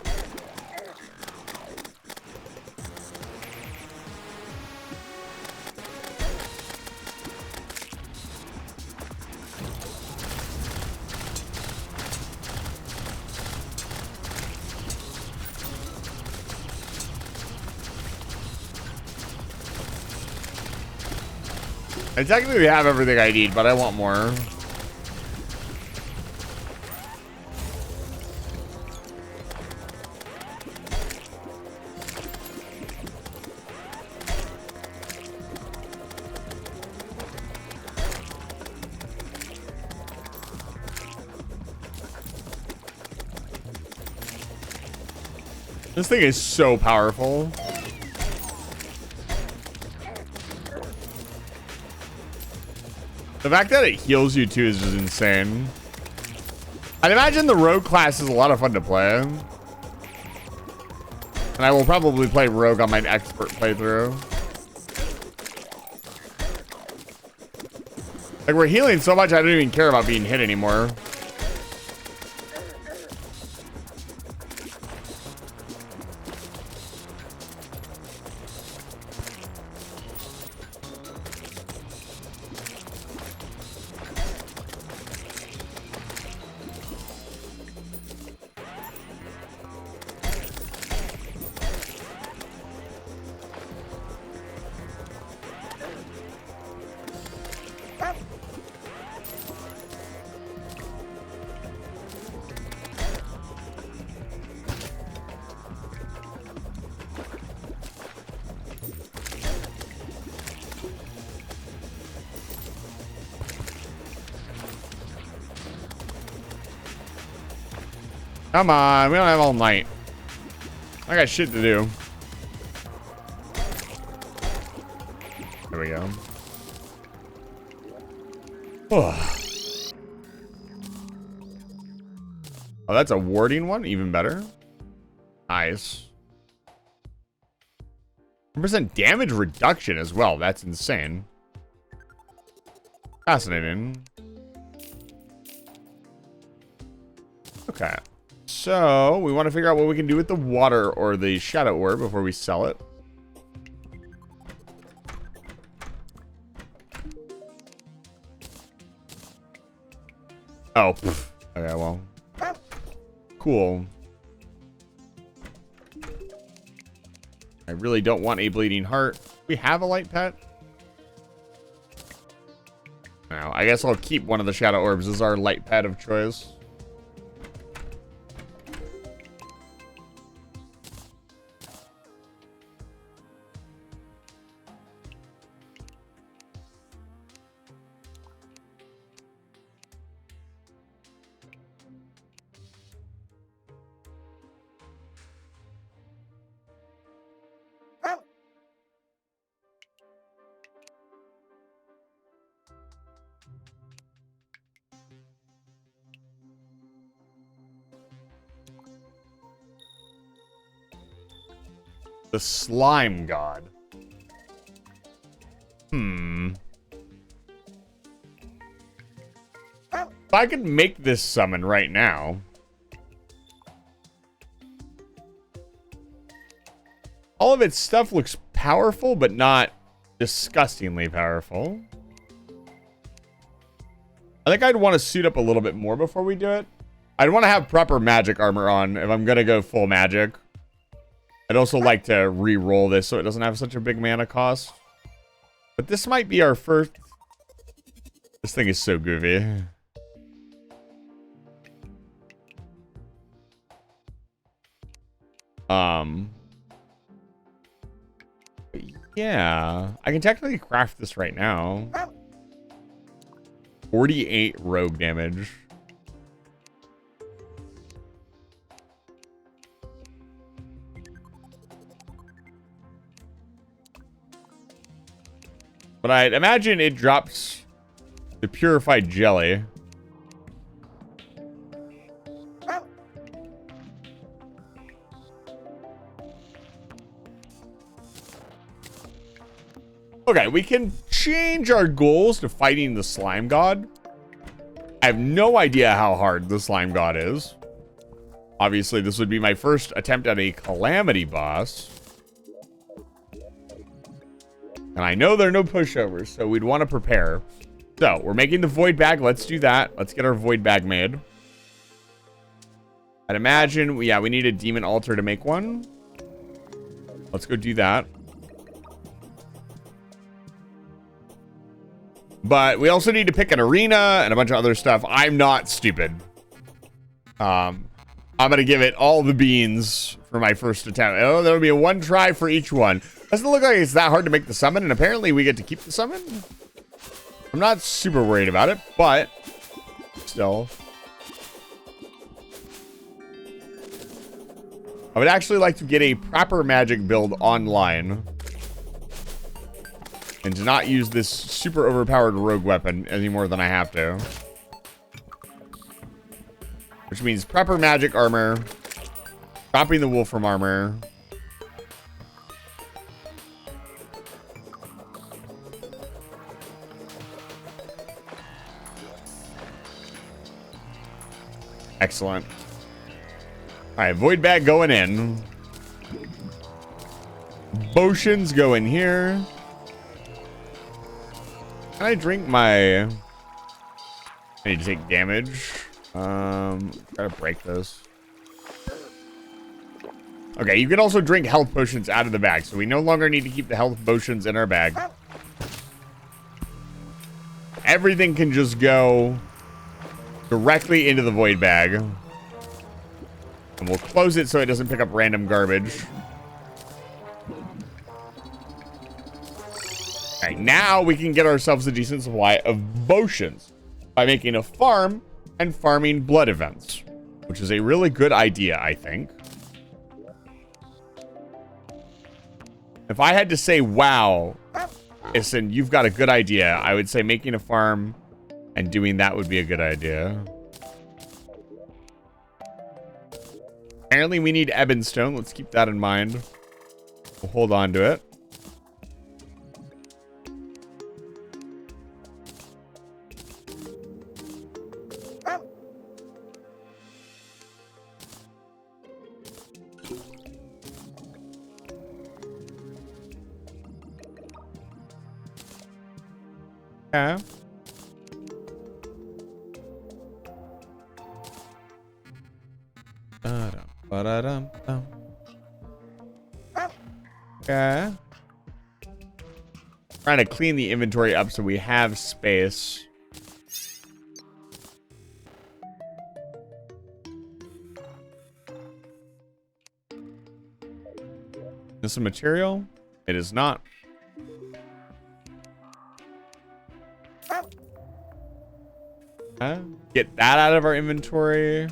Speaker 2: I technically have everything I need, but I want more. This thing is so powerful. The fact that it heals you too is just insane. I'd imagine the rogue class is a lot of fun to play. And I will probably play rogue on my expert playthrough. Like, we're healing so much, I don't even care about being hit anymore. Come on, we don't have all night. I got shit to do. There we go. Oh, that's a warding one, even better. Nice. 100% damage reduction as well. That's insane. Fascinating. Okay. So, we want to figure out what we can do with the water or the shadow orb before we sell it. Oh. Okay, well. Cool. I really don't want a bleeding heart. We have a light pet. Now, I guess I'll keep one of the shadow orbs as our light pet of choice. The slime god. If I could make this summon right now. All of its stuff looks powerful, but not disgustingly powerful. I think I'd want to suit up a little bit more before we do it. I'd want to have proper magic armor on if I'm going to go full magic. I'd also like to re-roll this so it doesn't have such a big mana cost. But this might be our first... This thing is so goofy. Yeah. I can technically craft this right now. 48 rogue damage. But I'd imagine it drops the purified jelly. Okay, we can change our goals to fighting the slime god. I have no idea how hard the slime god is. Obviously, this would be my first attempt at a calamity boss. And I know there are no pushovers, so we'd want to prepare. So, we're making the void bag. Let's do that. Let's get our void bag made. I'd imagine, yeah, we need a demon altar to make one. Let's go do that. But we also need to pick an arena and a bunch of other stuff. I'm not stupid. I'm going to give it all the beans for my first attempt. Oh, there'll be a one try for each one. Doesn't look like it's that hard to make the summon, and apparently we get to keep the summon. I'm not super worried about it, but still. I would actually like to get a proper magic build online. And to not use this super overpowered rogue weapon any more than I have to. which means prepper magic armor, dropping the wolfram armor. Excellent. All right, void bag going in. Potions go in here. Can I drink my... I need to take damage. Gotta break this. Okay, you can also drink health potions out of the bag, so we no longer need to keep the health potions in our bag. Everything can just go directly into the void bag. And we'll close it so it doesn't pick up random garbage. All right, now we can get ourselves a decent supply of potions by making a farm and farming blood events, which is a really good idea, I think. If I had to say, wow, listen, you've got a good idea, I would say making a farm and doing that would be a good idea. Apparently we need ebonstone. Let's keep that in mind. We'll hold on to it. Yeah. Yeah. Trying to clean the inventory up so we have space. Is this a material? It is not. Get that out of our inventory. I'm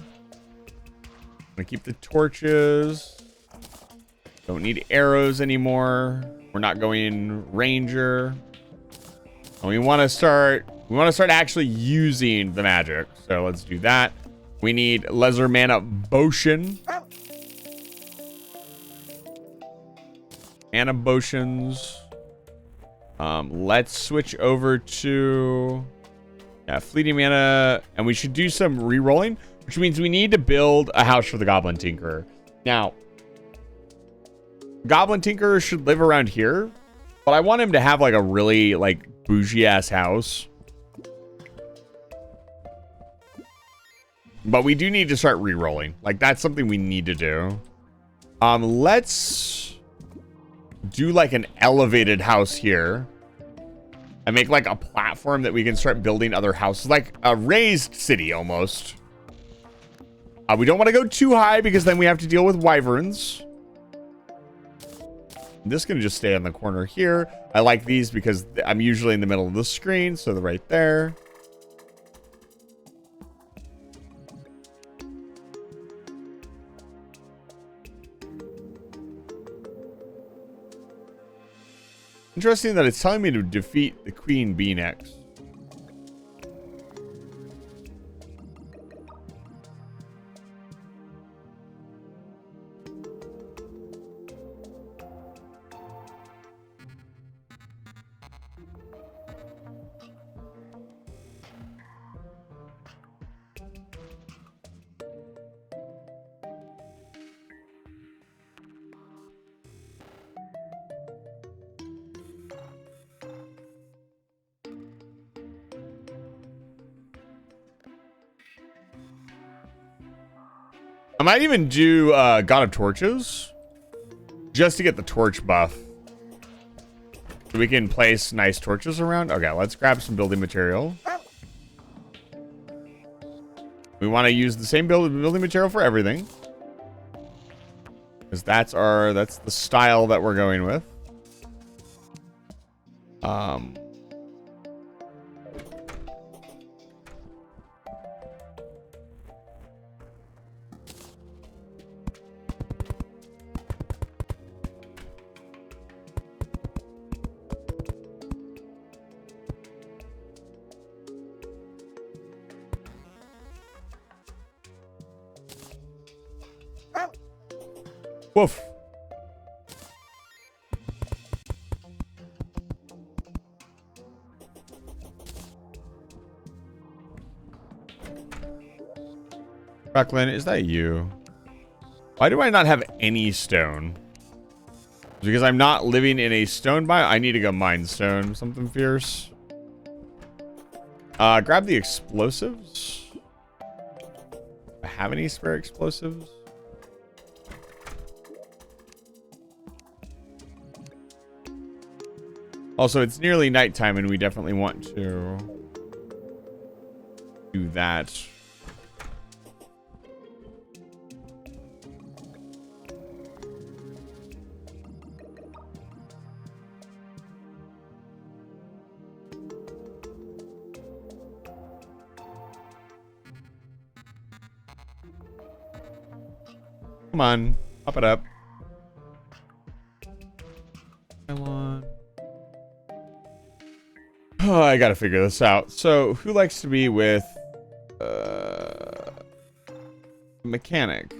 Speaker 2: gonna keep the torches. Don't need arrows anymore. We're not going ranger. And we want to start actually using the magic. So let's do that. We need lesser mana potion. Mana potions. Let's switch over to fleeting mana, and we should do some re-rolling, which means we need to build a house for the Goblin Tinkerer. Now, Goblin Tinkerer should live around here, but I want him to have like a really like bougie ass house. But we do need to start re-rolling. Like that's something we need to do. Let's do like an elevated house here. And make like a platform that we can start building other houses, like a raised city almost. We don't want to go too high because then we have to deal with wyverns. This can just stay on the corner here. I like these because I'm usually in the middle of the screen, so they're right there. Interesting that it's telling me to defeat the queen bee next. I might even do God of Torches just to get the torch buff. So we can place nice torches around. Okay, let's grab some building material. We want to use the same building material for everything. Because that's the style that we're going with. Woof. Brooklyn, is that you? Why do I not have any stone? Because I'm not living in a stone biome. I need to go mine stone. Something fierce. Grab the explosives. Do I have any spare explosives? Also, it's nearly nighttime and we definitely want to do that. Come on, pop it up. Come on. Oh, I gotta figure this out. So, who likes to be with mechanic?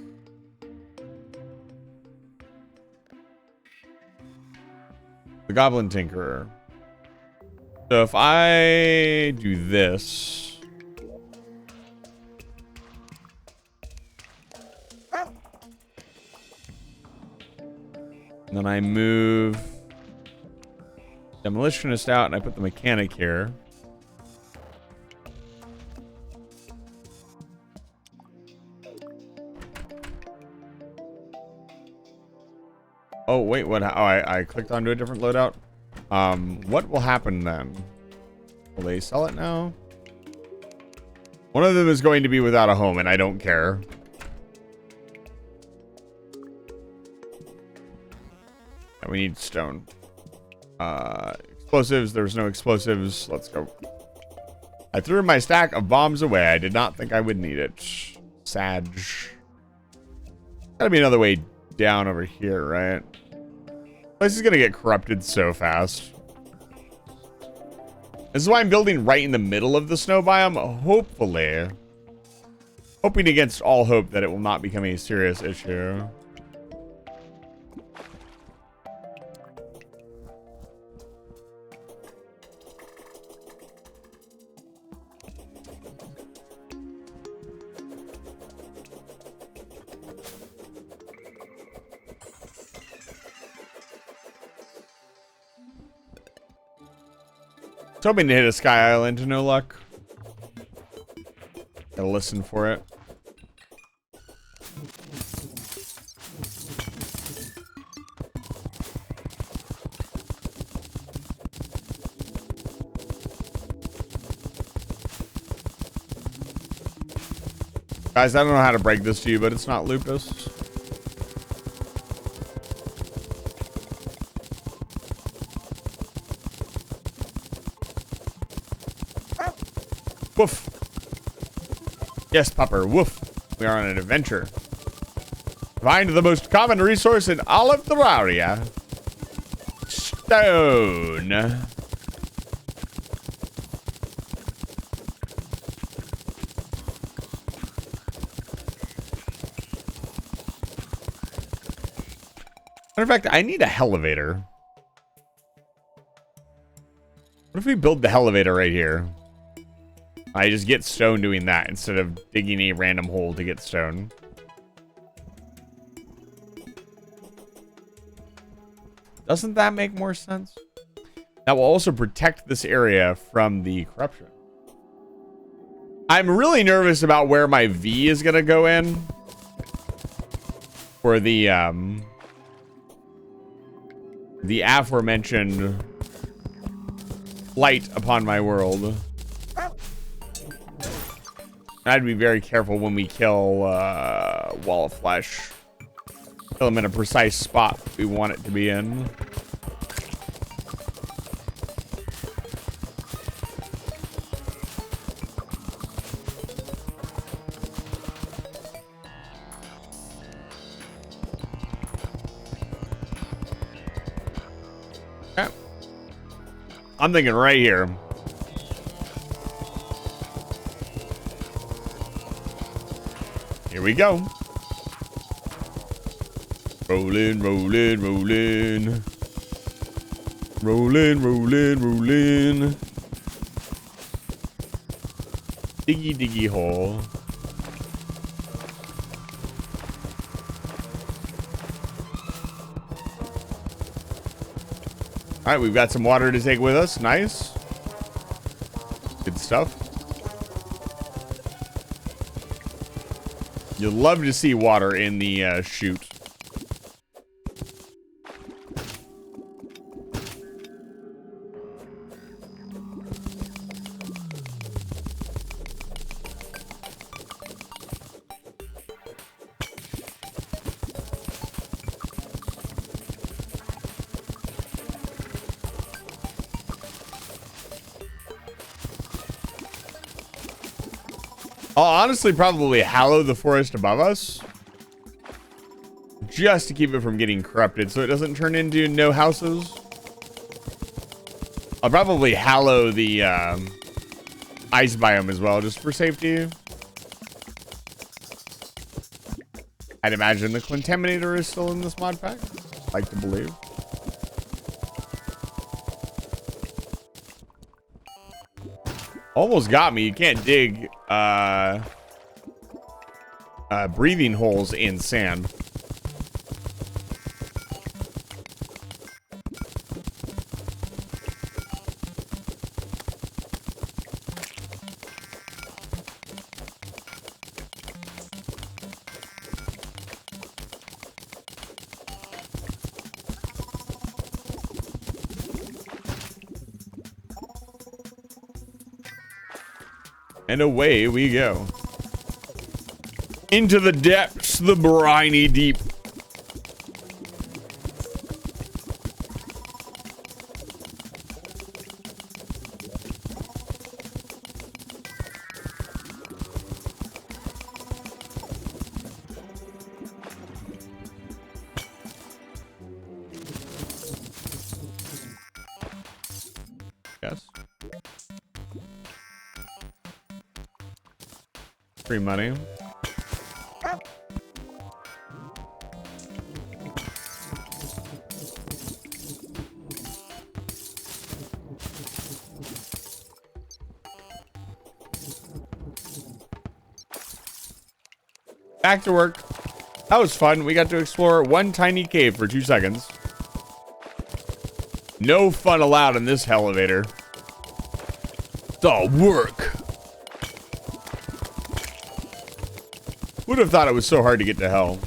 Speaker 2: The Goblin Tinkerer. So if I do this. And then I move Demolitionist out and I put the mechanic here. Oh, wait, what? Oh, I clicked onto a different loadout. What will happen then? Will they sell it now? One of them is going to be without a home and I don't care. And we need stone. Explosives. There's no explosives. Let's go. I threw my stack of bombs away. I did not think I would need it. Sag. Gotta be another way down over here, right? This is gonna get corrupted so fast. This is why I'm building right in the middle of the snow biome. Hopefully. Hoping against all hope that it will not become a serious issue. Hoping to hit a sky island, no luck. Gotta listen for it. Guys, I don't know how to break this to you, but it's not lupus. Woof. Yes, Pupper. Woof. We are on an adventure. Find the most common resource in all of Terraria. Stone. Matter of fact, I need a elevator. What if we build the elevator right here? I just get stone doing that instead of digging a random hole to get stone. Doesn't that make more sense? That will also protect this area from the corruption. I'm really nervous about where my V is going to go in. For the aforementioned light upon my world. I'd be very careful when we kill Wall of Flesh. Kill him in a precise spot we want it to be in. Okay. I'm thinking right here. Here we go. Rolling, rolling, rolling. Rolling, rolling, rolling. Diggy, diggy hole. All right, we've got some water to take with us. Nice. Good stuff. You'll love to see water in the chute. I'll honestly probably hallow the forest above us just to keep it from getting corrupted so it doesn't turn into no houses. I'll probably hallow the ice biome as well just for safety. I'd imagine the Contaminator is still in this mod pack. I'd like to believe. Almost got me. You can't dig breathing holes in sand. And away we go. Into the depths, the briny deep. Yes. Free money. Back to work. That was fun. We got to explore one tiny cave for 2 seconds. No fun allowed in this elevator. It's all work. Would have thought it was so hard to get to hell.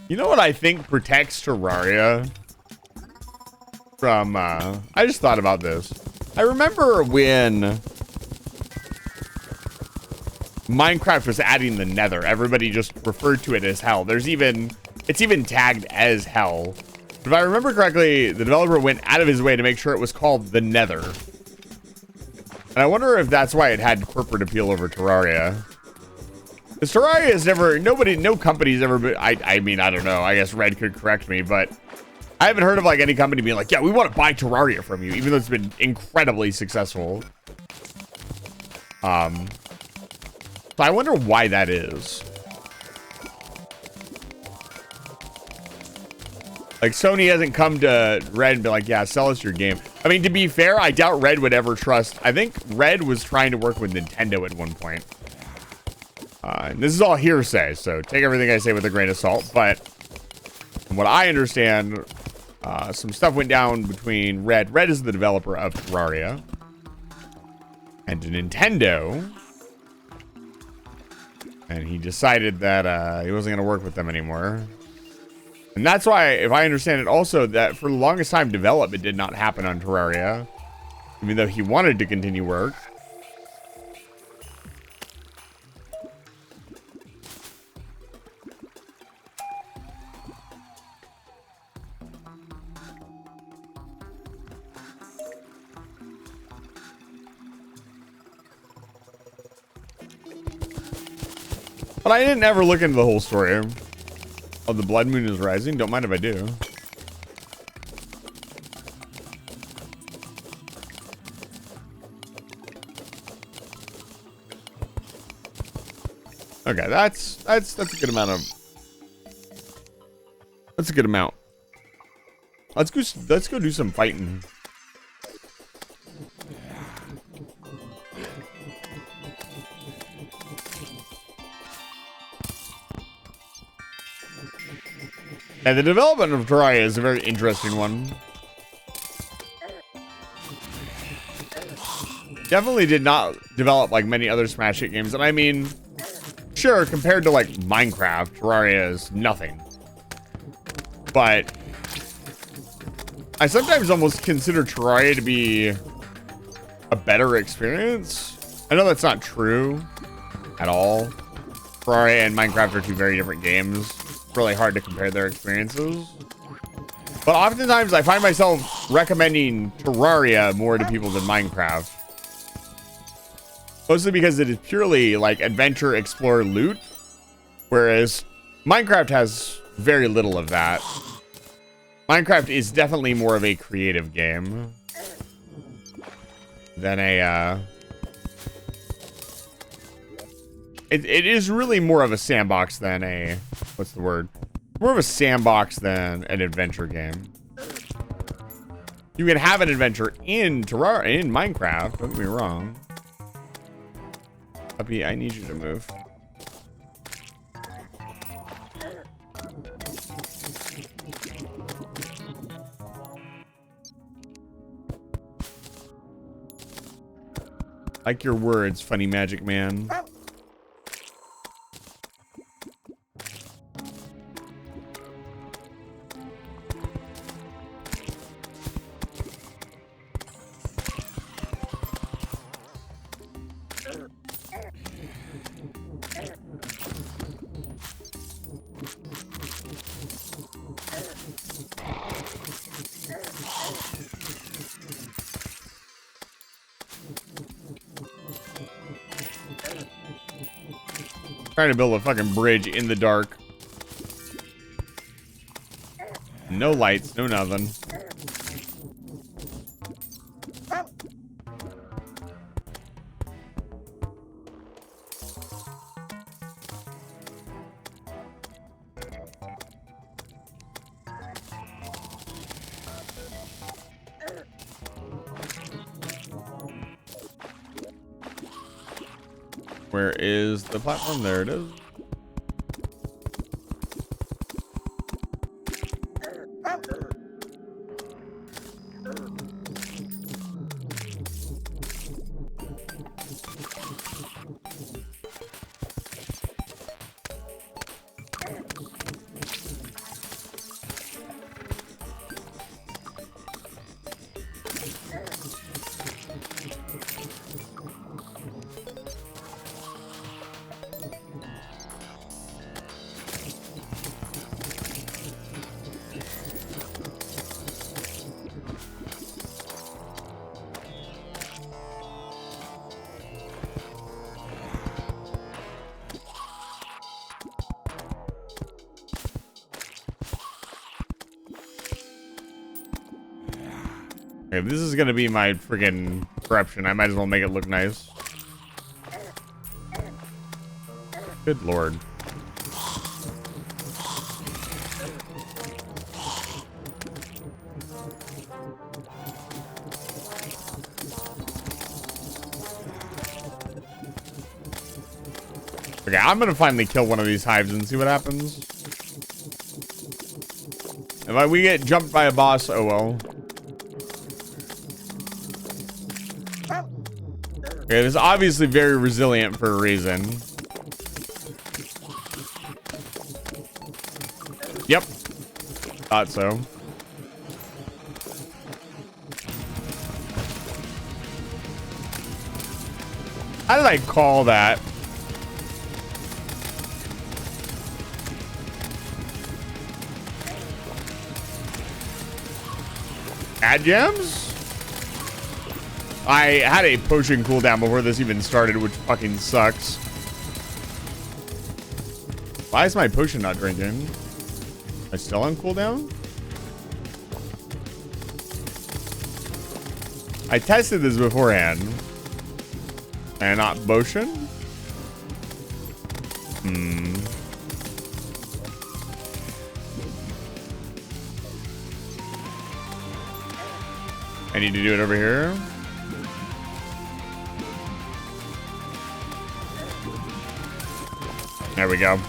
Speaker 2: You know what I think protects Terraria from, I just thought about this. I remember when Minecraft was adding the Nether, everybody just referred to it as hell. It's even tagged as hell. But if I remember correctly, the developer went out of his way to make sure it was called the Nether. And I wonder if that's why it had corporate appeal over Terraria. Because Terraria has never, no company's ever been, I mean, I don't know. I guess Red could correct me, but I haven't heard of like any company being like, yeah, we want to buy Terraria from you, even though it's been incredibly successful. So I wonder why that is. Like, Sony hasn't come to Red and been like, yeah, sell us your game. I mean, to be fair, I doubt Red would ever trust. I think Red was trying to work with Nintendo at one point. And this is all hearsay, so take everything I say with a grain of salt. But from what I understand, some stuff went down between Red. Red is the developer of Terraria. And Nintendo. And he decided that he wasn't going to work with them anymore. And that's why, if I understand it also, that for the longest time, development did not happen on Terraria. Even though he wanted to continue work. But I didn't ever look into the whole story. Oh, the blood moon is rising. Don't mind if I do. Okay, that's a good amount of. That's a good amount. Let's go do some fighting. And the development of Terraria is a very interesting one. Definitely did not develop like many other Smash Hit games. And I mean, sure, compared to like Minecraft, Terraria is nothing. But I sometimes almost consider Terraria to be a better experience. I know that's not true at all. Terraria and Minecraft are two very different games. It's really hard to compare their experiences. But oftentimes I find myself recommending Terraria more to people than Minecraft. Mostly because it is purely like adventure, explore, loot. Whereas Minecraft has very little of that. Minecraft is definitely more of a creative game than a it is really more of a sandbox than a what's the word? More of a sandbox than an adventure game. You can have an adventure in Terraria, in Minecraft, don't get me wrong. Puppy, I need you to move. Like your words, funny magic man. Trying to build a fucking bridge in the dark. No lights, no nothing. Where is the platform? There it is. Okay, this is gonna be my friggin' corruption. I might as well make it look nice. Good lord. Okay, I'm gonna finally kill one of these hives and see what happens. If we get jumped by a boss, oh well. Okay, this is obviously very resilient for a reason. Yep. Thought so. How did I call that? Ad gems? I had a potion cooldown before this even started, which fucking sucks. Why is my potion not drinking? Am I still on cooldown? I tested this beforehand. And not potion? I need to do it over here. There we go.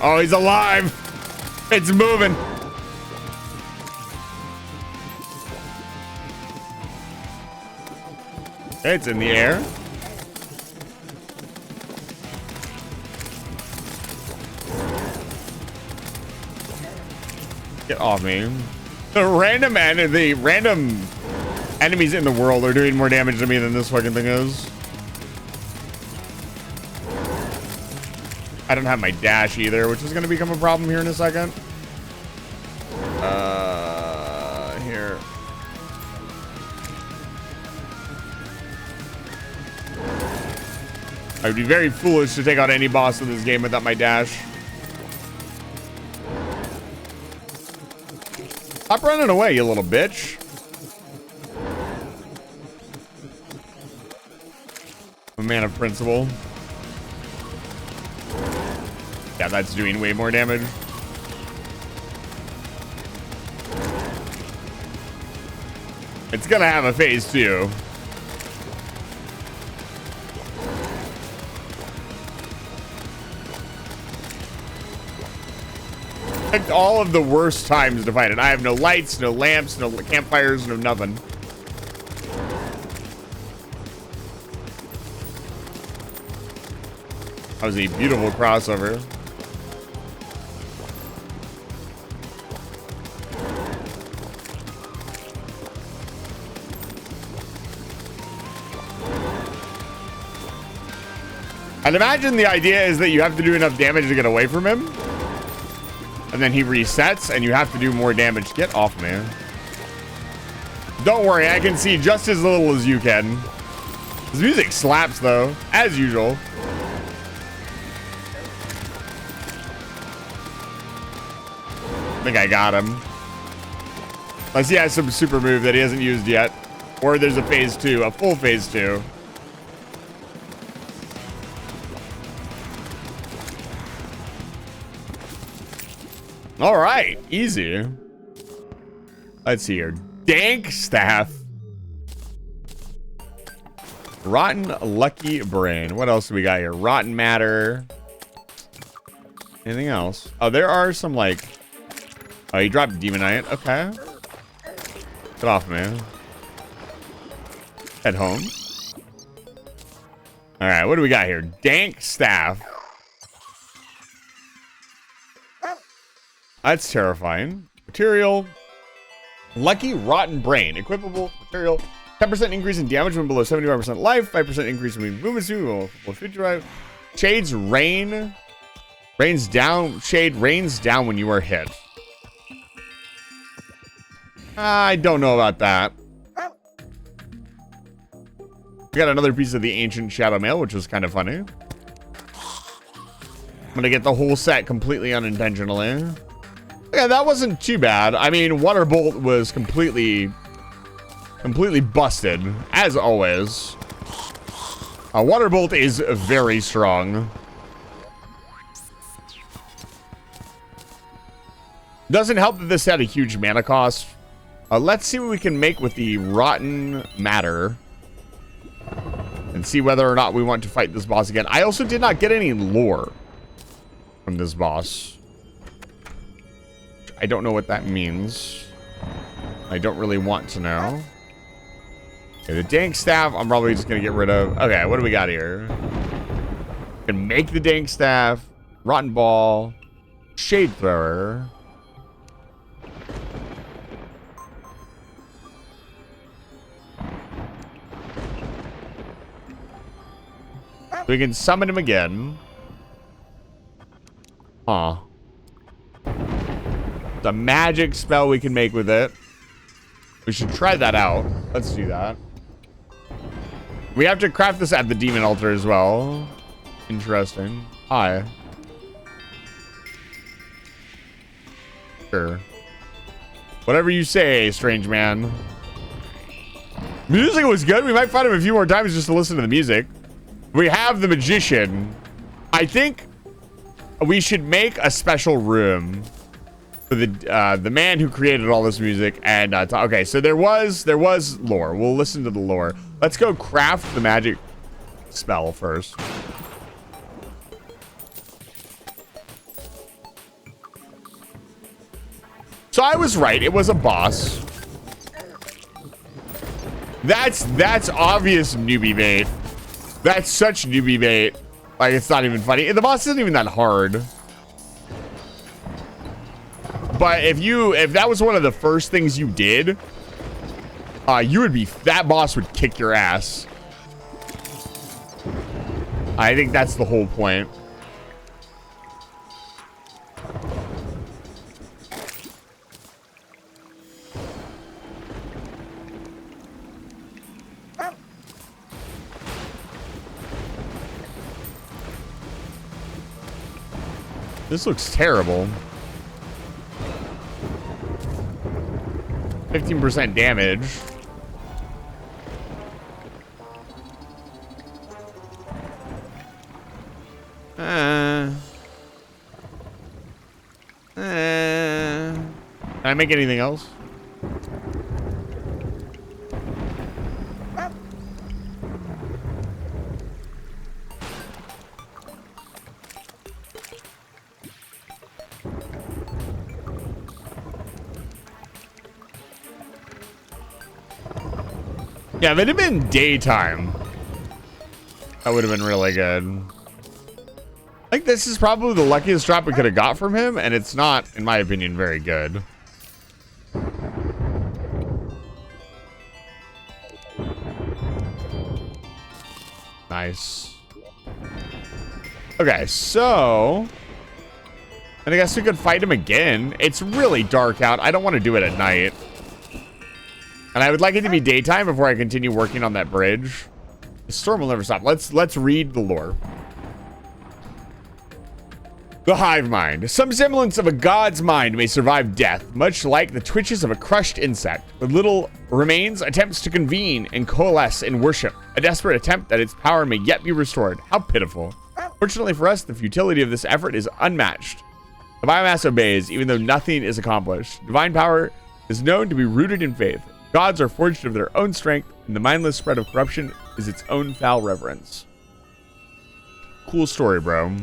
Speaker 2: Oh, he's alive. It's moving. It's in the air. Get off me. The random enemies in the world are doing more damage to me than this fucking thing is. I don't have my dash either, which is going to become a problem here in a second. Here. I would be very foolish to take out any boss in this game without my dash. Stop running away, you little bitch. A man of principle. Yeah, that's doing way more damage. It's gonna have a phase 2. Picked all of the worst times to fight it. I have no lights, no lamps, no campfires, no nothing. That was a beautiful crossover. I'd imagine the idea is that you have to do enough damage to get away from him. And then he resets and you have to do more damage. Get off, man. Don't worry, I can see just as little as you can. This music slaps, though, as usual. I think I got him. Unless he has some super move that he hasn't used yet. Or there's a phase 2, a full phase 2. All right, easy. Let's see here. Dank staff. Rotten lucky brain. What else do we got here? Rotten matter. Anything else? Oh, there are some like. Oh, he dropped demonite. Okay. Get off, man. Head home. All right, what do we got here? Dank staff. That's terrifying. Material. Lucky rotten brain. Equipable material. 10% increase in damage when below 75% life. 5% increase when movement speed. Will 55. Shades rain. Rains down. Shade rains down when you are hit. I don't know about that. We got another piece of the ancient shadow mail, which was kind of funny. I'm gonna get the whole set completely unintentionally. Yeah, that wasn't too bad. I mean, Water Bolt was completely busted, as always. Water Bolt is very strong. Doesn't help that this had a huge mana cost. Let's see what we can make with the rotten matter. And see whether or not we want to fight this boss again. I also did not get any lore from this boss. I don't know what that means. I don't really want to know. Okay, the dank staff, I'm probably just going to get rid of. Okay, what do we got here? Can make the dank staff. Rotten ball. Shade thrower. We can summon him again. Huh. The magic spell we can make with it. We should try that out. Let's do that. We have to craft this at the demon altar as well. Interesting. Hi. Sure. Whatever you say, strange man. Music was good. We might find him a few more times just to listen to the music. We have the magician. I think we should make a special room for the man who created all this music. And okay, so there was lore. We'll listen to the lore. Let's go craft the magic spell first. So I was right. It was a boss. That's obvious newbie bait. That's such newbie bait. Like, it's not even funny. The boss isn't even that hard. But if that was one of the first things you did, that boss would kick your ass. I think that's the whole point. This looks terrible. 15% damage. Can I make anything else? Yeah, if it had been daytime, that would have been really good. I think this is probably the luckiest drop we could have got from him, and it's not, in my opinion, very good. Nice. Okay, so... and I guess we could fight him again. It's really dark out. I don't want to do it at night. And I would like it to be daytime before I continue working on that bridge. The storm will never stop. Let's read the lore. The hive mind. Some semblance of a god's mind may survive death, much like the twitches of a crushed insect. With little remains, attempts to convene and coalesce in worship. A desperate attempt that its power may yet be restored. How pitiful. Fortunately for us, the futility of this effort is unmatched. The biomass obeys, even though nothing is accomplished. Divine power is known to be rooted in faith. Gods are forged of their own strength, and the mindless spread of corruption is its own foul reverence. Cool story, bro.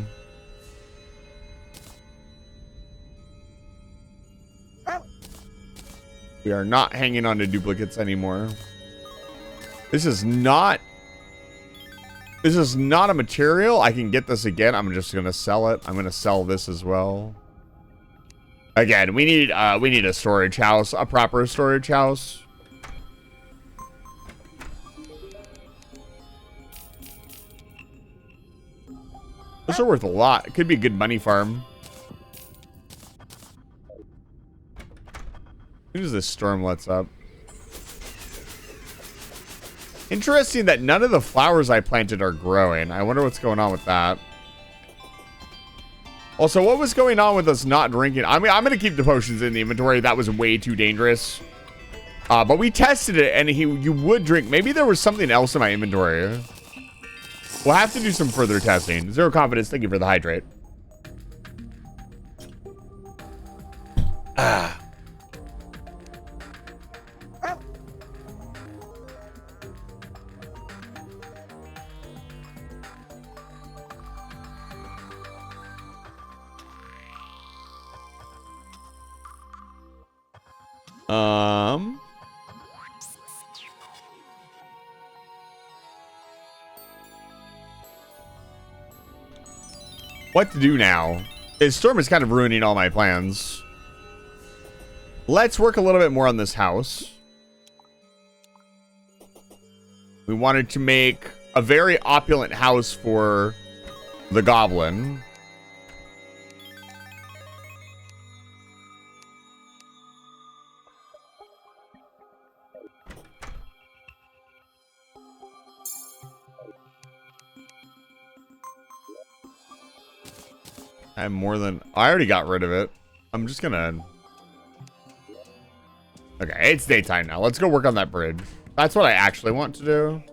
Speaker 2: We are not hanging on to duplicates anymore. This is not a material. I can get this again. I'm just gonna sell it. I'm gonna sell this as well. Again, we need a storage house, a proper storage house. Those are worth a lot. It could be a good money farm. As soon as this storm lets up. Interesting that none of the flowers I planted are growing. I wonder what's going on with that. Also, what was going on with us not drinking? I mean, I'm going to keep the potions in the inventory. That was way too dangerous. But we tested it, and you would drink. Maybe there was something else in my inventory. We'll have to do some further testing. Zero confidence. Thank you for the hydrate. Ah. What to do now? This storm is kind of ruining all my plans. Let's work a little bit more on this house. We wanted to make a very opulent house for the goblin. I have more than... I already got rid of it. I'm just gonna... Okay, it's daytime now. Let's go work on that bridge. That's what I actually want to do.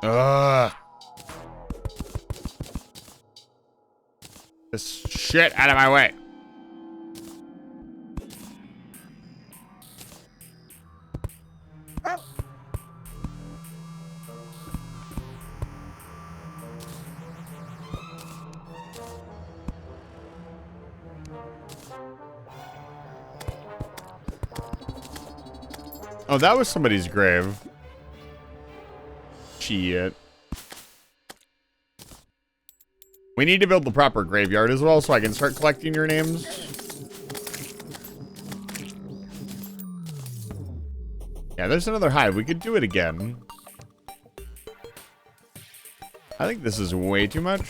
Speaker 2: Ugh. This shit out of my way. Oh, that was somebody's grave. Shit. We need to build the proper graveyard as well so I can start collecting your names. Yeah, there's another hive. We could do it again. I think this is way too much.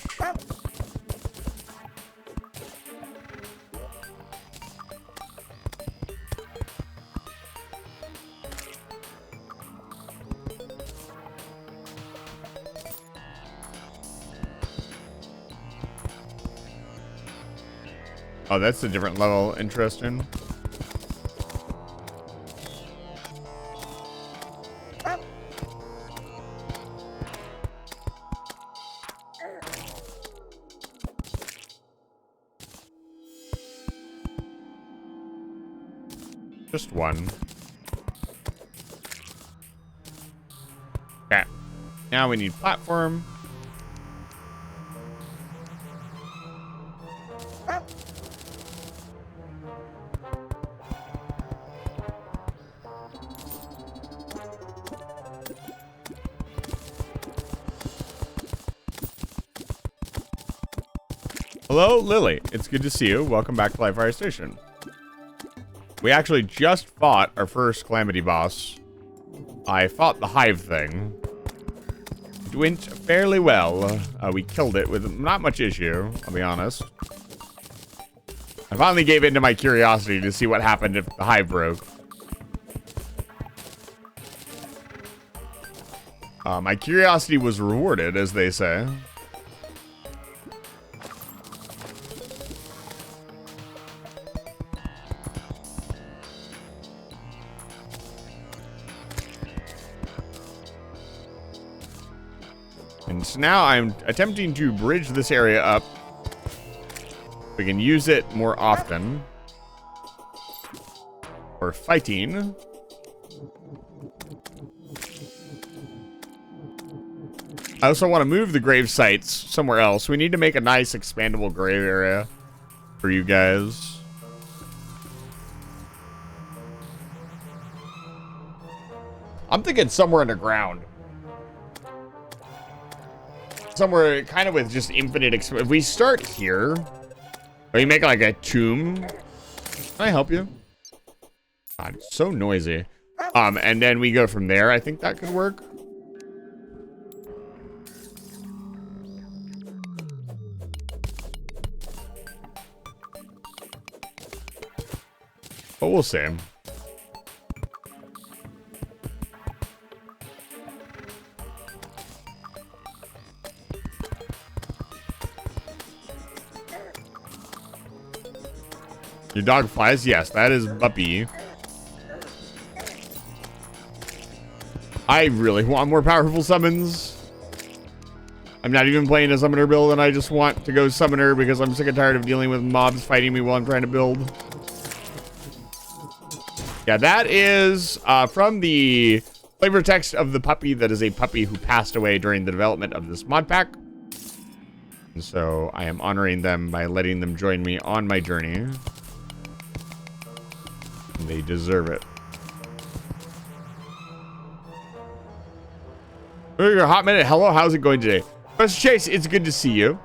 Speaker 2: Oh, that's a different level. Interesting. Just one. Okay. Now we need platform. Hello, Lily. It's good to see you. Welcome back to Live Fire Station. We actually just fought our first Calamity boss. I fought the hive thing. It went fairly well. We killed it with not much issue, I'll be honest. I finally gave in to my curiosity to see what happened if the hive broke. My curiosity was rewarded, as they say. And so now I'm attempting to bridge this area up. We can use it more often. For fighting. I also want to move the grave sites somewhere else. We need to make a nice expandable grave area for you guys. I'm thinking somewhere underground. Somewhere kind of with just infinite if we start here, or you make like a tomb. Can I help you? God, it's so noisy. And then we go from there. I think that could work. But we'll see. Your dog flies? Yes, that is Buppy. I really want more powerful summons. I'm not even playing a summoner build, and I just want to go summoner because I'm sick and tired of dealing with mobs fighting me while I'm trying to build. Yeah, that is from the flavor text of the puppy. That is a puppy who passed away during the development of this mod pack. And so I am honoring them by letting them join me on my journey. And they deserve it. A hot minute. Hello, how's it going today? Mr. Chase, it's good to see you.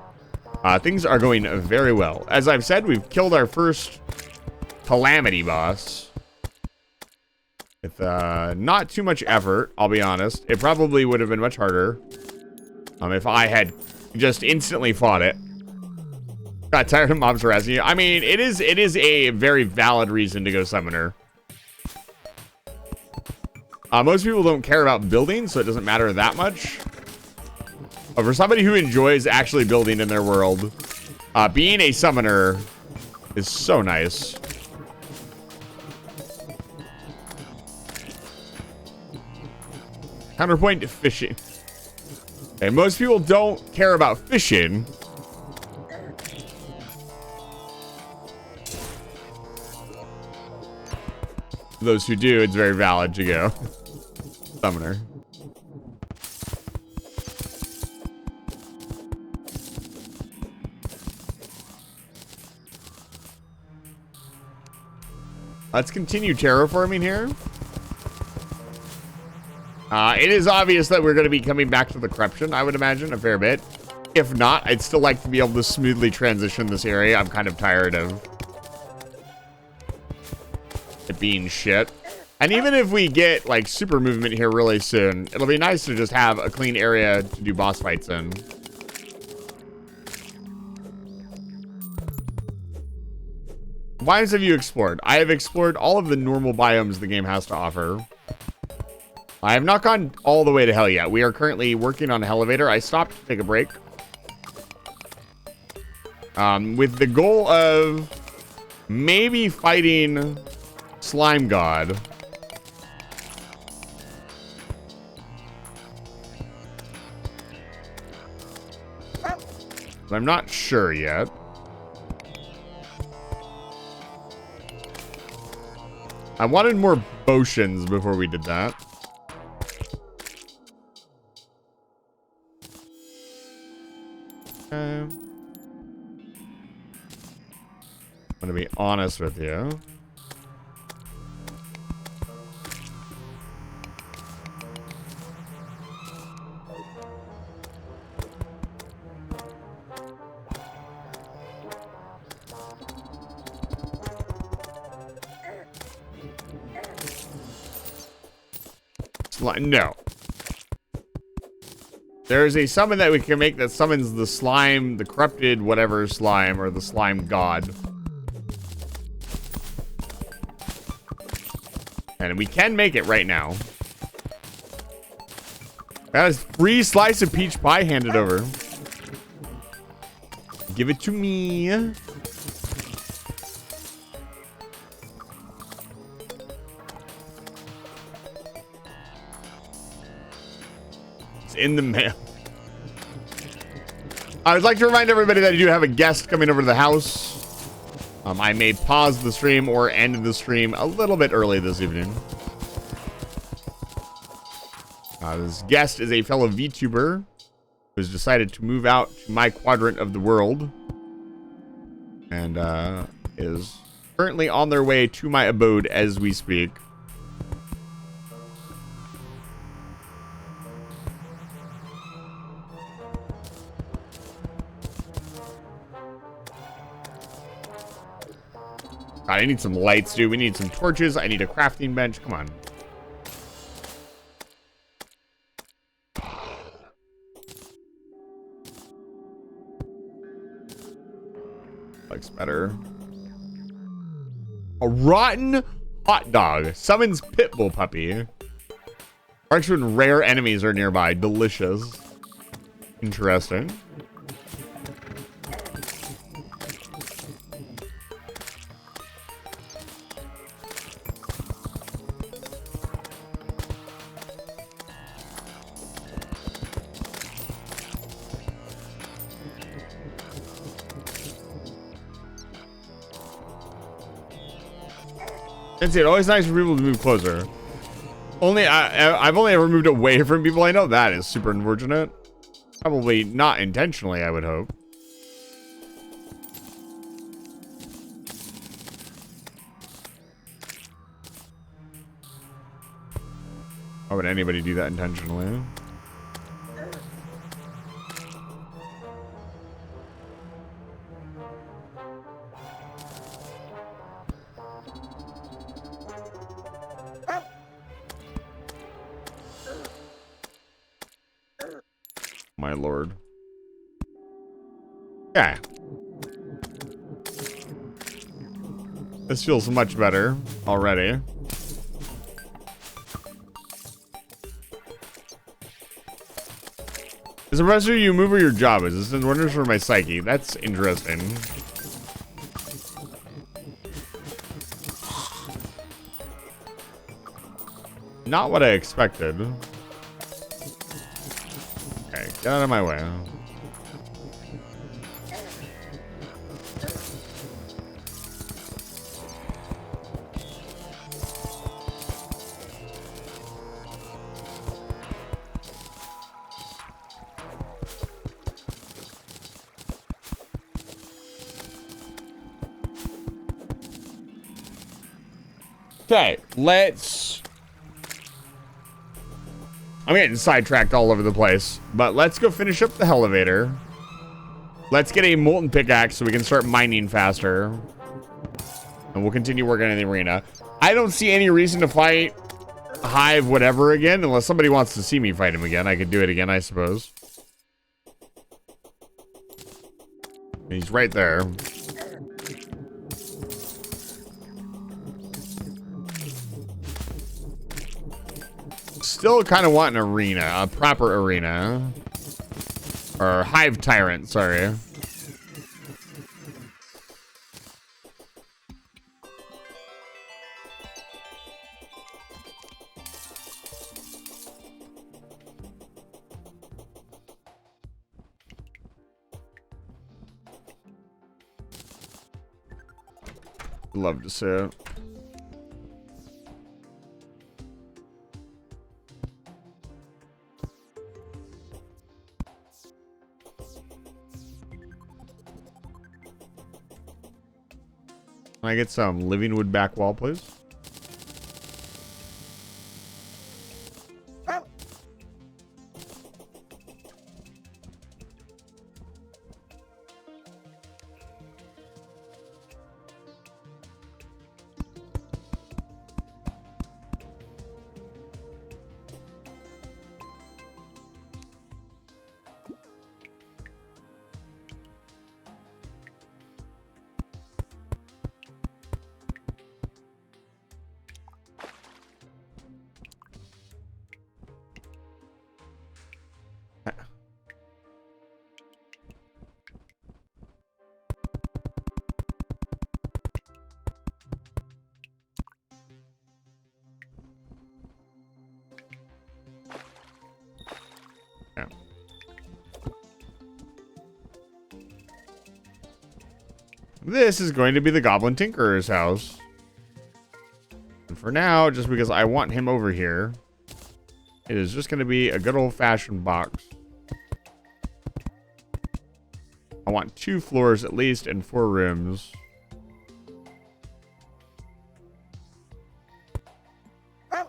Speaker 2: Things are going very well. As I've said, we've killed our first Calamity boss. With not too much effort, I'll be honest. It probably would have been much harder if I had just instantly fought it. Got tired of mobs harassing you. I mean, it is a very valid reason to go summoner. Most people don't care about building, so it doesn't matter that much. But for somebody who enjoys actually building in their world, being a summoner is so nice. Counterpoint to fishing. Okay, most people don't care about fishing. Those who do, it's very valid to go summoner. Let's continue terraforming here. It is obvious that we're going to be coming back to the corruption, I would imagine, a fair bit. If not, I'd still like to be able to smoothly transition this area. I'm kind of tired of it being shit. And even if we get, like, super movement here really soon, it'll be nice to just have a clean area to do boss fights in. Biomes have you explored? I have explored all of the normal biomes the game has to offer. I have not gone all the way to hell yet. We are currently working on Elevator. I stopped to take a break. With the goal of maybe fighting Slime God. But I'm not sure yet. I wanted more potions before we did that. I'm gonna be honest with you. No. There's a summon that we can make that summons the slime, the corrupted whatever slime, or the slime god. And we can make it right now. Got a free slice of peach pie handed over. Give it to me. It's in the mail. I would like to remind everybody that I do have a guest coming over to the house. I may pause the stream or end the stream a little bit early this evening. This guest is a fellow VTuber who has decided to move out to my quadrant of the world and is currently on their way to my abode as we speak. God, I need some lights, dude. We need some torches. I need a crafting bench. Come on. Looks better. A rotten hot dog summons pitbull puppy. Marks when rare enemies are nearby. Delicious. Interesting. It's always nice for people to move closer. I've only ever moved away from people I know. That is super unfortunate. Probably not intentionally, I would hope. Why would anybody do that intentionally? My lord. Yeah. This feels much better already. Is the rest of you move where your job is? This is wonders for my psyche. That's interesting. Not what I expected. Okay, get out of my way. Okay, let's... I'm getting sidetracked all over the place, but let's go finish up the elevator. Let's get a molten pickaxe so we can start mining faster. And we'll continue working in the arena. I don't see any reason to fight Hive whatever again, unless somebody wants to see me fight him again. I could do it again, I suppose. He's right there. Still kind of want an arena, a proper arena. Or Hive Tyrant, sorry. Love to see it. Can I get some living wood back wall, please? This is going to be the Goblin Tinkerer's house. And for now, just because I want him over here, it is just going to be a good old-fashioned box. I want 2 floors at least and 4 rooms. God,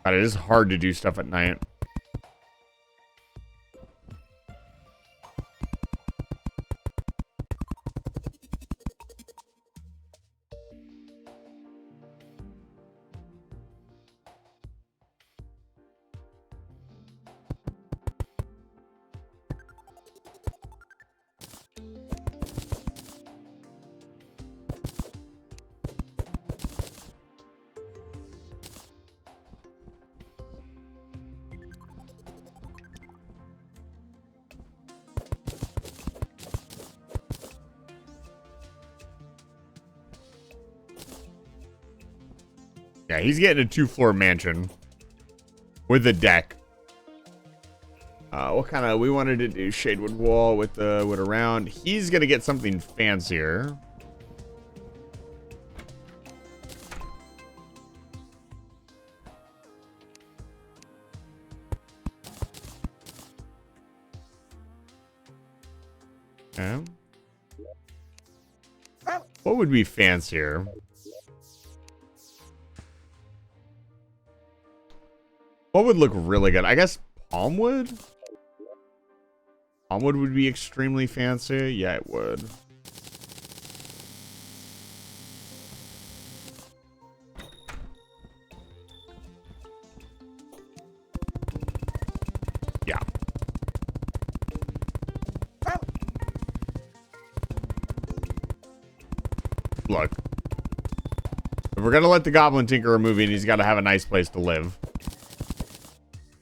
Speaker 2: it is hard to do stuff at night. Yeah, he's getting a 2-floor mansion with a deck. What kind of... We wanted to do shadewood wall with the wood around. He's going to get something fancier. Okay. What would be fancier? What would look really good? I guess palm wood? Palm wood would be extremely fancy. Yeah, it would. Yeah. Look. If we're gonna let the Goblin Tinkerer move in, he's gotta have a nice place to live.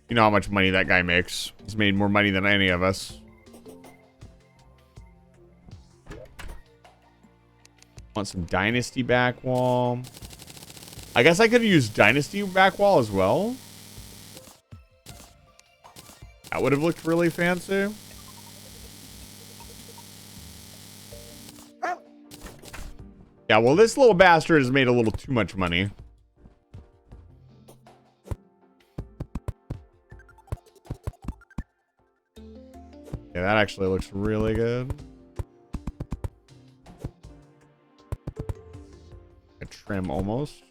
Speaker 2: You know how much money that guy makes. He's made more money than any of us. Want some Dynasty back wall. I guess I could use Dynasty back wall as well. That would have looked really fancy. Yeah, well, this little bastard has made a little too much money. Yeah, that actually looks really good. A trim almost.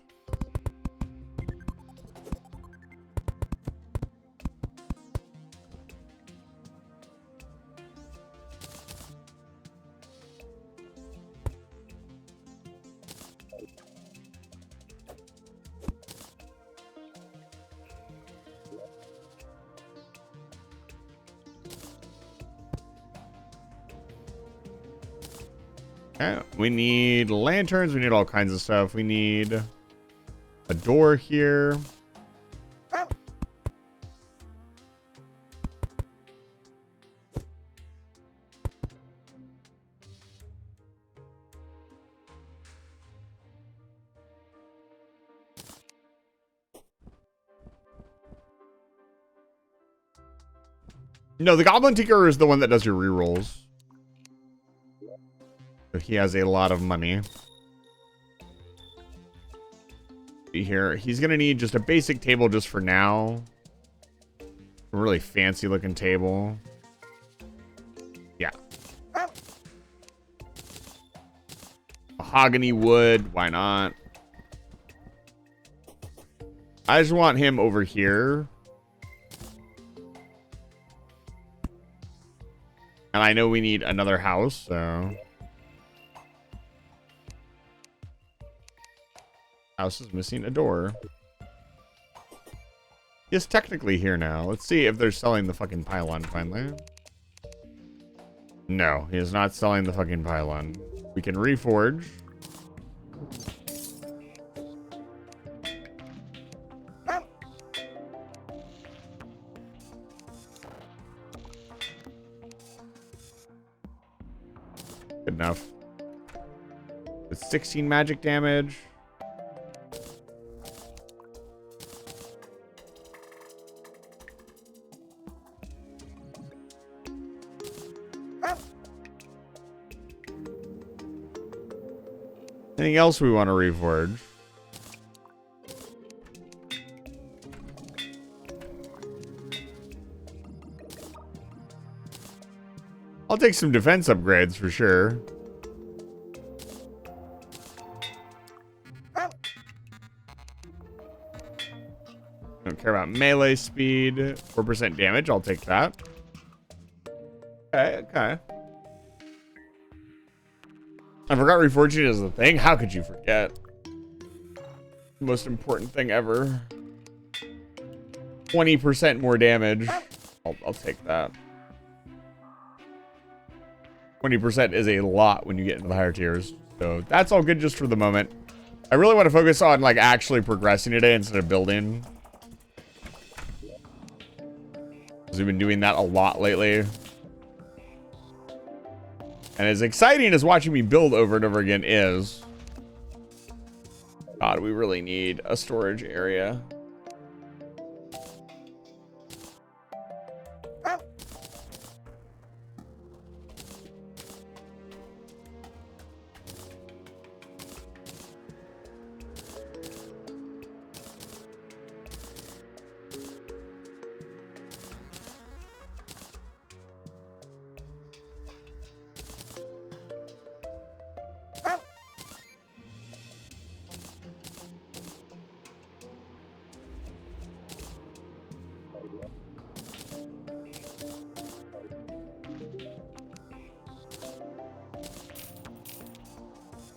Speaker 2: Okay, we need lanterns. We need all kinds of stuff. We need a door here. No, the Goblin Tinkerer is the one that does your rerolls. So he has a lot of money. See here, he's gonna need just a basic table just for now. A really fancy looking table. Yeah. Mahogany wood, why not? I just want him over here. And I know we need another house, so... House is missing a door. Yes, technically here now. Let's see if they're selling the fucking pylon finally. No, he is not selling the fucking pylon. We can reforge. Good enough. With 16 magic damage. Anything else we want to reforge? I'll take some defense upgrades for sure. Don't care about melee speed. 4% damage, I'll take that. Okay, okay. I forgot reforging is the thing. How could you forget? Most important thing ever. 20% more damage. I'll take that. 20% is a lot when you get into the higher tiers. So that's all good just for the moment. I really want to focus on like actually progressing today instead of building. Because we've been doing that a lot lately. And as exciting as watching me build over and over again is, God, we really need a storage area.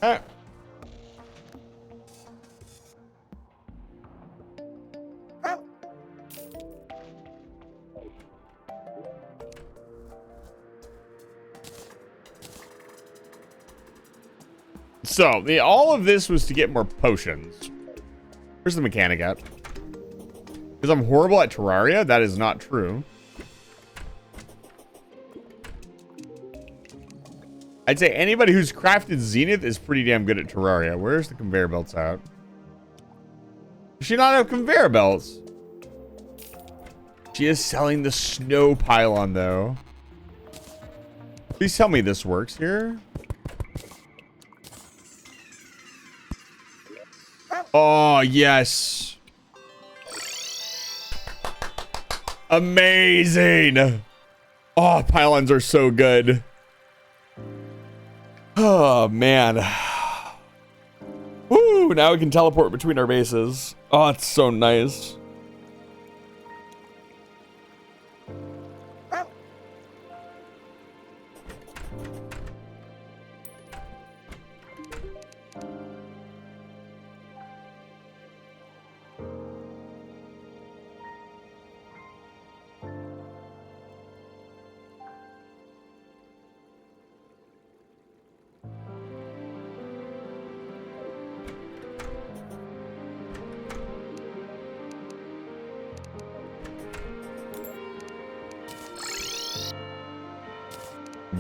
Speaker 2: Eh. So, all of this was to get more potions. Where's the mechanic at? Because I'm horrible at Terraria? That is not true. I'd say anybody who's crafted Zenith is pretty damn good at Terraria. Where's the conveyor belts at? Does she not have conveyor belts? She is selling the snow pylon, though. Please tell me this works here. Oh, yes. Amazing. Oh, pylons are so good. Oh, man. Woo, now we can teleport between our bases. Oh, it's so nice.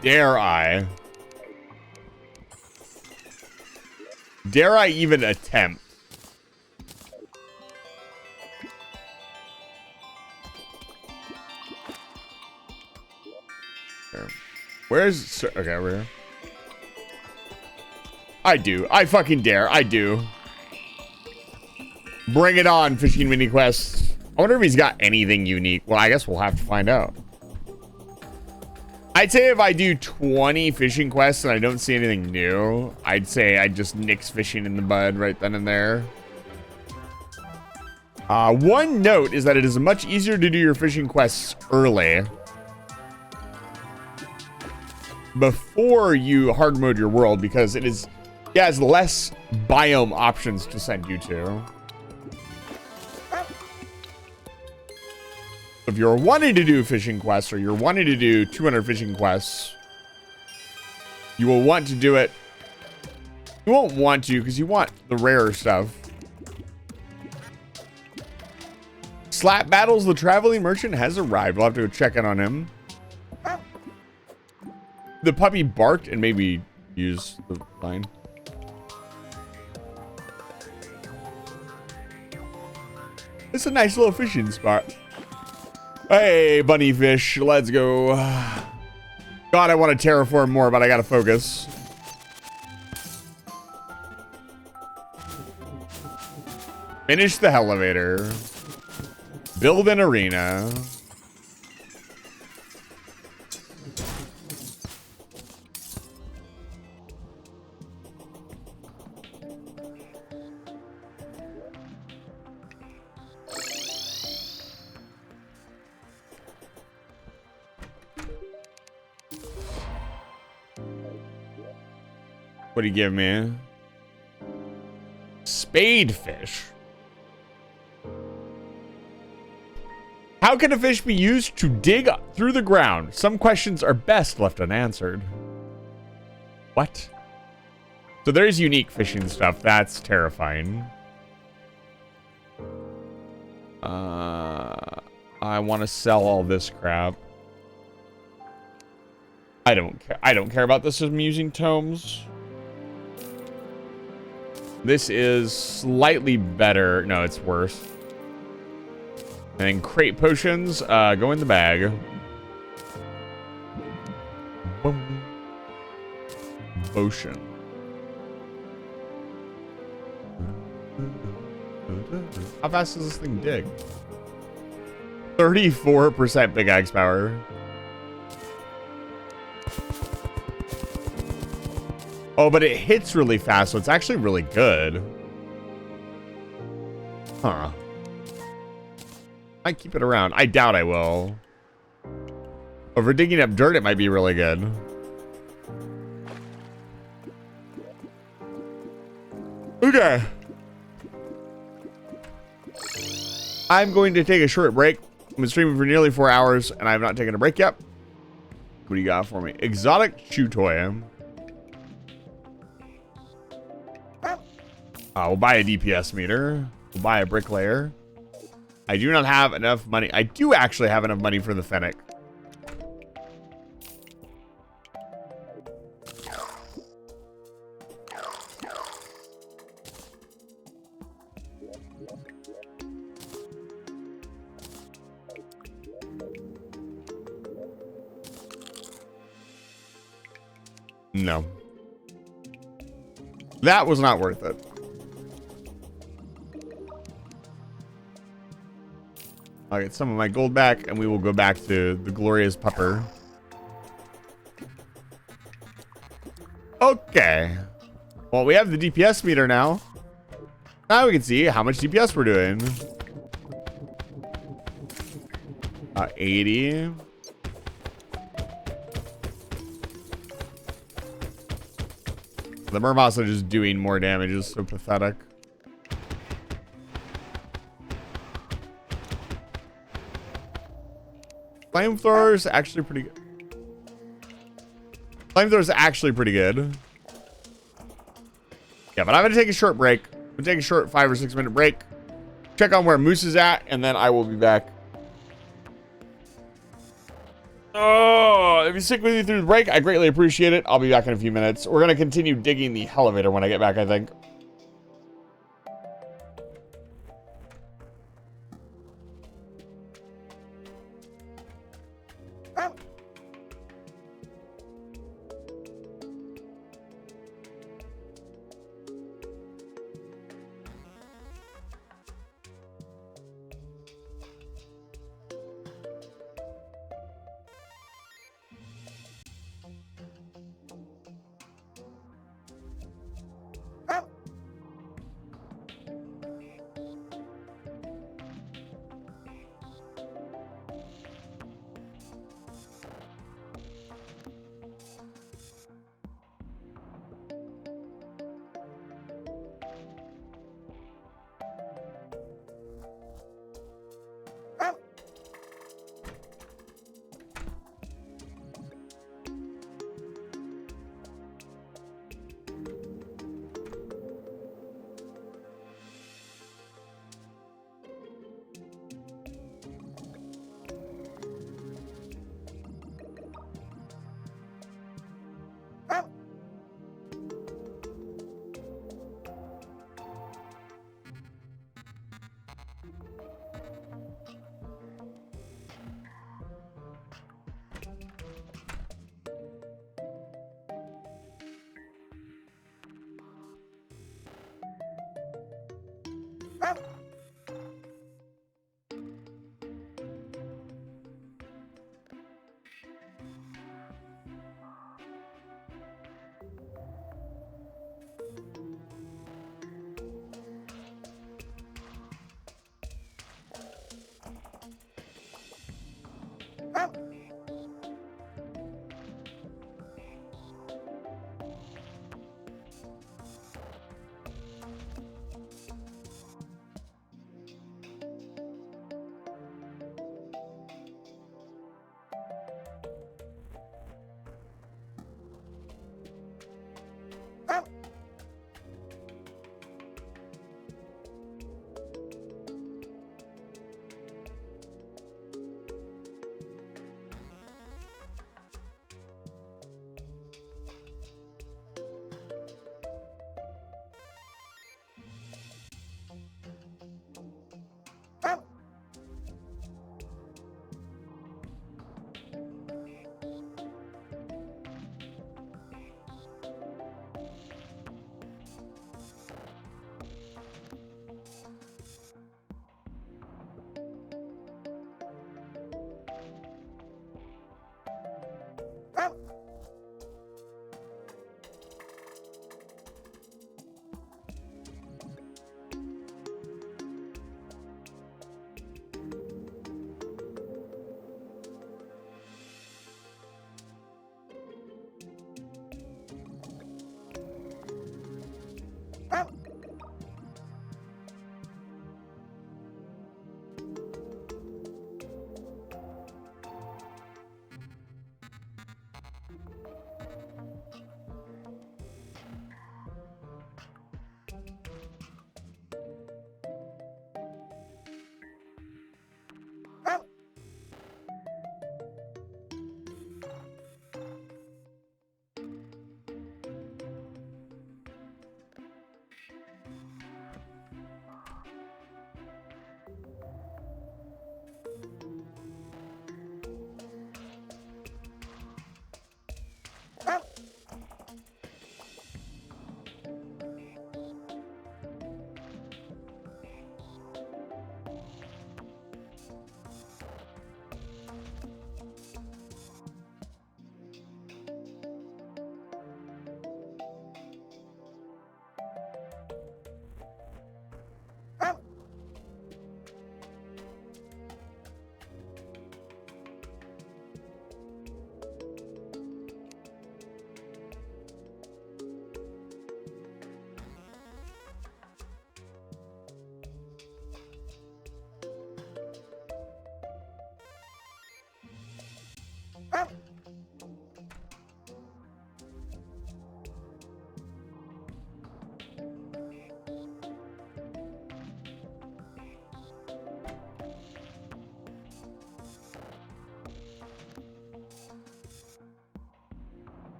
Speaker 2: Dare I? Dare I even attempt? Where's... Okay, over here. I do. I fucking dare. I do. Bring it on, fishing mini quests. I wonder if he's got anything unique. Well, I guess we'll have to find out. I'd say if I do 20 fishing quests and I don't see anything new, I'd say I just nix fishing in the bud right then and there. One note is that it is much easier to do your fishing quests early, before you hard mode your world, because it has less biome options to send you to. If you're wanting to do fishing quests, or you're wanting to do 200 fishing quests, you will want to do it. You won't want to because you want the rarer stuff. Slap Battles, the traveling merchant, has arrived. We'll have to go check in on him. The puppy barked and maybe use the line. It's a nice little fishing spot. Hey, bunny fish, let's go. God, I want to terraform more, but I gotta focus. Finish the elevator. Build an arena. What do you give me? Spadefish. How can a fish be used to dig through the ground? Some questions are best left unanswered. What? So there's unique fishing stuff. That's terrifying. I want to sell all this crap. I don't care. I don't care about this. I'm using tomes. This is slightly better. No, it's worse. And then crate potions go in the bag. Boom. Potion. How fast does this thing dig? 34% pickaxe power. Oh, but it hits really fast, so it's actually really good. Huh. Might keep it around. I doubt I will. But for digging up dirt, it might be really good. Okay. I'm going to take a short break. I've been streaming for nearly 4 hours, and I have not taken a break yet. What do you got for me? Exotic chew toy. We'll buy a DPS meter. We'll buy a bricklayer. I do not have enough money. I do actually have enough money for the fennec. No. That was not worth it. I'll get some of my gold back, and we will go back to the glorious pupper. Okay. Well, we have the DPS meter now. Now we can see how much DPS we're doing. 80. The Murmosa just doing more damage is so pathetic. Flamethrower's actually pretty good. Flamethrower's actually pretty good. Yeah, but I'm gonna take a short break. I'm gonna take a short 5 or 6 minute break. Check on where Moose is at, and then I will be back. Oh, if you stick with me through the break, I greatly appreciate it. I'll be back in a few minutes. We're gonna continue digging the elevator when I get back, I think.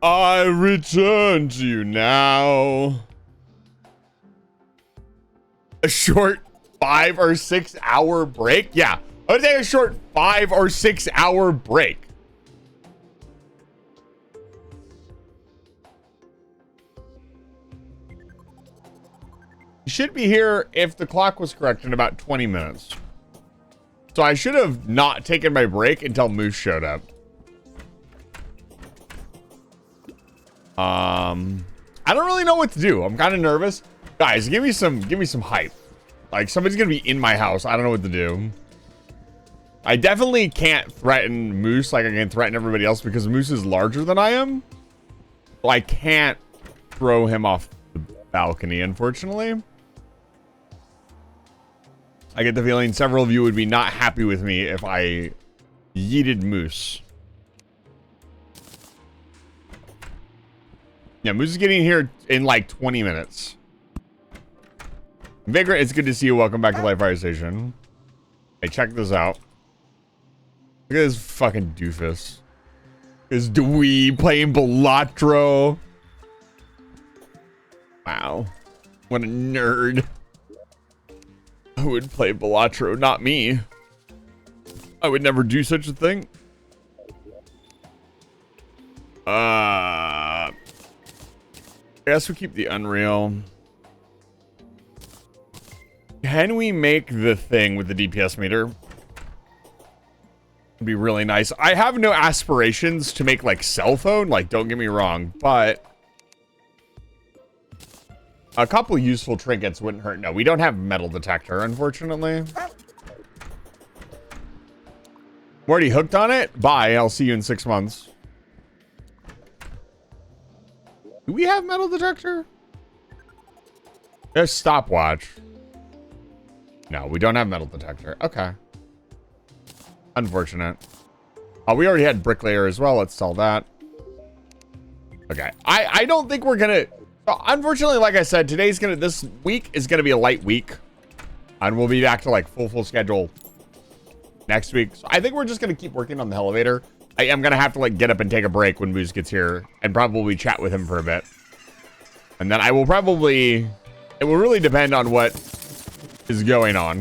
Speaker 2: I return to you now. A short 5 or 6 hour break? Yeah, I would say a short 5 or 6 hour break. You should be here if the clock was correct in about 20 minutes. So I should have not taken my break until Moose showed up. I don't really know what to do. I'm kind of nervous. Guys, give me some hype. Like, somebody's gonna be in my house. I don't know what to do. I definitely can't threaten Moose like I can threaten everybody else because Moose is larger than I am. So I can't throw him off the balcony, unfortunately. I get the feeling several of you would be not happy with me if I yeeted Moose. Yeah, Moose is getting here in like 20 minutes. Vigor, it's good to see you. Welcome back to Life Fire Station. Hey, check this out. Look at this fucking doofus. This dweeb playing Balatro. Wow. What a nerd. I would play Balatro, not me. I would never do such a thing. I guess we keep the Unreal. Can we make the thing with the DPS meter? It'd be really nice. I have no aspirations to make like cell phone, like don't get me wrong, but a couple useful trinkets wouldn't hurt. No, we don't have metal detector, unfortunately. I'm already hooked on it. Bye. I'll see you in 6 months. Do we have metal detector? There's stopwatch. No, we don't have metal detector. Okay. Unfortunate. Oh, we already had bricklayer as well. Let's sell that. Okay. I don't think we're gonna. Unfortunately, like I said, this week is gonna be a light week, and we'll be back to like full schedule next week. So I think we're just gonna keep working on the elevator. I am gonna have to like get up and take a break when Moose gets here, and probably chat with him for a bit, and then I will probably. It will really depend on what is going on.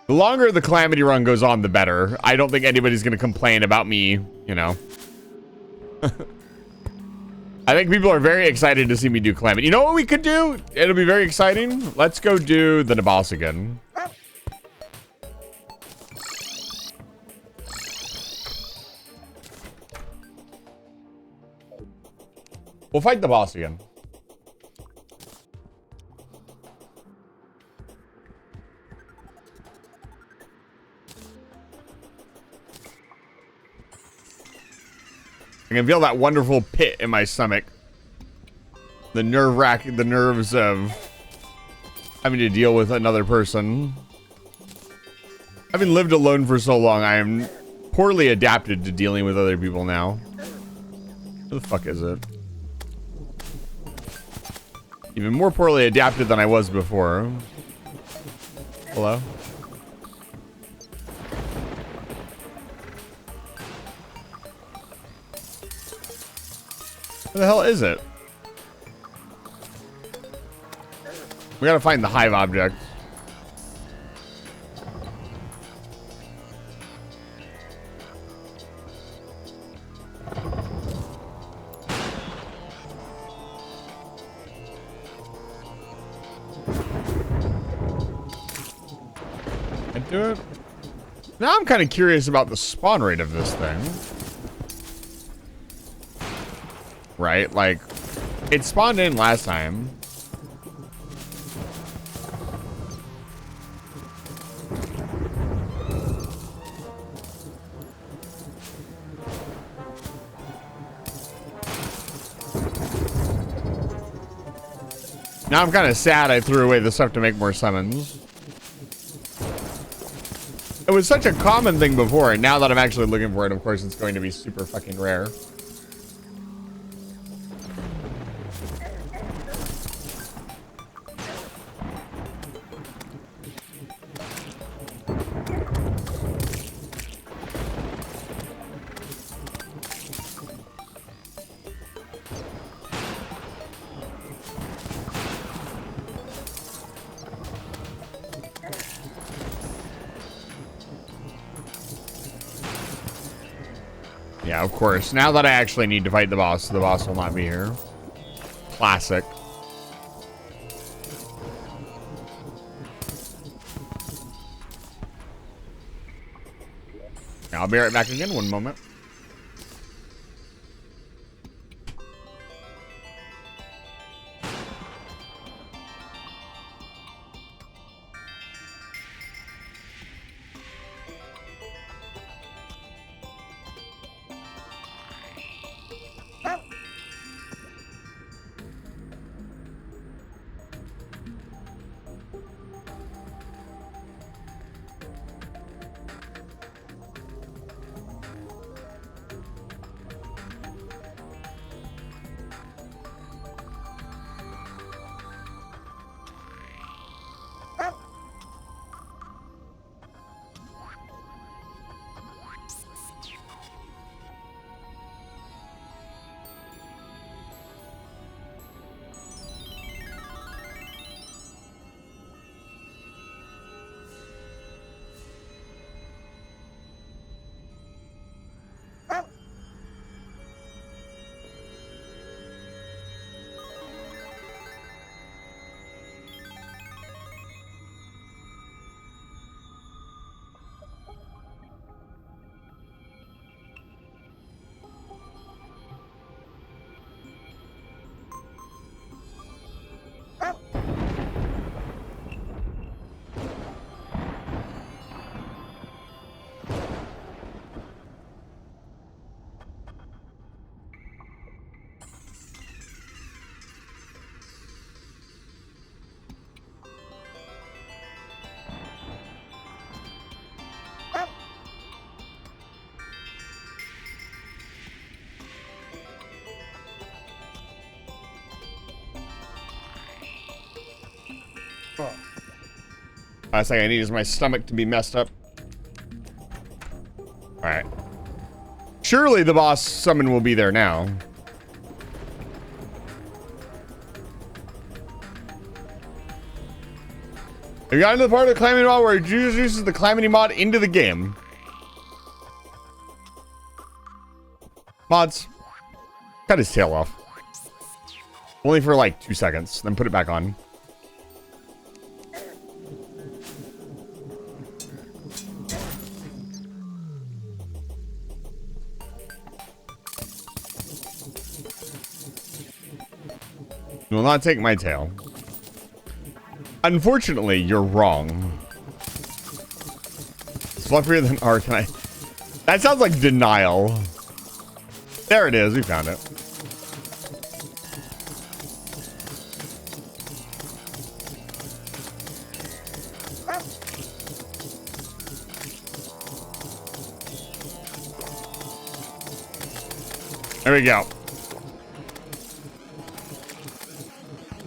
Speaker 2: The longer the Calamity run goes on, the better. I don't think anybody's going to complain about me, you know. I think people are very excited to see me do Calamity. You know what we could do? It'll be very exciting. Let's go do the boss again. We'll fight the boss again. I can feel that wonderful pit in my stomach. The the nerves of having to deal with another person. Having lived alone for so long, I am poorly adapted to dealing with other people now. Who the fuck is it? Even more poorly adapted than I was before. Hello? Where the hell is it? We gotta find the hive object. Do it. Now I'm kind of curious about the spawn rate of this thing. Right? Like, it spawned in last time. Now I'm kind of sad I threw away the stuff to make more summons. It was such a common thing before, and now that I'm actually looking for it, of course, it's going to be super fucking rare. Yeah, of course. Now that I actually need to fight the boss will not be here. Classic. Yeah, I'll be right back again. One moment. Last thing I need is my stomach to be messed up. Alright. Surely the boss summon will be there now. We got into the part of the Calamity Mod where it introduces the Calamity Mod into the game. Mods. Cut his tail off. Only for like 2 seconds, then put it back on. You will not take my tail. Unfortunately, you're wrong. It's fluffier than Arcanine. That sounds like denial. There it is. We found it. There we go.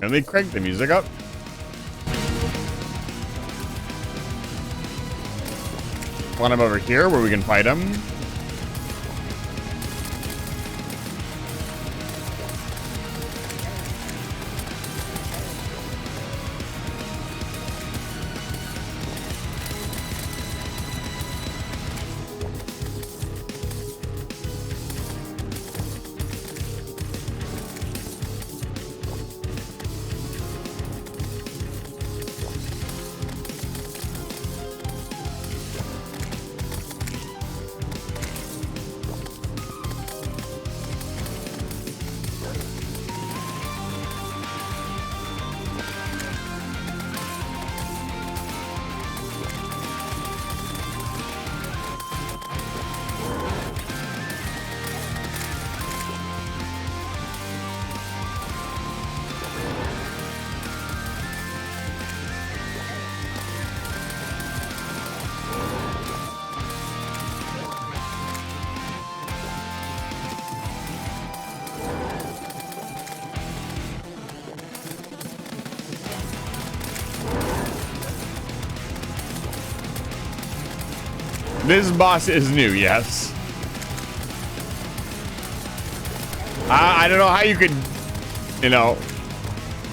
Speaker 2: And they crank the music up. Want him over here where we can fight him. This boss is new, yes. I don't know how you could, you know.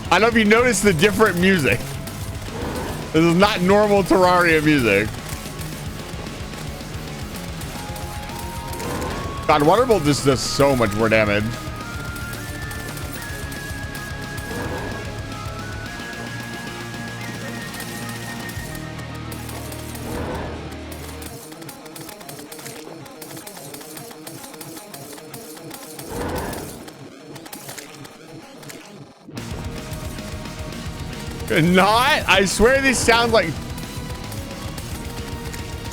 Speaker 2: I don't know if you noticed the different music. This is not normal Terraria music. God, Water Bolt just does so much more damage. Not? I swear these sound like...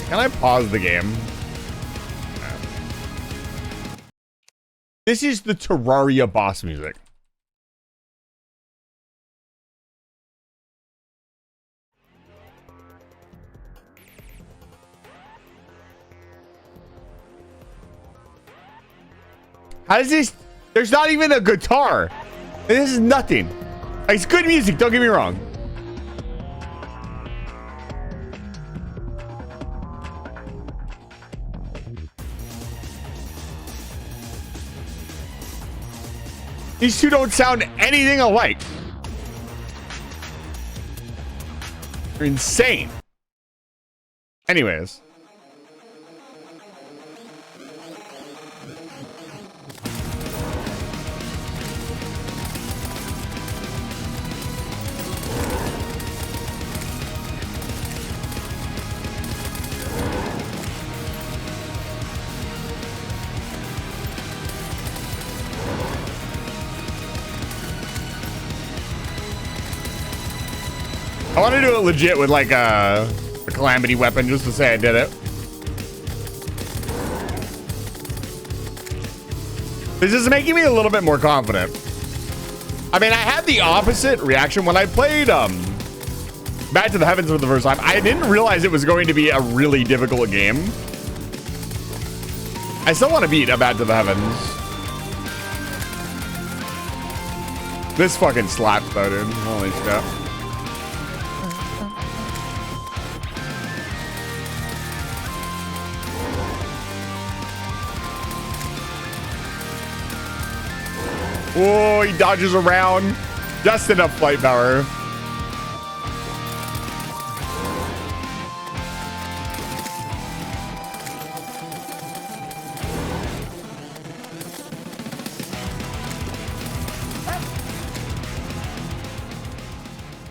Speaker 2: Can I pause the game? This is the Terraria boss music. How does this... There's not even a guitar. This is nothing. Like, it's good music, don't get me wrong. These two don't sound anything alike. They're insane. Anyways. I want to do it legit with like a calamity weapon just to say I did it. This is making me a little bit more confident. I mean, I had the opposite reaction when I played Back to the Heavens for the first time. I didn't realize it was going to be a really difficult game. I still want to beat a Back to the Heavens. This fucking slaps though, dude. Holy shit. Oh, he dodges around. Just enough flight power.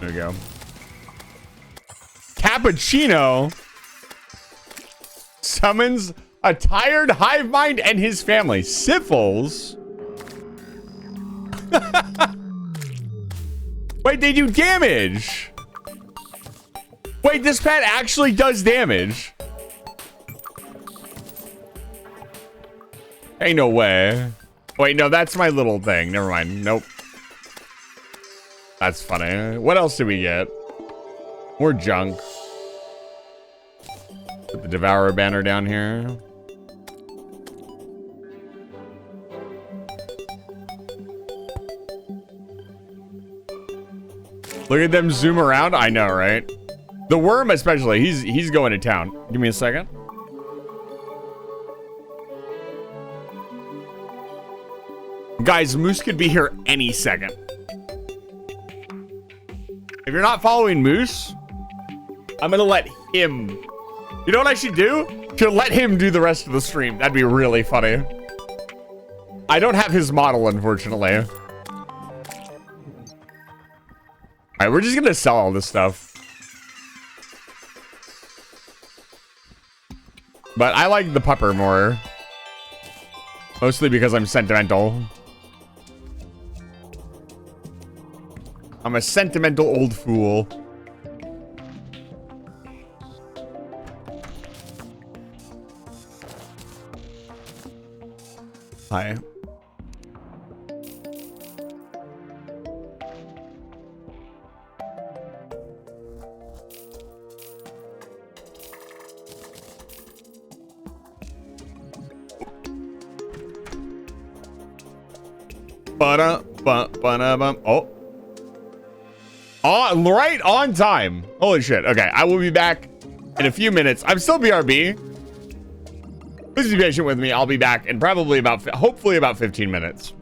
Speaker 2: There we go. Cappuccino summons a tired hive mind and his family. Syphils? Wait, they do damage. Wait, this pet actually does damage. Ain't no way. Wait, no, that's my little thing. Never mind. Nope. That's funny. What else did we get? More junk. Put the Devourer banner down here. Look at them zoom around. I know, right? The worm especially. He's going to town. Give me a second. Guys, Moose could be here any second. If you're not following Moose, I'm gonna let him. You know what I should do? Should let him do the rest of the stream. That'd be really funny. I don't have his model, unfortunately. Alright, we're just gonna sell all this stuff. But I like the pupper more. Mostly because I'm sentimental. I'm a sentimental old fool. Hi. Oh. Oh, right on time. Holy shit. Okay, I will be back in a few minutes. I'm still BRB. Please be patient with me. I'll be back in probably about, hopefully about 15 minutes.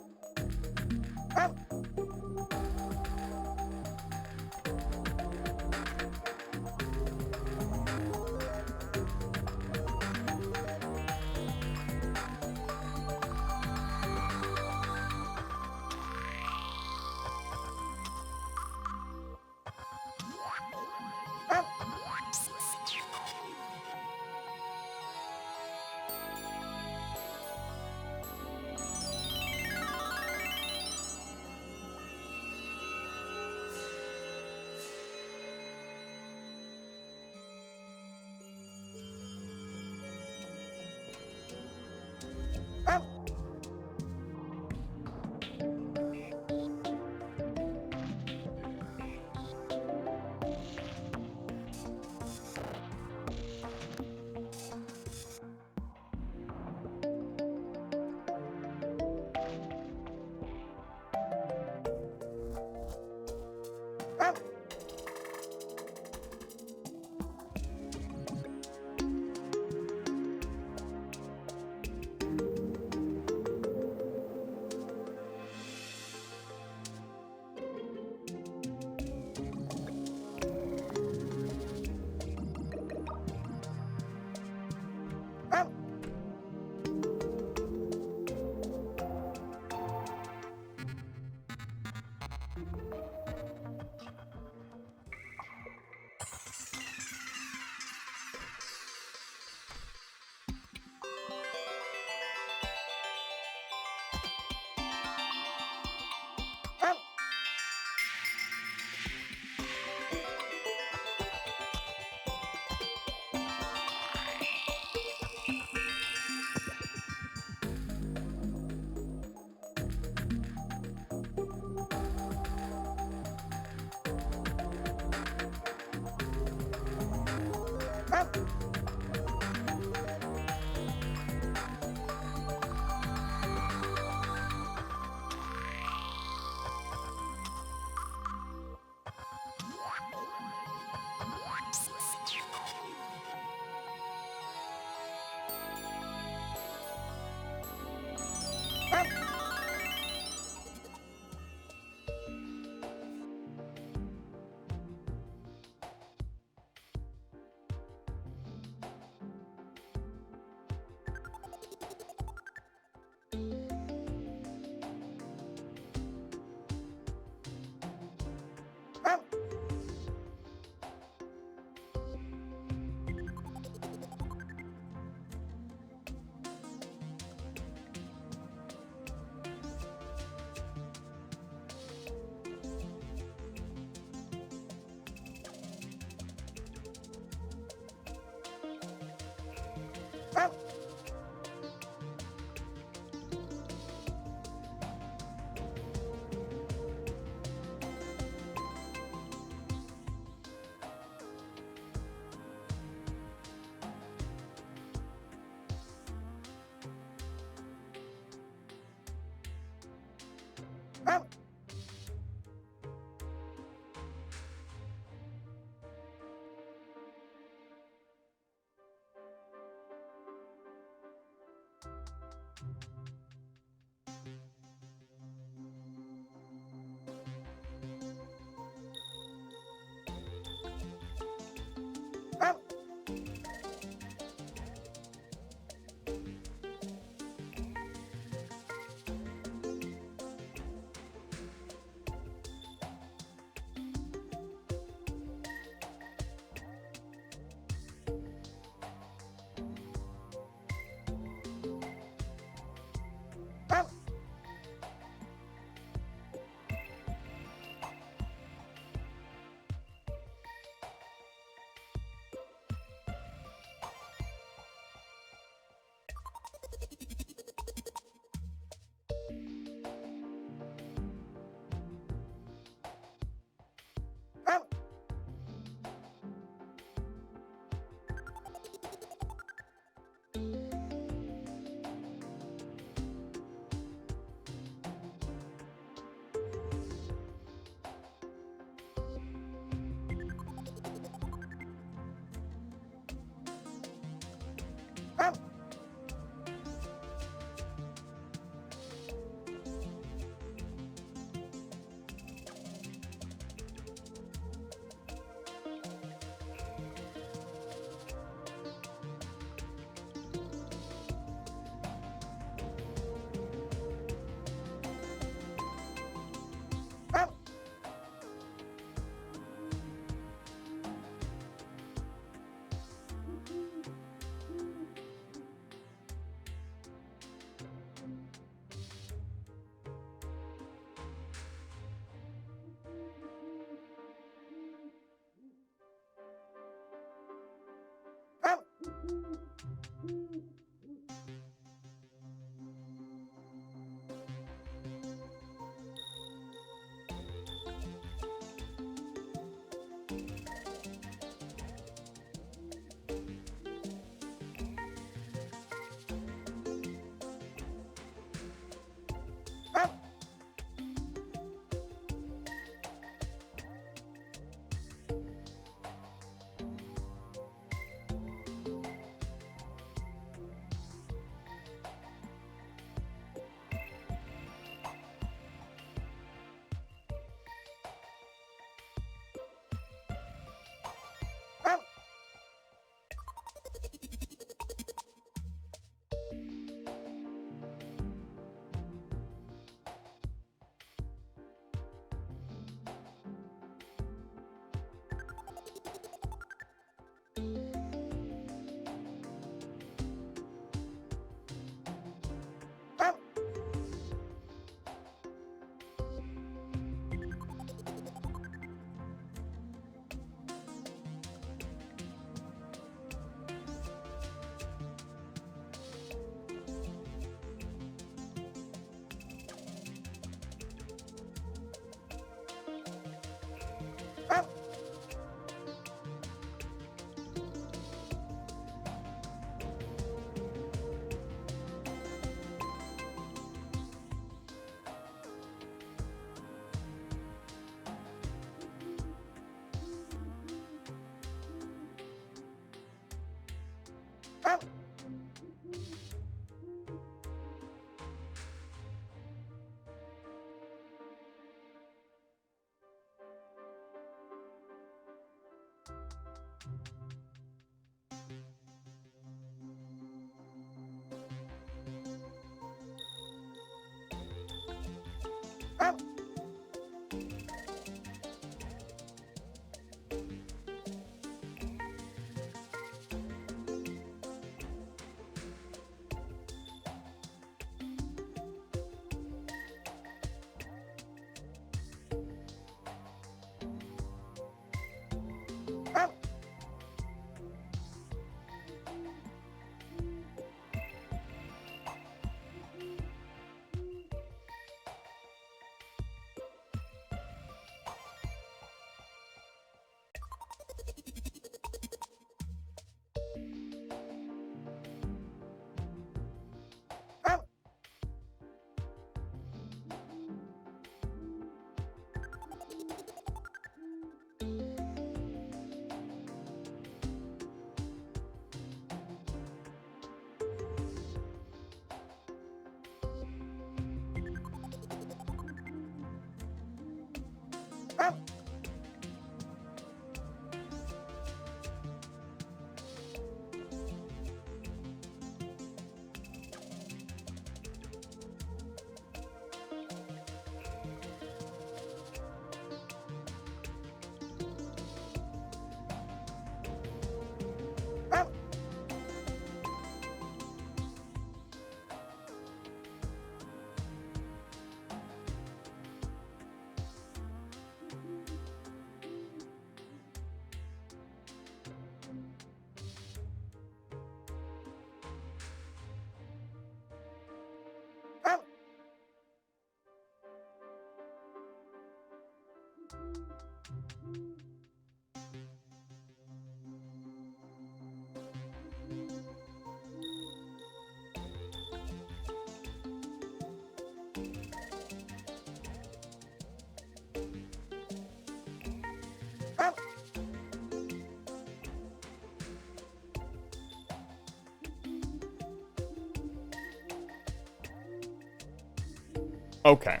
Speaker 2: Okay.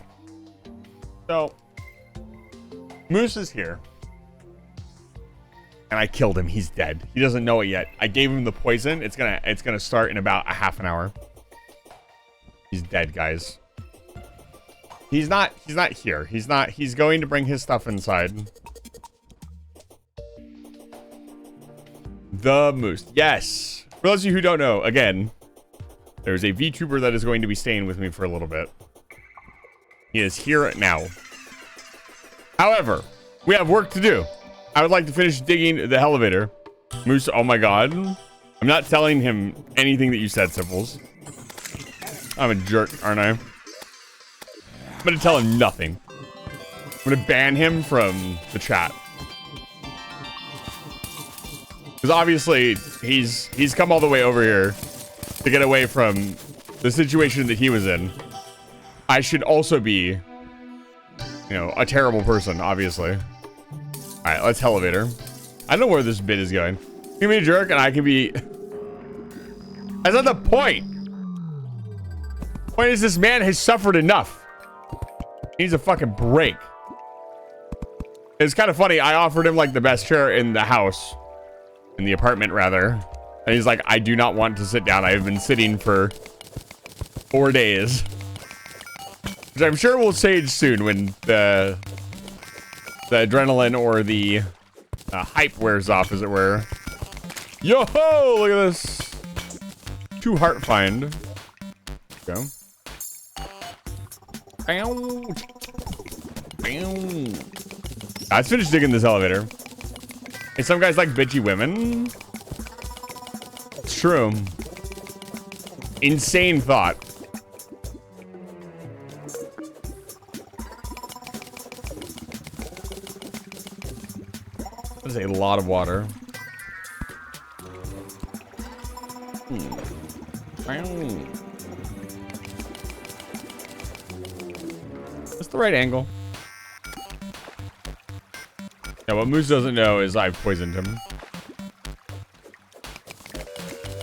Speaker 2: So, Moose is here. And I killed him. He's dead. He doesn't know it yet. I gave him the poison. It's gonna start in about a half an hour. He's dead, guys. He's not here. He's going to bring his stuff inside. The Moose. Yes. For those of you who don't know, again, there's a VTuber that is going to be staying with me for a little bit. He is here now. However, we have work to do. I would like to finish digging the elevator. Moose, oh my god. I'm not telling him anything that you said, Simples. I'm a jerk, aren't I? I'm gonna tell him nothing. I'm gonna ban him from the chat. Because obviously, he's come all the way over here to get away from the situation that he was in. I should also be, you know, a terrible person, obviously. Alright, let's elevator. I don't know where this bit is going. Give me a jerk and I can be... That's not the point! The point is this man has suffered enough. He needs a fucking break. It's kind of funny, I offered him like the best chair in the house. In the apartment, rather. And he's like, I do not want to sit down. I have been sitting for 4 days. Which I'm sure will change soon when the adrenaline or the hype wears off, as it were. Yo-ho! Look at this. 2 heart find. Go. Let's finish digging this elevator. Hey, some guys like bitchy women. It's true. Insane thought. That is a lot of water. That's the right angle. Yeah, what Moose doesn't know is I've poisoned him.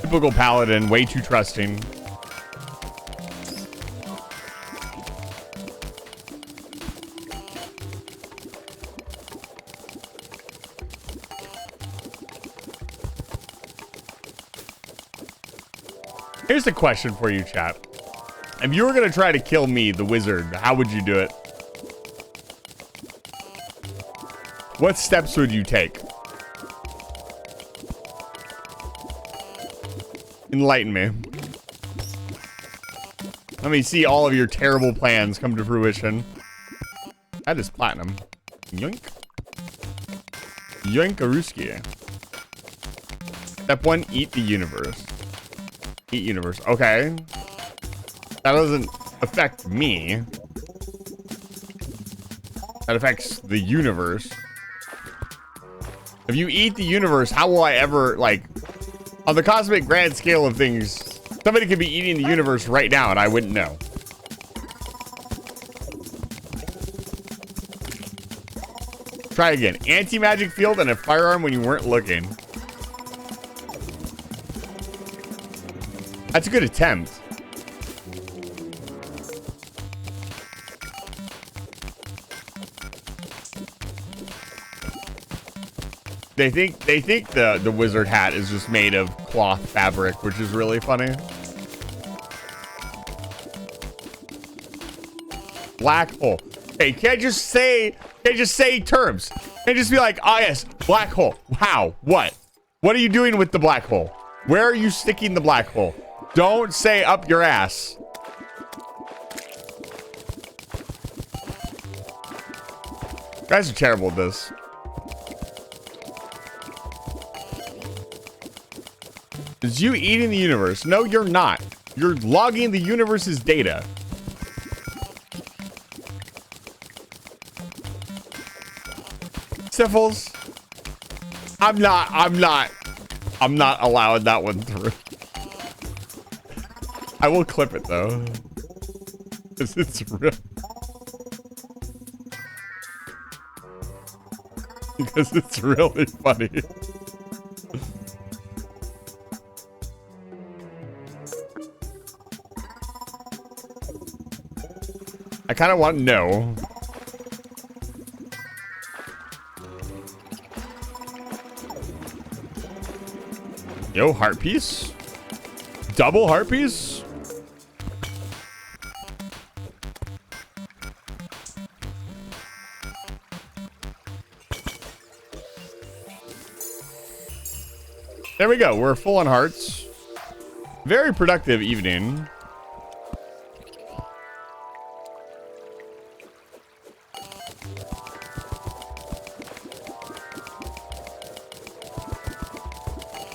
Speaker 2: Typical paladin, way too trusting. Here's the question for you, chat. If you were gonna try to kill me, the wizard, how would you do it? What steps would you take? Enlighten me. Let me see all of your terrible plans come to fruition. That is platinum. Yoink. Yoinkaruski. Step 1, eat the universe. Eat universe. Okay. That doesn't affect me. That affects the universe. If you eat the universe, how will I ever, like, on the cosmic grand scale of things, somebody could be eating the universe right now and I wouldn't know. Try again. Anti-magic field and a firearm when you weren't looking. That's a good attempt. They think the wizard hat is just made of cloth fabric, which is really funny. Black hole. Hey, can't just say terms. Can't just be like, oh yes, black hole. How? What? What are you doing with the black hole? Where are you sticking the black hole? Don't say up your ass. You guys are terrible at this. Is you eating the universe? No, you're not. You're logging the universe's data. Syphils. I'm not allowing that one through. I will clip it though. Because it's real. Because it's really funny. I kind of want to know. Yo, heart piece? Double heart piece? There we go. We're full on hearts. Very productive evening.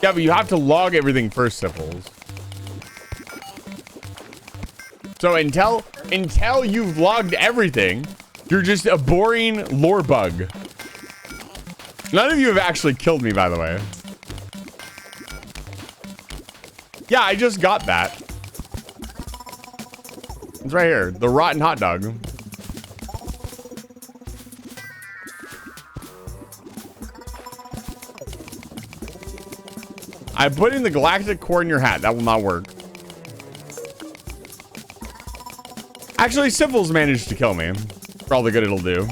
Speaker 2: Yeah, but you have to log everything first, Syphils. So until you've logged everything, you're just a boring lore bug. None of you have actually killed me, by the way. Yeah, I just got that. It's right here. The rotten hot dog. I put in the galactic core in your hat. That will not work. Actually, Syphils managed to kill me. For all the good it'll do.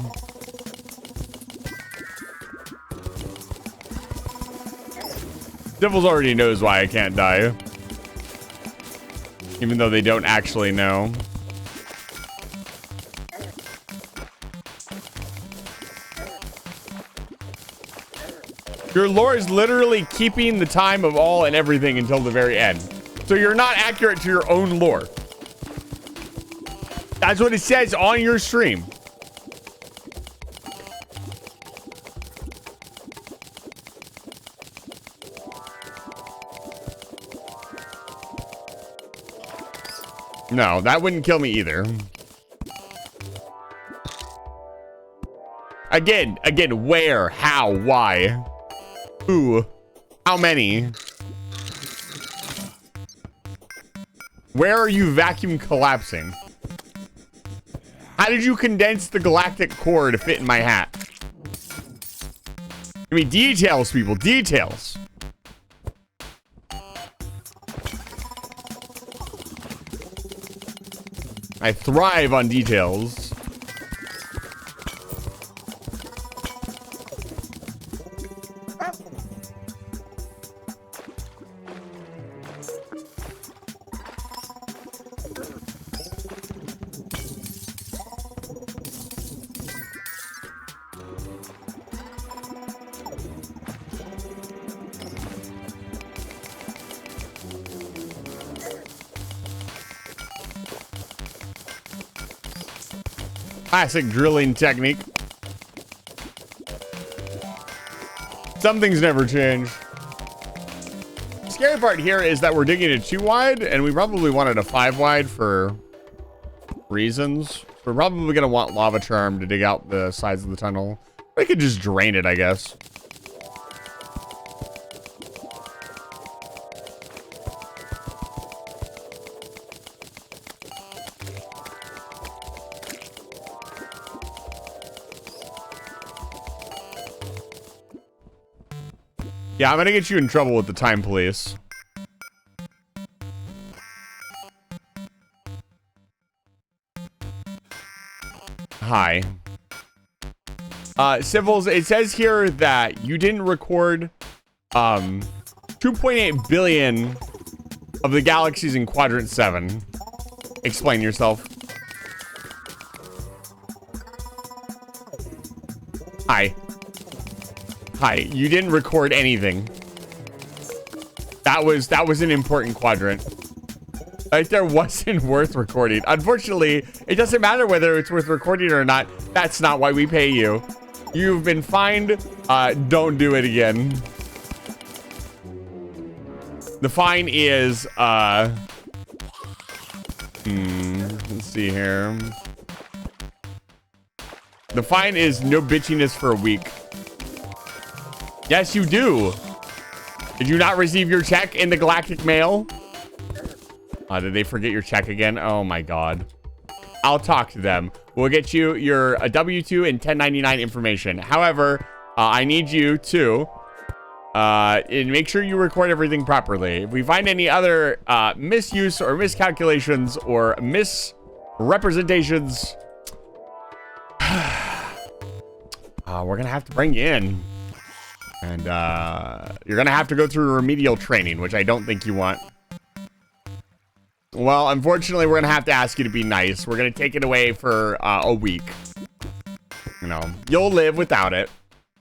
Speaker 2: Syphils already knows why I can't die. Even though they don't actually know. Your lore is literally keeping the time of all and everything until the very end. So you're not accurate to your own lore. That's what it says on your stream. No, that wouldn't kill me either. Again, where, how, why? Who? How many? Where are you vacuum collapsing? How did you condense the galactic core to fit in my hat? Give me details, people. Details. I thrive on details. Classic drilling technique. Some things never change. The scary part here is that we're digging it 2 wide, and we probably wanted a 5 wide for reasons. We're probably going to want lava charm to dig out the sides of the tunnel. We could just drain it, I guess. Yeah, I'm gonna get you in trouble with the time police. Hi. Civils, it says here that you didn't record 2.8 billion of the galaxies in quadrant 7. Explain yourself. Hi. Hi, you didn't record anything. That was an important quadrant. Right there wasn't worth recording. Unfortunately, it doesn't matter whether it's worth recording or not. That's not why we pay you. You've been fined. Don't do it again. The fine is let's see here. The fine is no bitchiness for a week. Yes, you do. Did you not receive your check in the galactic mail? Did they forget your check again? Oh my god. I'll talk to them. We'll get you your W-2 and 1099 information. However, I need you to and make sure you record everything properly. If we find any other misuse or miscalculations or misrepresentations, we're gonna have to bring you in. And you're gonna have to go through remedial training, which I don't think you want. Well, unfortunately, we're gonna have to ask you to be nice. We're gonna take it away for a week. You know, you'll live without it.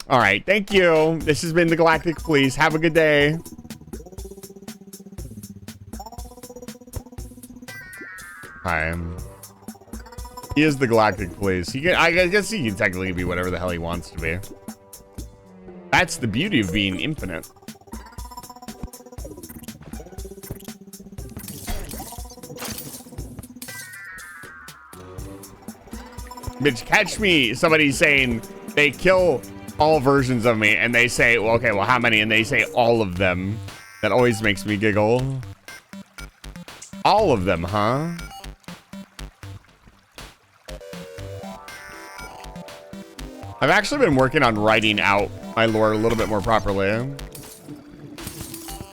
Speaker 2: All right, thank you. This has been the Galactic Police. Have a good day. Hi. He is the Galactic Police. I guess he can technically be whatever the hell he wants to be. That's the beauty of being infinite. Bitch, catch me. Somebody saying they kill all versions of me, and they say, well, okay, well, how many? And they say all of them. That always makes me giggle. All of them, huh? I've actually been working on writing out my lore a little bit more properly.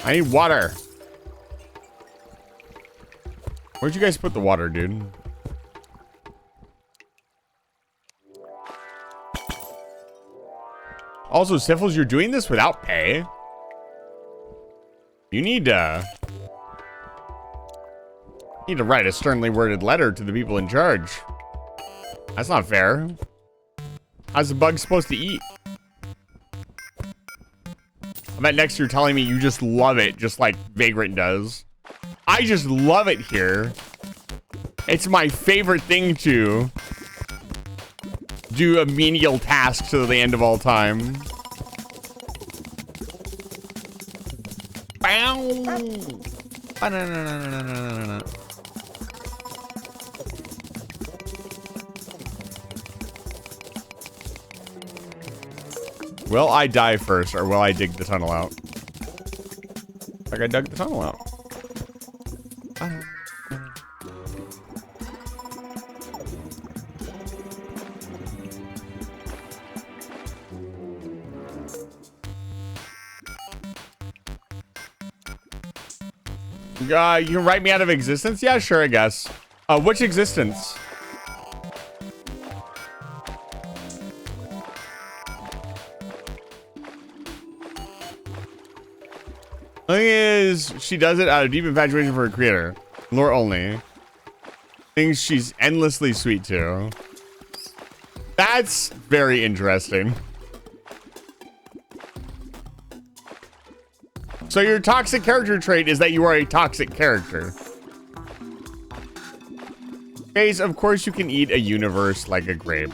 Speaker 2: I need water. Where'd you guys put the water, dude? Also, Syphils, you're doing this without pay? You need to write a sternly worded letter to the people in charge. That's not fair. How's the bug supposed to eat? I bet next you're telling me you just love it, just like Vagrant does. I just love it here. It's my favorite thing to do a menial task to the end of all time. Will I die first, or will I dig the tunnel out? Like I dug the tunnel out. You can write me out of existence? Yeah, sure, I guess. Which existence? The thing is, she does it out of deep infatuation for her creator. Lore only. Things she's endlessly sweet to. That's very interesting. So your toxic character trait is that you are a toxic character. Guys, of course you can eat a universe like a grape.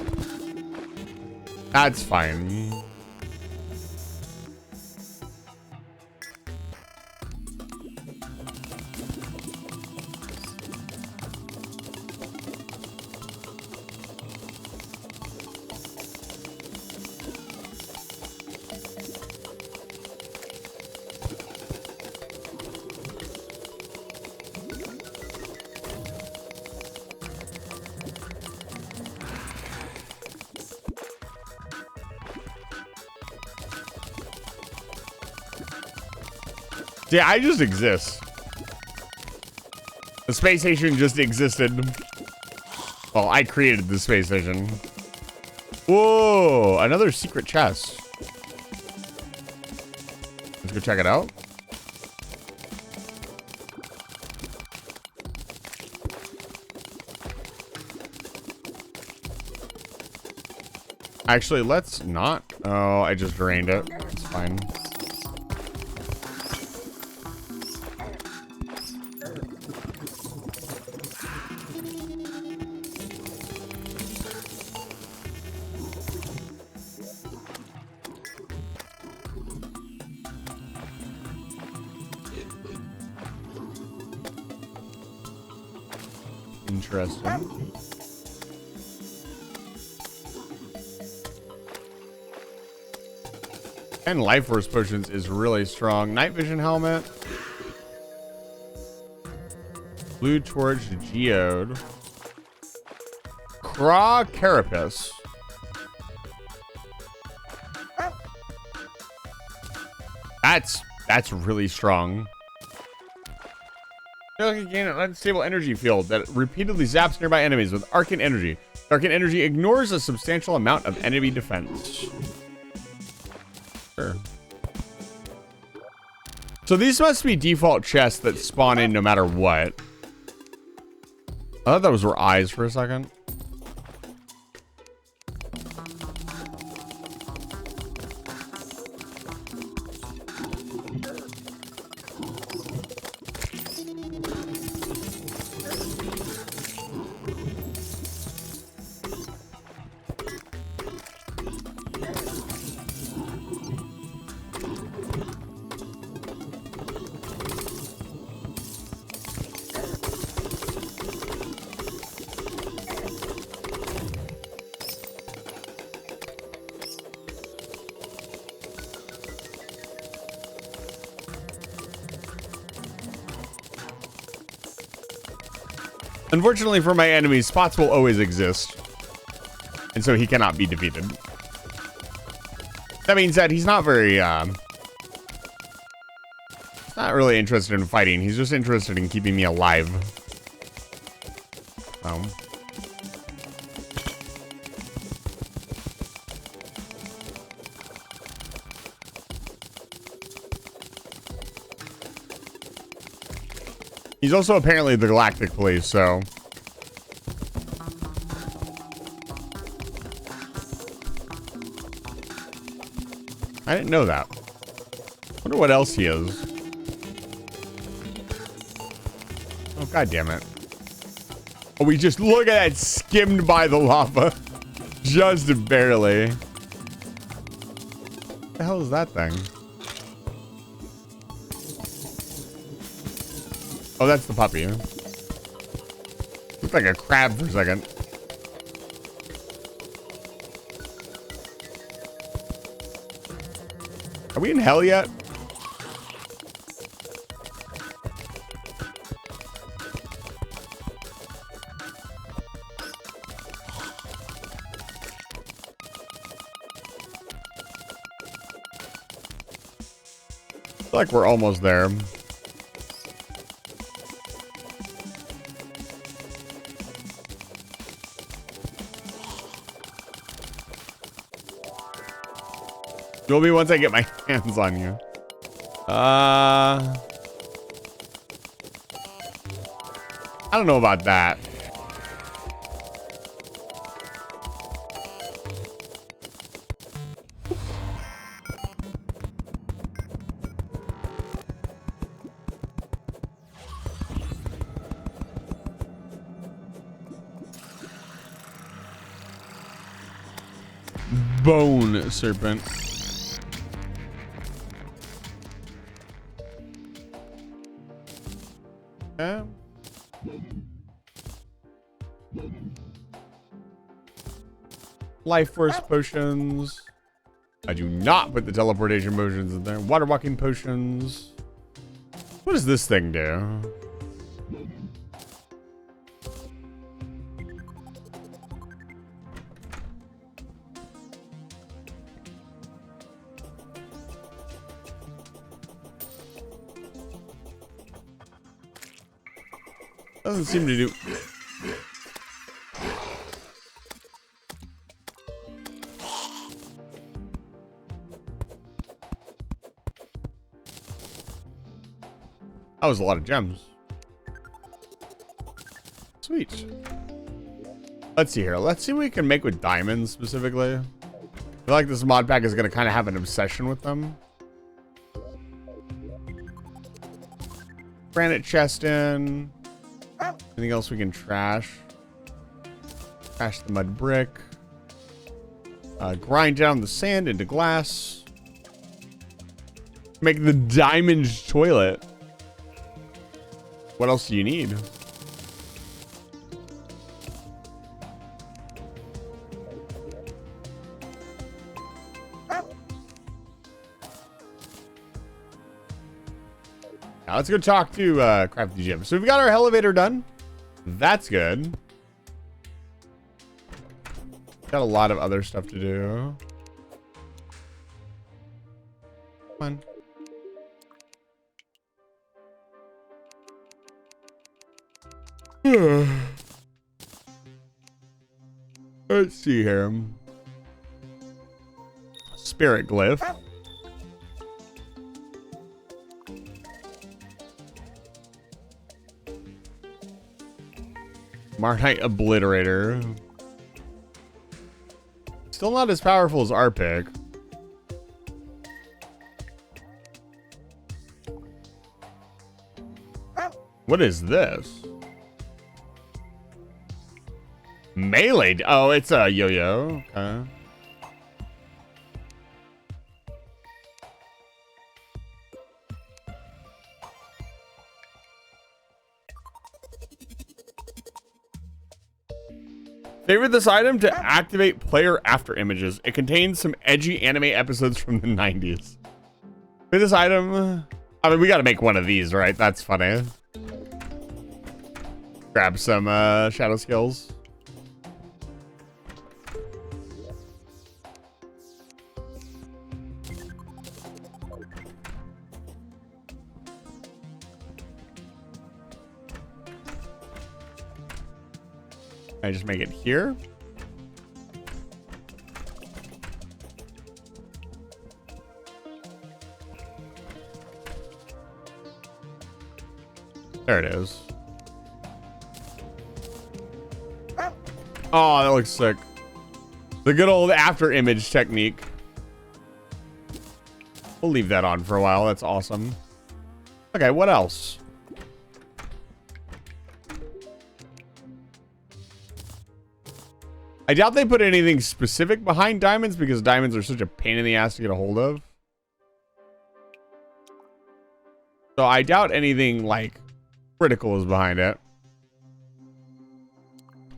Speaker 2: That's fine. Yeah, I just exist. The space station just existed. Well, I created the space station. Whoa, another secret chest. Let's go check it out. Actually, let's not. Oh, I just drained it. It's fine. Interesting. And life force potions is really strong. Night vision helmet. Blue torch geode. Craw carapace. That's really strong. Feel like you gain an unstable energy field that repeatedly zaps nearby enemies with arcane energy. Arcane energy ignores a substantial amount of enemy defense. Sure. So these must be default chests that spawn in no matter what. I thought those were eyes for a second. Unfortunately for my enemies, spots will always exist. And so he cannot be defeated. That being said, he's not very, not really interested in fighting. He's just interested in keeping me alive. He's also apparently the Galactic Police, so... I didn't know that. Wonder what else he is. Oh, god damn it. Oh, we just look at that, skimmed by the lava. Just barely. What the hell is that thing? Oh, that's the puppy. Looked like a crab for a second. Are we in hell yet? I feel like we're almost there. Will be once I get my hands on you. I don't know about that.
Speaker 5: Bone serpent.
Speaker 2: Okay. Life force potions. I do not put the teleportation potions in there. Water walking potions. What does this thing do? Doesn't seem to do. That was a lot of gems. Sweet. Let's see here. Let's see what we can make with diamonds specifically. I feel like this mod pack is going to kind of have an obsession with them. Granite chest in. Anything else we can trash? Trash the mud brick. Grind down the sand into glass. Make the diamond toilet. What else do you need? Now let's go talk to Crafty Jim. So we've got our elevator done. That's good. Got a lot of other stuff to do. Come on. Let's see here. Spirit glyph. Martite Obliterator. Still not as powerful as our pick. What is this? Melee. Oh, it's a yo-yo. Okay. Favorite this item to activate player after images. It contains some edgy anime episodes from the 90s. With this item, I mean, we got to make one of these, right? That's funny. Grab some shadow skills. I just make it here. There it is. Oh, that looks sick. The good old after image technique. We'll leave that on for a while. That's awesome. Okay, what else? I doubt they put anything specific behind diamonds because diamonds are such a pain in the ass to get a hold of. So I doubt anything like critical is behind it.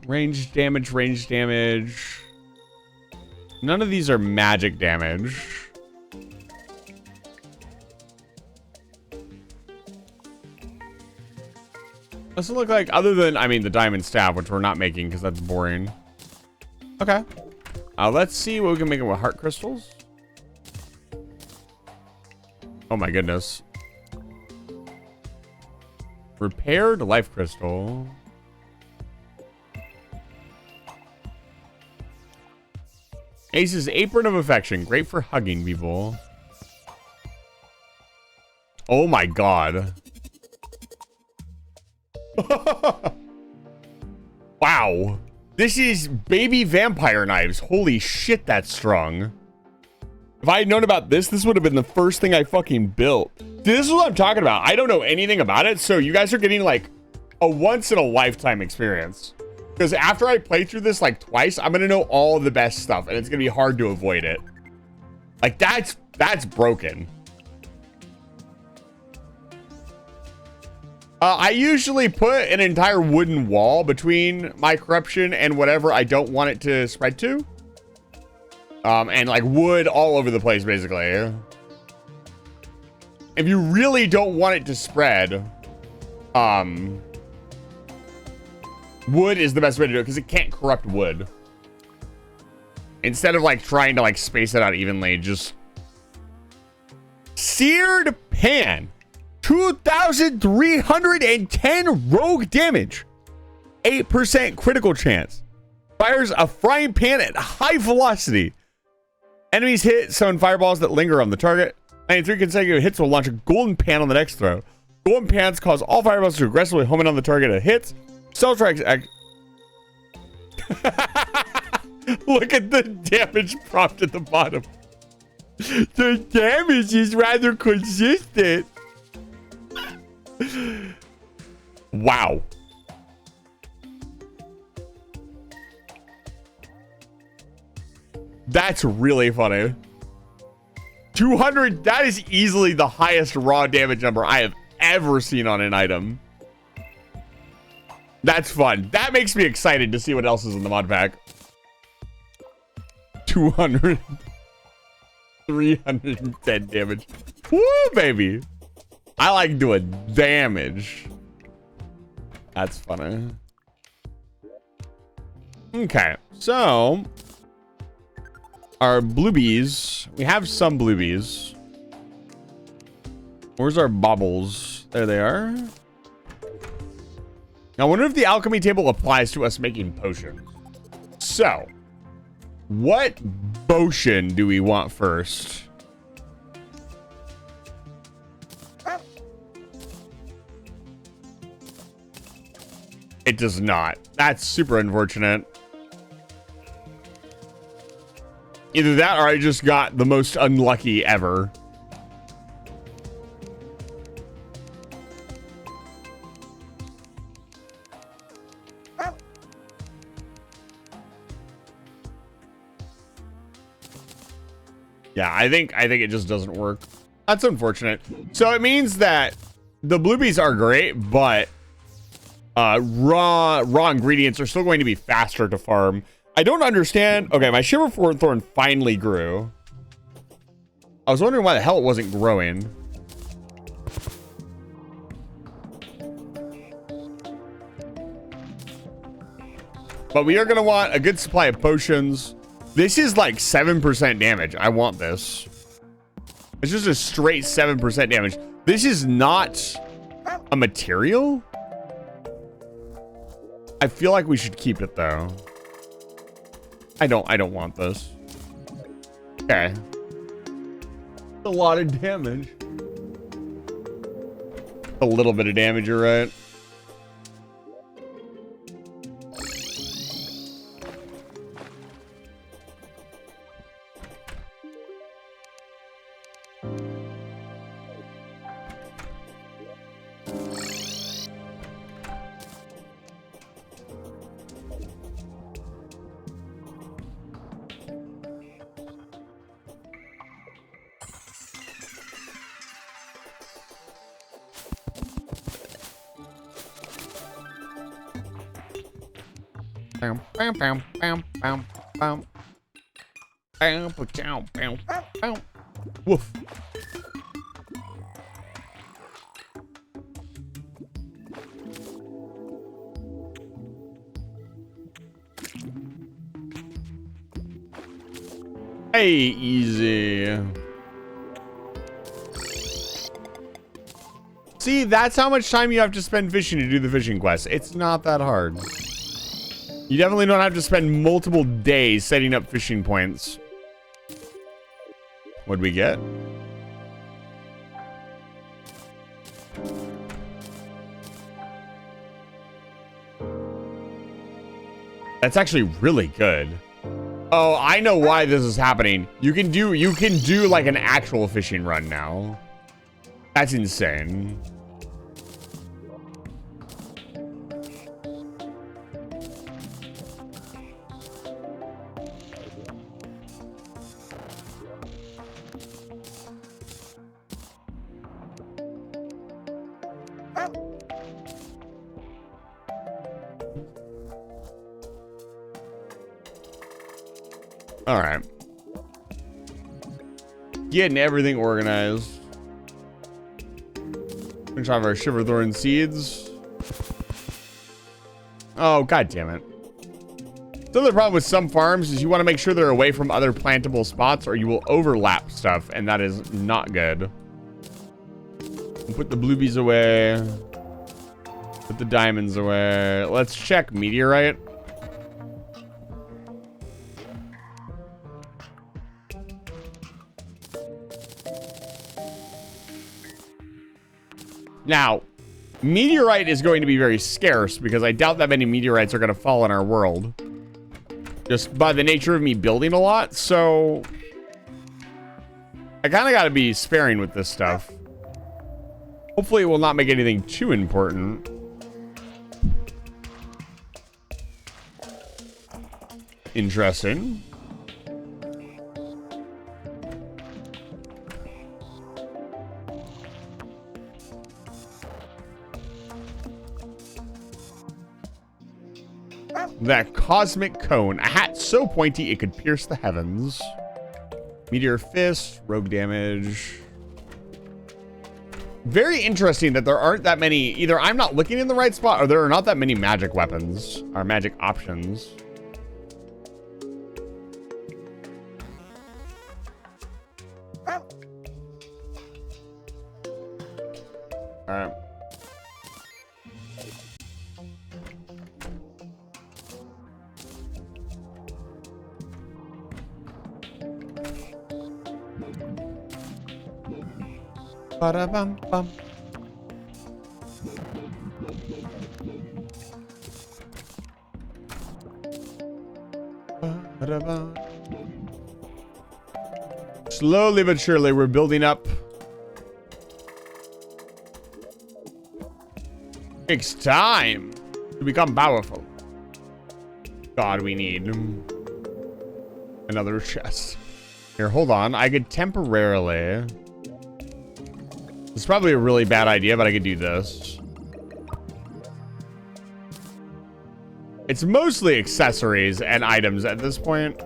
Speaker 2: Range damage, range damage. None of these are magic damage. Doesn't look like, other than, I mean, the diamond staff, which we're not making because that's boring. Okay. Let's see what we can make it with heart crystals. Oh my goodness. Repaired life crystal. Ace's apron of affection. Great for hugging people. Oh my god. Wow. This is baby vampire knives. Holy shit, that's strong. If I had known about this, this would have been the first thing I fucking built. This is what I'm talking about. I don't know anything about it, so you guys are getting like a once-in-a-lifetime experience. Because after I play through this like twice, I'm gonna know all the best stuff, and it's gonna be hard to avoid it. Like that's broken. I usually put an entire wooden wall between my corruption and whatever I don't want it to spread to. And like wood all over the place, basically. If you really don't want it to spread, wood is the best way to do it because it can't corrupt wood. Instead of like trying to like space it out evenly, just seared pan. 2,310 rogue damage. 8% critical chance. Fires a frying pan at high velocity. Enemies hit summon fireballs that linger on the target. 93 consecutive hits will launch a golden pan on the next throw. Golden pans cause all fireballs to aggressively home in on the target at hits. Cell tracks. Look at the damage prompt at the bottom. The damage is rather consistent. Wow. That's really funny. 200, that is easily the highest raw damage number I have ever seen on an item. That's fun. That makes me excited to see what else is in the mod pack. 200. 310 damage. Woo, baby. I like doing damage. That's funny. Okay, so our bluebies. We have some bluebies. Where's our baubles? There they are. Now, I wonder if the alchemy table applies to us making potions. So, what potion do we want first? It does not. That's super unfortunate. Either that or I just got the most unlucky ever. Yeah, I think it just doesn't work. That's unfortunate. So it means that the bluebies are great, but raw ingredients are still going to be faster to farm. I don't understand. Okay, my Shiverthorn finally grew. I was wondering why the hell it wasn't growing. But we are going to want a good supply of potions. This is like 7% damage. I want this. It's just a straight 7% damage. This is not a material. I feel like we should keep it though. I don't want this. Okay. A lot of damage. A little bit of damage, you're right. Bam, bam, bam, bam, bam, bam. Bam, bam, bam, bam. Woof. Hey, easy. See, that's how much time you have to spend fishing to do the fishing quest. It's not that hard. You definitely don't have to spend multiple days setting up fishing points. What'd we get? That's actually really good. Oh, I know why this is happening. You can do like an actual fishing run now. That's insane. All right. Getting everything organized. Finish off our Shiverthorn seeds. Oh, god damn it. So the problem with some farms is you want to make sure they're away from other plantable spots or you will overlap stuff, and that is not good. Put the bluebies away. Put the diamonds away. Let's check meteorite. Now, meteorite is going to be very scarce because I doubt that many meteorites are going to fall in our world. Just by the nature of me building a lot, so I kind of got to be sparing with this stuff. Hopefully it will not make anything too important. Interesting. That cosmic cone. A hat so pointy it could pierce the heavens. Meteor fist. Rogue damage. Very interesting that there aren't that many. Either I'm not looking in the right spot or there are not that many magic weapons or magic options. All right. Ba-da-bum-bum. Ba-da-bum. Slowly but surely, we're building up. Takes time to become powerful. God, we need another chest. Here, hold on. I could temporarily... It's probably a really bad idea, but I could do this. It's mostly accessories and items at this point.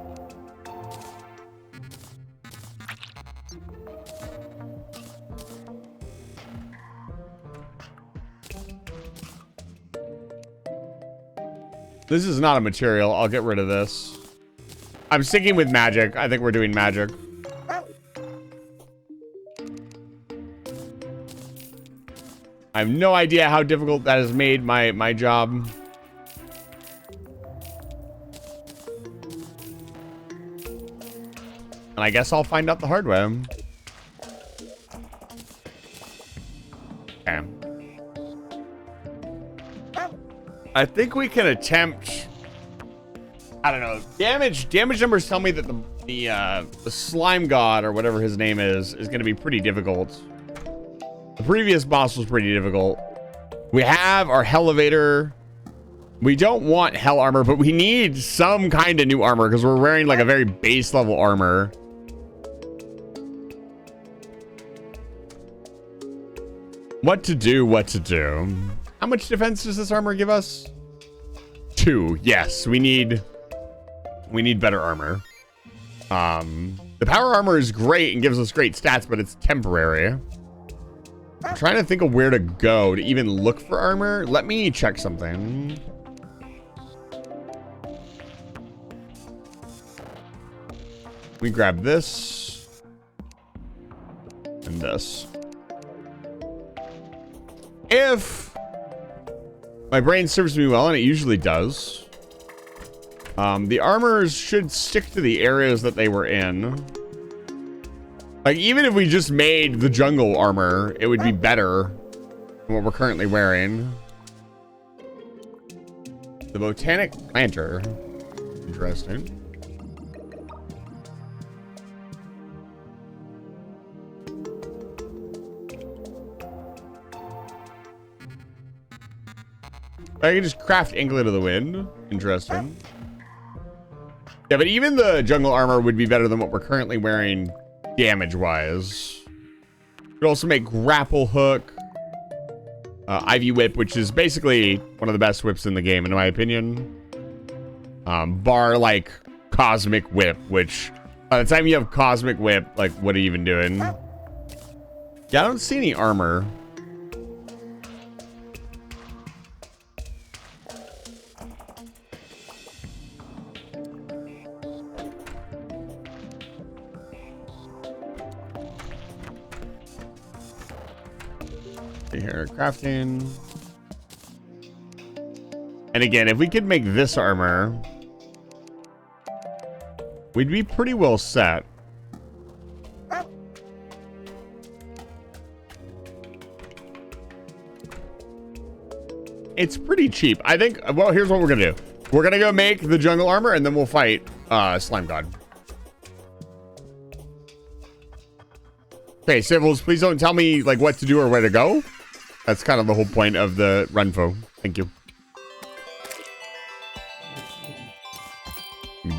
Speaker 2: This is not a material. I'll get rid of this. I'm sticking with magic. I think we're doing magic. I have no idea how difficult that has made my job. And I guess I'll find out the hard way. Okay. I think we can attempt... I don't know. Damage numbers tell me that the slime god, or whatever his name is going to be pretty difficult. The previous boss was pretty difficult. We have our elevator. We don't want hell armor, but we need some kind of new armor because we're wearing like a very base level armor. What to do, what to do. How much defense does this armor give us? 2. Yes, we need better armor. The power armor is great and gives us great stats, but it's temporary. I'm trying to think of where to go to even look for armor. Let me check something. We grab this and this. If my brain serves me well, and it usually does, the armors should stick to the areas that they were in. Like, even if we just made the jungle armor, it would be better than what we're currently wearing. The botanic planter. Interesting. I can just craft Anklet of the Wind. Interesting. Yeah, but even the jungle armor would be better than what we're currently wearing damage-wise. Could also make Grapple Hook. Ivy Whip, which is basically one of the best whips in the game, in my opinion. Bar, like, Cosmic Whip, which... By the time you have Cosmic Whip, like, what are you even doing? Yeah, I don't see any armor. Here, crafting. And again, if we could make this armor, we'd be pretty well set. It's pretty cheap. I think, well, here's what we're gonna do. We're gonna go make the jungle armor and then we'll fight Slime God. Okay, Civils, please don't tell me like what to do or where to go. That's kind of the whole point of the runfo. Thank you.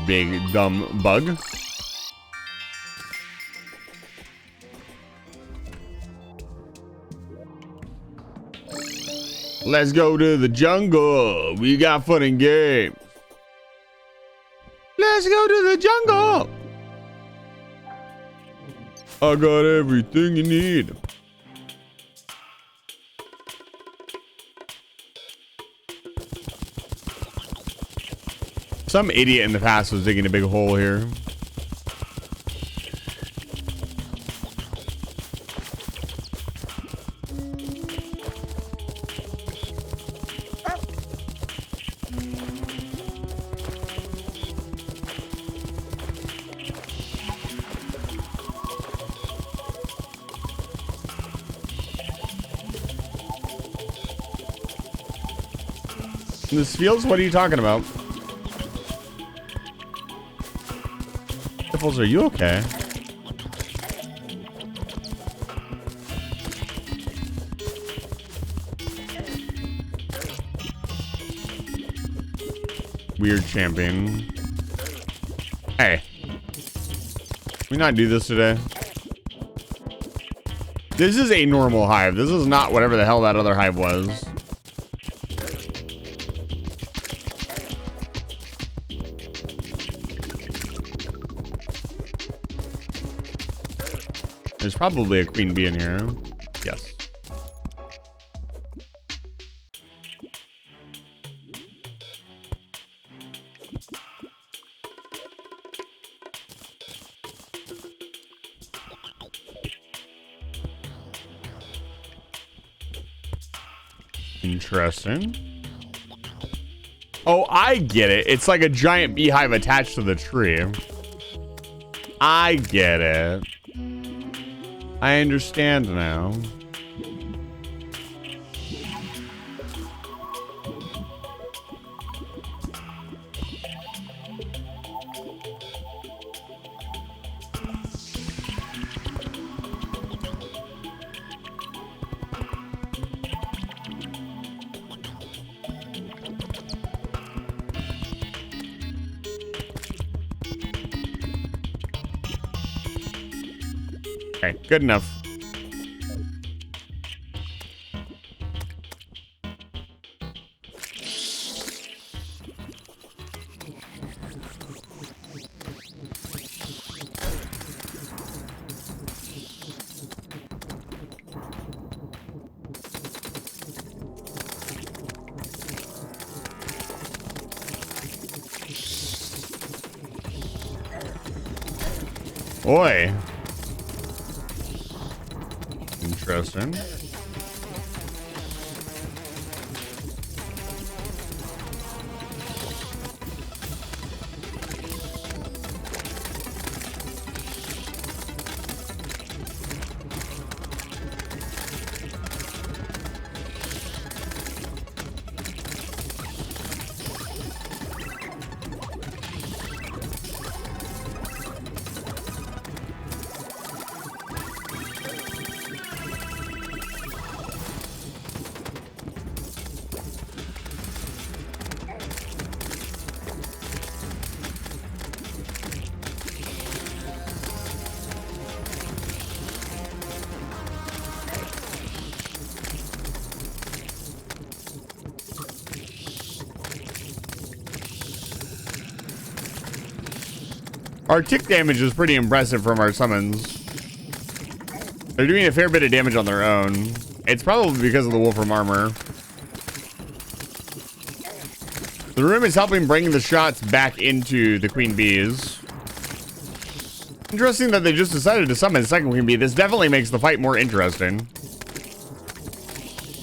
Speaker 2: Big dumb bug. Let's go to the jungle. We got fun and games. Let's go to the jungle. I got everything you need. Some idiot in the past was digging a big hole here. This fields? What are you talking about? Are you okay? Weird champion. Hey. Can we not do this today? This is a normal hive. This is not whatever the hell that other hive was. There's probably a queen bee in here. Yes. Interesting. Oh, I get it. It's like a giant beehive attached to the tree. I get it. I understand now. Okay, good enough. Oi. Interesting. Our tick damage is pretty impressive from our summons. They're doing a fair bit of damage on their own. It's probably because of the Wolfram armor. The room is helping bring the shots back into the queen bees. Interesting that they just decided to summon the second queen bee. This definitely makes the fight more interesting.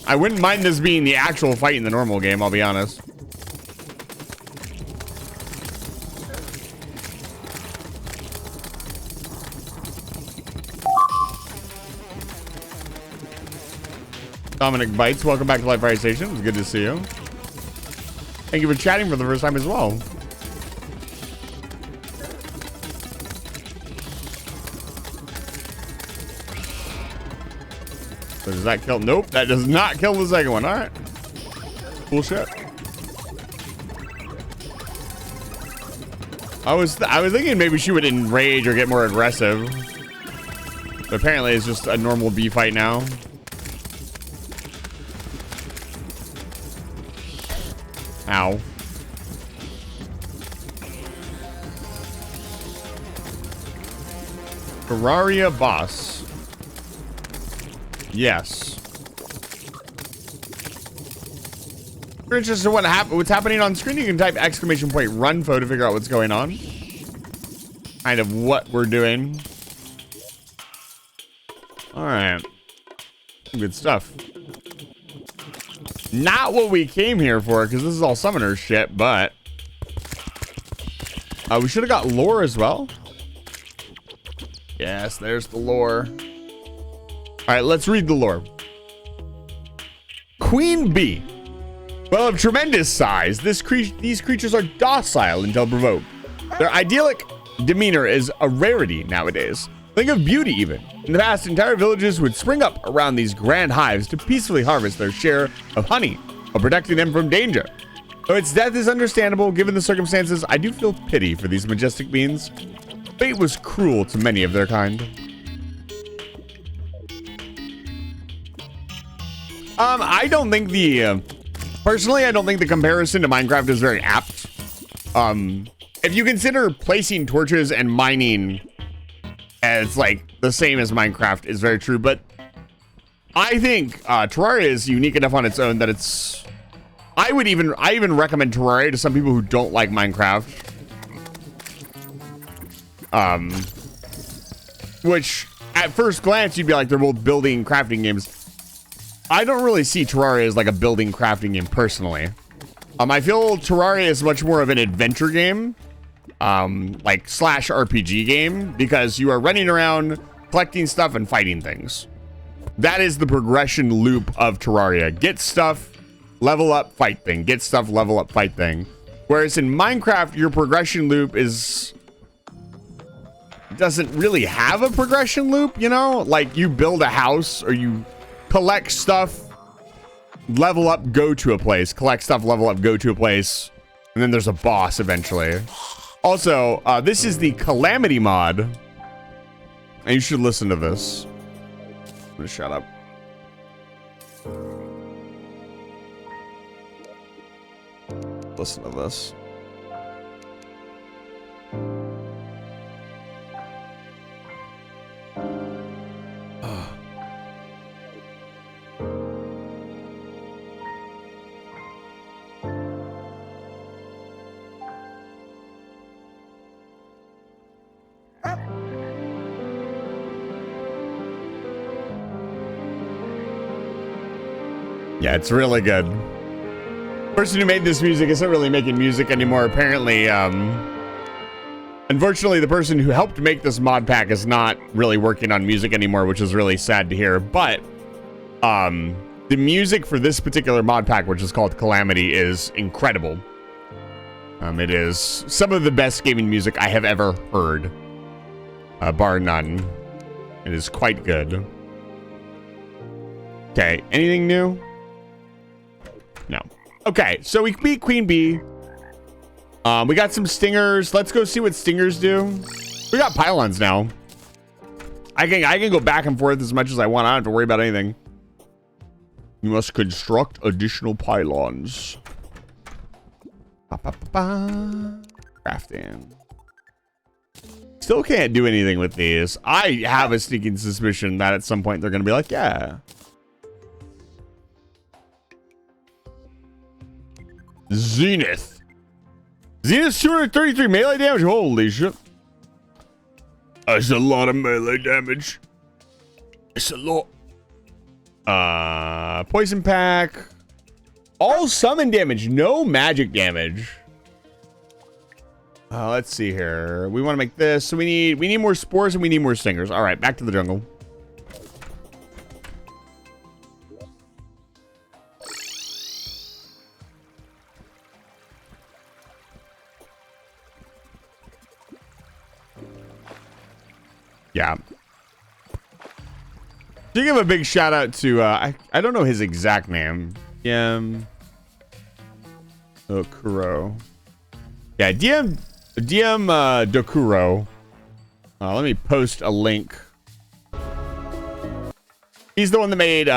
Speaker 2: I wouldn't mind this being the actual fight in the normal game, I'll be honest. Dominic Bites, welcome back to Live Fire Station. It's good to see you. Thank you for chatting for the first time as well. So does that kill? Nope, that does not kill the second one. All right. Cool shit. I was thinking maybe she would enrage or get more aggressive. But apparently it's just a normal bee fight now. Ow. Terraria boss. Yes. If you're interested in what's happening on screen, you can type !runfo to figure out what's going on. Kind of what we're doing. Alright. Good stuff. Not what we came here for, because this is all summoner shit, but we should have got lore as well. Yes, there's the lore. All right, let's read the lore. Queen bee. Well, of tremendous size, these creatures are docile until provoked. Their idyllic demeanor is a rarity nowadays. Think of beauty even. In the past, entire villages would spring up around these grand hives to peacefully harvest their share of honey while protecting them from danger. Though its death is understandable given the circumstances, I do feel pity for these majestic beings. Fate was cruel to many of their kind. I don't think personally, I don't think the comparison to Minecraft is very apt. If you consider placing torches and mining as like the same as Minecraft is very true, but I think Terraria is unique enough on its own that it's I even recommend Terraria to some people who don't like Minecraft. Which at first glance you'd be like they're both building crafting games. I don't really see Terraria as like a building crafting game personally. I feel Terraria is much more of an adventure game. Like / RPG game, because you are running around collecting stuff and fighting things. That is the progression loop of Terraria. Get stuff, level up, fight thing. Get stuff, level up, fight thing. Whereas in Minecraft, your progression loop doesn't really have a progression loop, you know? Like you build a house or you collect stuff, level up, go to a place, collect stuff, level up, go to a place, and then there's a boss eventually. Also, this is the Calamity Mod, and you should listen to this. I'm gonna shut up. Listen to this. Yeah, it's really good. The person who made this music isn't really making music anymore, apparently. Unfortunately, the person who helped make this mod pack is not really working on music anymore, which is really sad to hear. But the music for this particular mod pack, which is called Calamity, is incredible. It is some of the best gaming music I have ever heard, bar none. It is quite good. Okay, anything new? No. Okay, so we beat Queen Bee. We got some stingers. Let's go see what stingers do. We got pylons now. I can go back and forth as much as I want. I don't have to worry about anything. You must construct additional pylons. Crafting. still can't do anything with these. I have a sneaking suspicion that at some point they're going to be like, yeah. Zenith. Zenith's 233 melee damage. Holy shit. That's a lot of melee damage. It's a lot. Poison pack. All summon damage, no magic damage. Let's see here. We want to make this. So we need more spores and we need more stingers. All right, back to the jungle. Yeah. To give a big shout out to I don't know his exact name. Dokuro. Yeah, DM Dokuro. Let me post a link. He's the one that made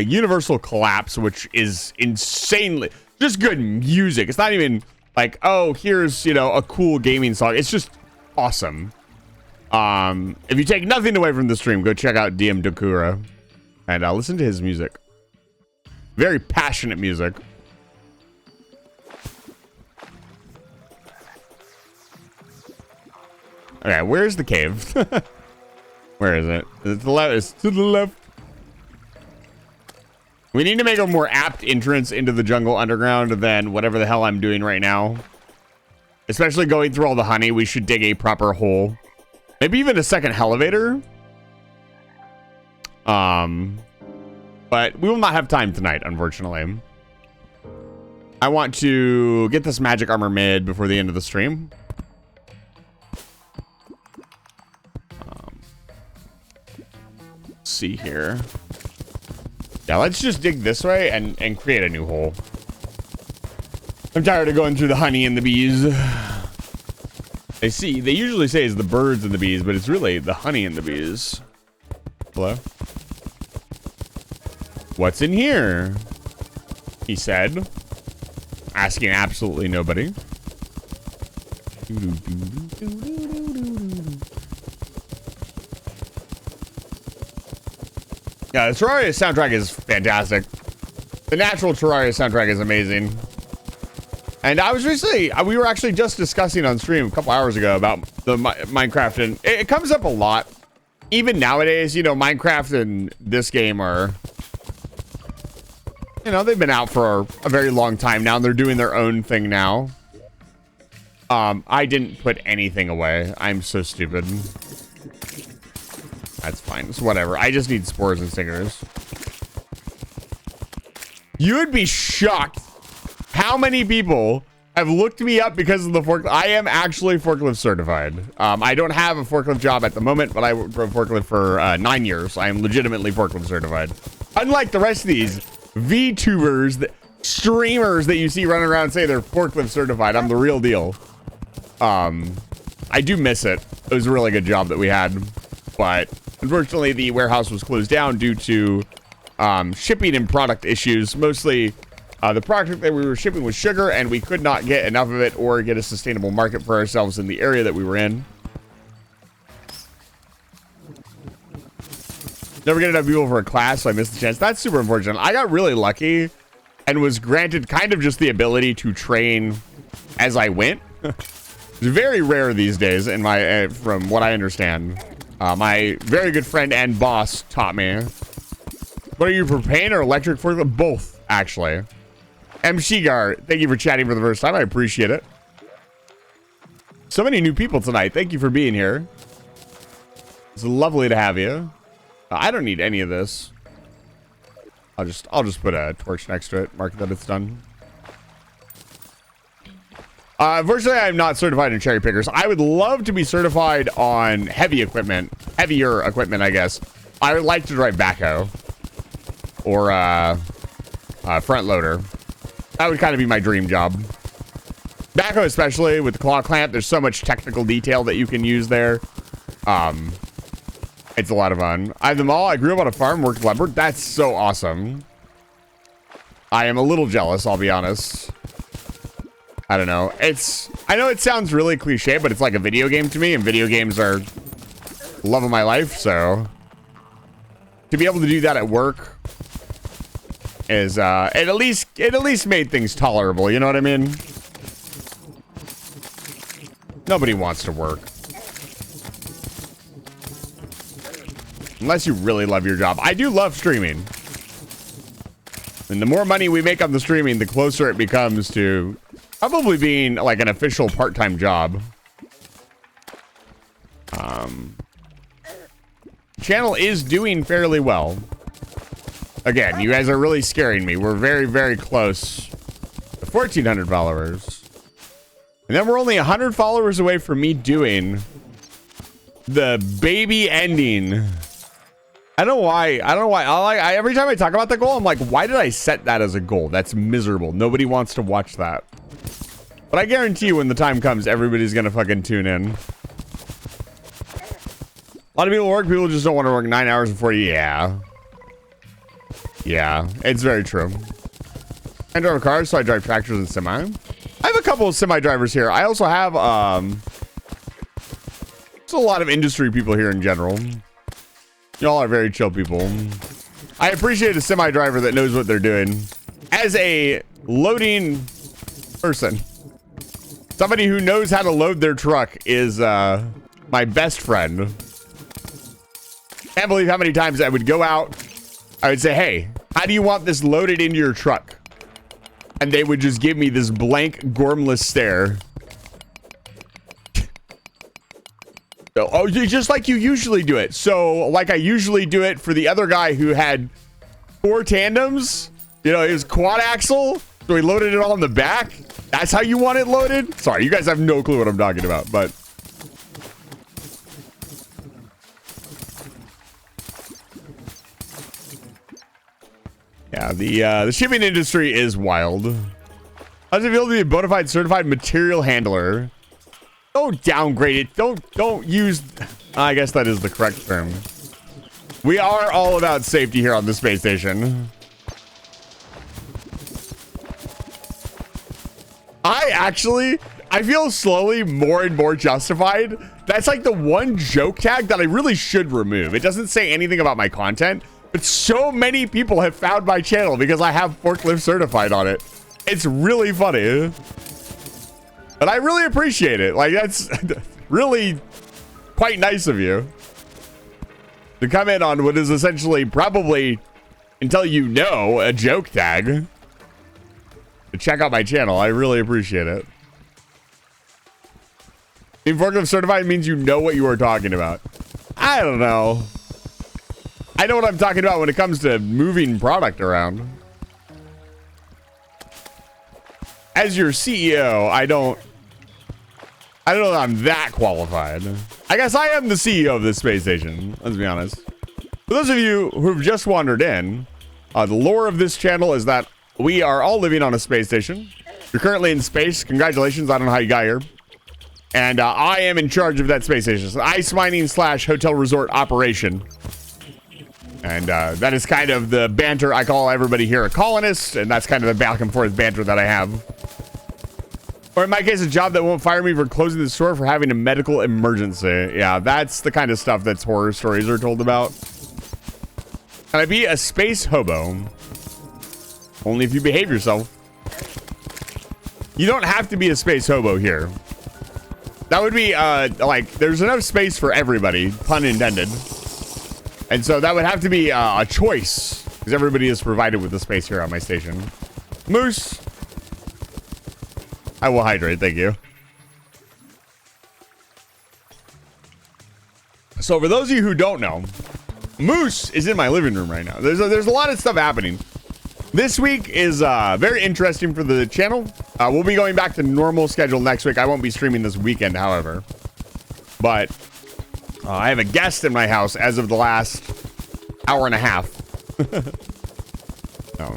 Speaker 2: Universal Collapse, which is insanely just good music. It's not even like, oh, here's, you know, a cool gaming song. It's just awesome. If you take nothing away from the stream, go check out DM Dokuro and listen to his music. Very passionate music. Okay, where's the cave? Where is it? Is it to the left? It's to the left. We need to make a more apt entrance into the jungle underground than whatever the hell I'm doing right now. Especially going through all the honey, we should dig a proper hole. Maybe even a second elevator. But we will not have time tonight, unfortunately. I want to get this magic armor mid before the end of the stream. Let's see here. Yeah, let's just dig this way and create a new hole. I'm tired of going through the honey and the bees. They usually say it's the birds and the bees, but it's really the honey and the bees. Hello? What's in here? He said, asking absolutely nobody. Yeah, the Terraria soundtrack is fantastic. The natural Terraria soundtrack is amazing. And I was recently, we were actually just discussing on stream a couple hours ago about the Minecraft, and it comes up a lot. Even nowadays, you know, Minecraft and this game are, you know, they've been out for a very long time now, and they're doing their own thing now. I didn't put anything away. I'm so stupid. That's fine. It's whatever. I just need spores and stingers. You would be shocked how many people have looked me up because of the forklift. I am actually forklift certified. I don't have a forklift job at the moment, but I drove forklift for 9 years. I am legitimately forklift certified. Unlike the rest of these VTubers, streamers that you see running around and say they're forklift certified, I'm the real deal. I do miss it. It was a really good job that we had, but unfortunately the warehouse was closed down due to shipping and product issues. Mostly the product that we were shipping was sugar, and we could not get enough of it or get a sustainable market for ourselves in the area that we were in. Never get enough people for a class, so I missed the chance. That's super unfortunate. I got really lucky and was granted kind of just the ability to train as I went. It's very rare these days in my, from what I understand. My very good friend and boss taught me. What are you, propane or electric forklift? Both, actually. M. Shigar, thank you for chatting for the first time. I appreciate it. So many new people tonight. Thank you for being here. It's lovely to have you. I don't need any of this. I'll just put a torch next to it, mark that it's done. Unfortunately, I'm not certified in cherry pickers. I would love to be certified on heavier equipment, I guess. I would like to drive backhoe or front loader. That would kind of be my dream job. Backhoe, especially with the claw clamp, there's so much technical detail that you can use there. It's a lot of fun. I have them all. I grew up on a farm, worked lumber. That's so awesome. I am a little jealous, I'll be honest. I don't know. I know it sounds really cliche, but it's like a video game to me, and video games are love of my life, so to be able to do that at work is it at least made things tolerable, you know what I mean? Nobody wants to work. Unless you really love your job. I do love streaming. And the more money we make on the streaming, the closer it becomes to probably being like an official part-time job. Channel is doing fairly well. Again, you guys are really scaring me. We're very, very close to 1,400 followers. And then we're only 100 followers away from me doing the baby ending. I don't know why. Every time I talk about the goal, I'm like, why did I set that as a goal? That's miserable. Nobody wants to watch that. But I guarantee you when the time comes, everybody's going to fucking tune in. A lot of people work. People just don't want to work 9 hours and 40. Yeah. Yeah, it's very true. I drive cars, so I drive tractors and semi. I have a couple of semi drivers here. I also have there's a lot of industry people here in general. Y'all are very chill people. I appreciate a semi driver that knows what they're doing. As a loading person, somebody who knows how to load their truck is my best friend. Can't believe how many times I would go out. I would say, hey, how do you want this loaded into your truck? And they would just give me this blank, gormless stare. Oh, just like you usually do it. So, like I usually do it for the other guy who had 4 tandems. You know, it was quad axle. So he loaded it all in the back. That's how you want it loaded? Sorry, you guys have no clue what I'm talking about, but... Yeah, the shipping industry is wild. How does it feel to be a bona fide certified material handler? Don't downgrade it. Don't use... I guess that is the correct term. We are all about safety here on the space station. I feel slowly more and more justified. That's like the one joke tag that I really should remove. It doesn't say anything about my content. But so many people have found my channel because I have forklift certified on it. It's really funny. But I really appreciate it. Like, that's really quite nice of you to come in on what is essentially probably, until you know, a joke tag. To check out my channel. I really appreciate it. Being forklift certified means you know what you are talking about. I don't know. I know what I'm talking about when it comes to moving product around. As your CEO, I don't know that I'm that qualified. I guess I am the CEO of this space station, let's be honest. For those of you who've just wandered in, the lore of this channel is that we are all living on a space station. You're currently in space. Congratulations, I don't know how you got here. And I am in charge of that space station. It's an ice mining / hotel resort operation. And that is kind of the banter. I call everybody here a colonist, and that's kind of the back and forth banter that I have. Or in my case, a job that won't fire me for closing the store for having a medical emergency. Yeah, that's the kind of stuff that's horror stories are told about. Can I be a space hobo? Only if you behave yourself. You don't have to be a space hobo here. That would be, like, there's enough space for everybody, pun intended. And so that would have to be a choice, because everybody is provided with the space here on my station. Moose. I will hydrate, thank you. So for those of you who don't know, Moose is in my living room right now. There's a lot of stuff happening. This week is very interesting for the channel. We'll be going back to normal schedule next week. I won't be streaming this weekend, however. But I have a guest in my house as of the last hour and a half. So,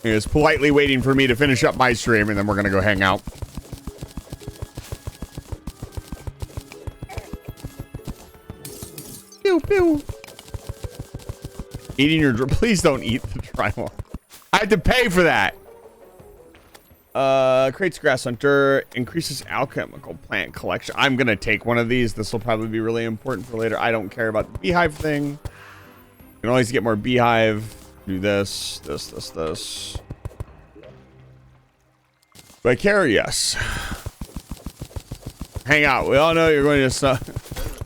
Speaker 2: he is politely waiting for me to finish up my stream, and then we're going to go hang out. Pew, pew. Eating your... Please don't eat the drywall. I have to pay for that. Creates grass hunter, increases alchemical plant collection. I'm gonna take one of these. This will probably be really important for later. I don't care about the beehive thing. You can always get more beehive. Do this. But care, yes. Hang out. We all know you're going to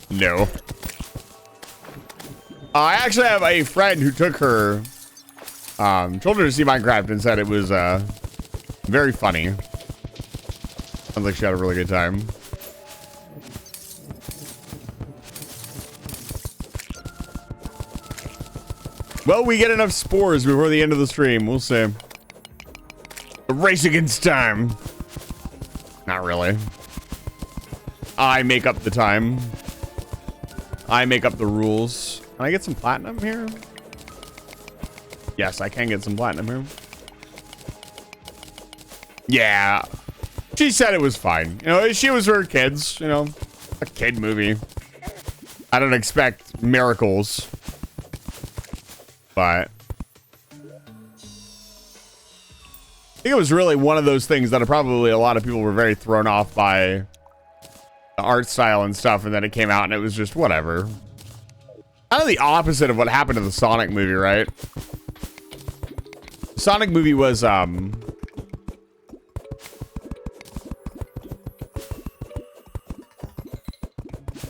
Speaker 2: no. I actually have a friend who took her, told her to see Minecraft and said it was very funny. Sounds like she had a really good time. Well, we get enough spores before the end of the stream. We'll see. A race against time. Not really. I make up the time. I make up the rules. Can I get some platinum here? Yes, I can get some platinum here. Yeah. She said it was fine. You know, she was for kids, you know. A kid movie. I don't expect miracles. But I think it was really one of those things that probably a lot of people were very thrown off by the art style and stuff, and then it came out and it was just whatever. Kind of the opposite of what happened to the Sonic movie, right? The Sonic movie was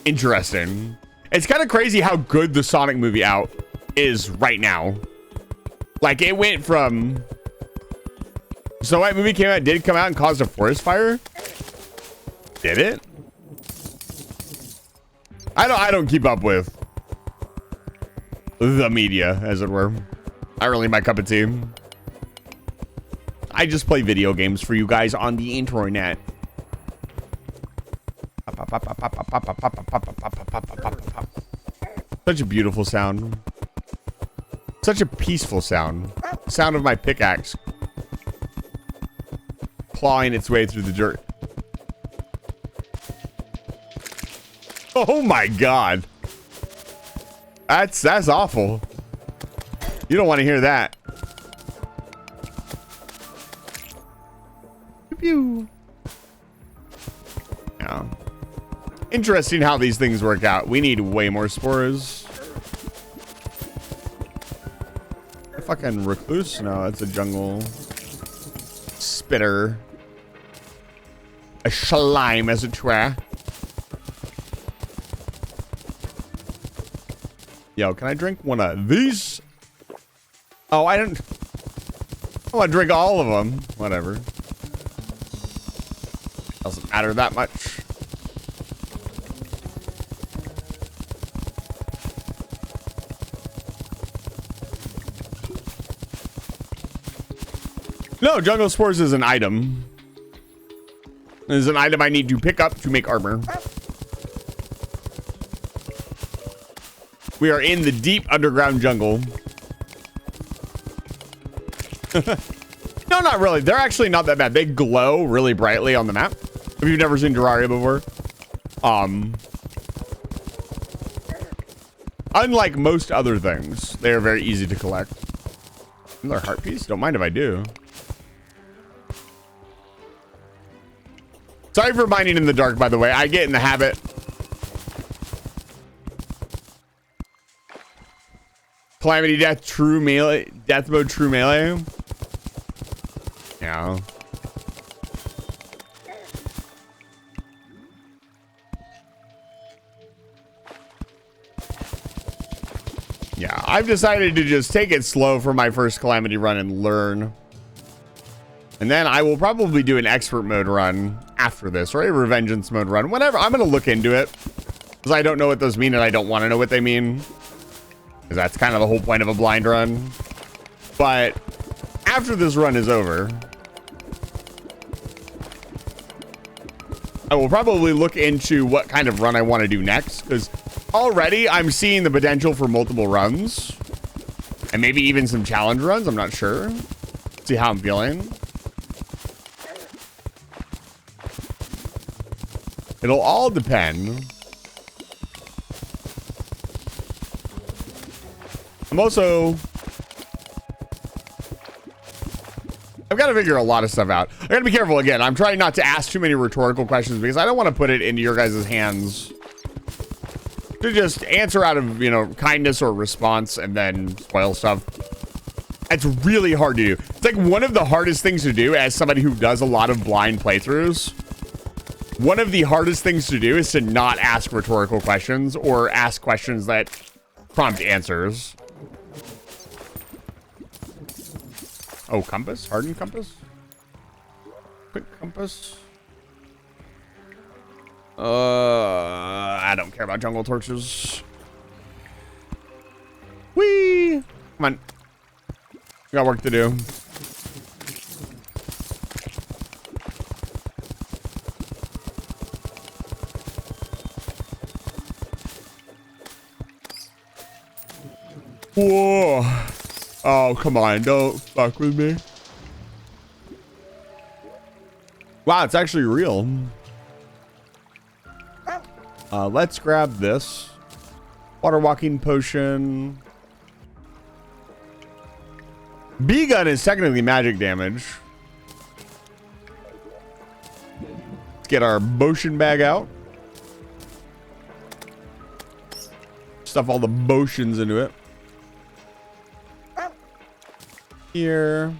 Speaker 2: interesting. It's kind of crazy how good the Sonic movie out is right now. Like, it went from so that movie did come out and caused a forest fire. Did it? I don't keep up with the media, as it were. Not really my cup of tea. I just play video games for you guys on the internet. Such a beautiful sound. Such a peaceful sound. Sound of my pickaxe clawing its way through the dirt. Oh my god. That's awful. You don't want to hear that. Pew. Yeah. Interesting how these things work out. We need way more spores. Fucking recluse? No, it's a jungle spitter. A slime, as it were. Yo, can I drink one of these? Oh, I don't. I want to drink all of them. Whatever. Doesn't matter that much. No, jungle spores is an item. It is an item I need to pick up to make armor. We are in the deep underground jungle. No, not really. They're actually not that bad. They glow really brightly on the map. If you've never seen Terraria before. Unlike most other things, they are very easy to collect. Another heart piece? Don't mind if I do. Sorry for mining in the dark, by the way. I get in the habit. Calamity death, true melee. Death mode, true melee. Yeah. Yeah, I've decided to just take it slow for my first Calamity run and learn. And then I will probably do an expert mode run after this, or a revengeance mode run. Whatever. I'm going to look into it. Because I don't know what those mean, and I don't want to know what they mean. Because that's kind of the whole point of a blind run. But after this run is over, I will probably look into what kind of run I want to do next. Because already I'm seeing the potential for multiple runs. And maybe even some challenge runs. I'm not sure. See how I'm feeling. It'll all depend. I'm I've got to figure a lot of stuff out. I got to be careful again. I'm trying not to ask too many rhetorical questions because I don't want to put it into your guys' hands to just answer out of, you know, kindness or response and then spoil stuff. It's really hard to do. It's like one of the hardest things to do as somebody who does a lot of blind playthroughs. One of the hardest things to do is to not ask rhetorical questions or ask questions that prompt answers. Oh, compass? Hardened compass? Quick compass? I don't care about jungle torches. Whee! Come on. We got work to do. Whoa. Oh, come on. Don't fuck with me. Wow, it's actually real. Let's grab this. Water walking potion. Bee gun is technically magic damage. Let's get our potion bag out. Stuff all the potions into it. Here.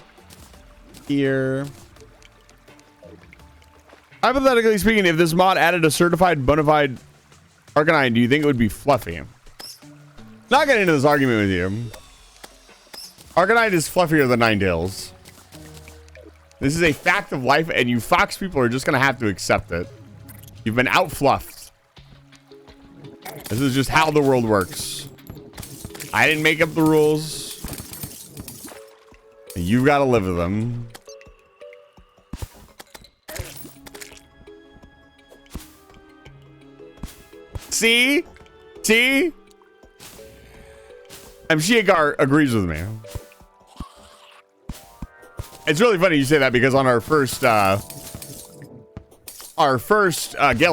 Speaker 2: Here. Hypothetically speaking, if this mod added a certified bona fide Arcanine, do you think it would be fluffy? Not getting into this argument with you. Arcanine is fluffier than Ninetales. This is a fact of life, and you Fox people are just going to have to accept it. You've been out-fluffed. This is just how the world works. I didn't make up the rules. You've got to live with them. See? See? Shiakar agrees with me. It's really funny you say that because on our first Gale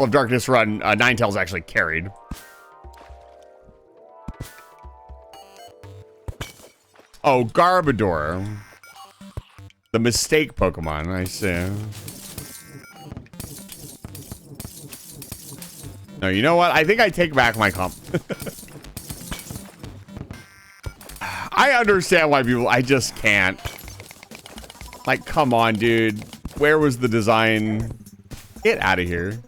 Speaker 2: of Darkness run, Ninetales actually carried. Oh, Garbodor. The mistake Pokemon, I see. No, you know what? I think I take back my comp. I understand why people... I just can't. Like, come on, dude. Where was the design? Get out of here.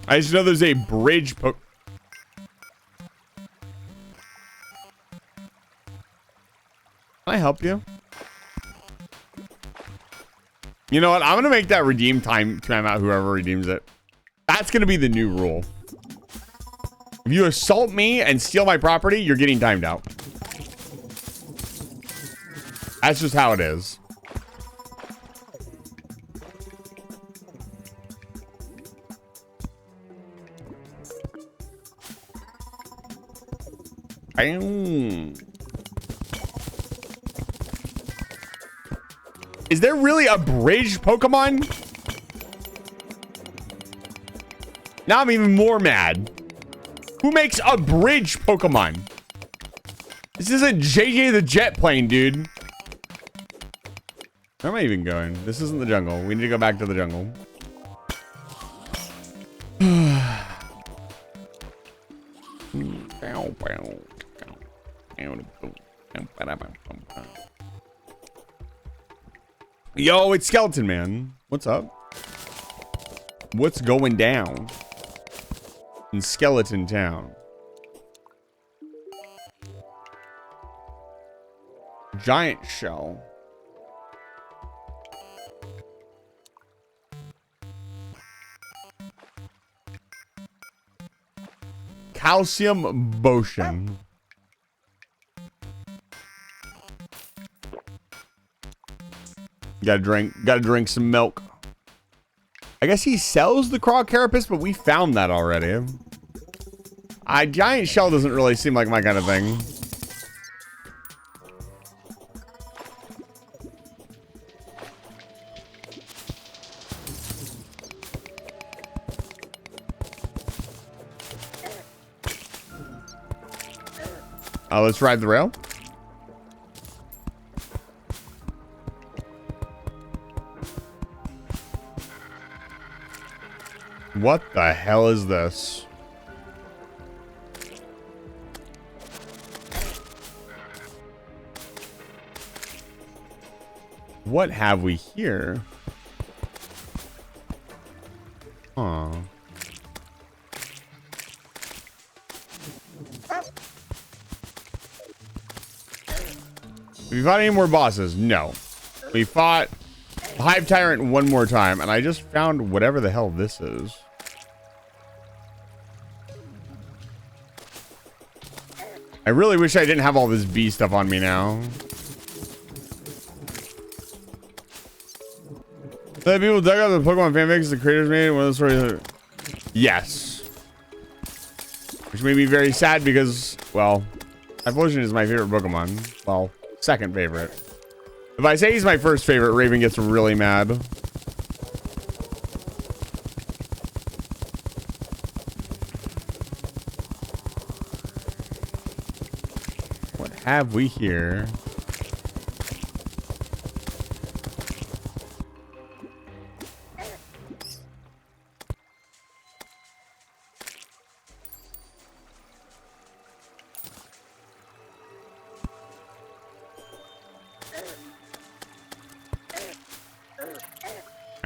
Speaker 2: I just know there's a bridge Can I help you? You know what? I'm gonna make that redeem time out whoever redeems it. That's gonna be the new rule. If you assault me and steal my property, you're getting timed out. That's just how it is. Is there really a bridge Pokemon? Now I'm even more mad. Who makes a bridge Pokemon? This isn't JJ the Jet Plane, dude. Where am I even going? This isn't the jungle. We need to go back to the jungle. Yo, it's Skeleton Man. What's up? What's going down in Skeleton Town? Giant shell. calcium potion. Gotta drink some milk. I guess he sells the Croc Carapace, but we found that already. Giant shell doesn't really seem like my kind of thing. Let's ride the rail. What the hell is this? What have we here? Huh. Have we fought any more bosses? No. We fought the Hive Tyrant one more time, and I just found whatever the hell this is. I really wish I didn't have all this bee stuff on me now. So people dug out the Pokemon fanfics the creators made. One of the stories. Yes. Which made me very sad because, well, Typhlosion is my favorite Pokemon. Well, second favorite. If I say he's my first favorite, Raven gets really mad. What have we here?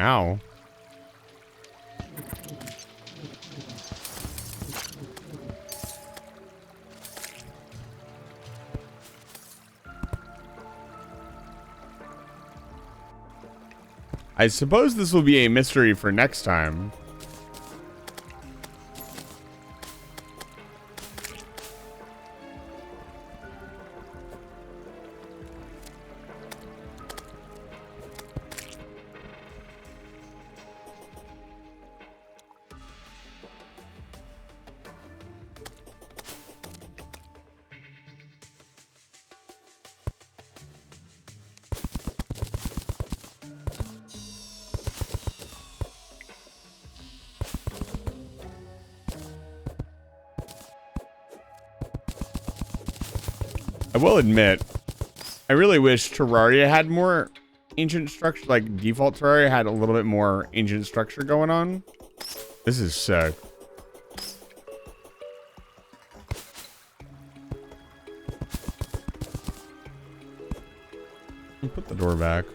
Speaker 2: Ow. I suppose this will be a mystery for next time. I will admit, I really wish Terraria had more ancient structure, like default Terraria had a little bit more ancient structure going on. This is sick. Put the door back.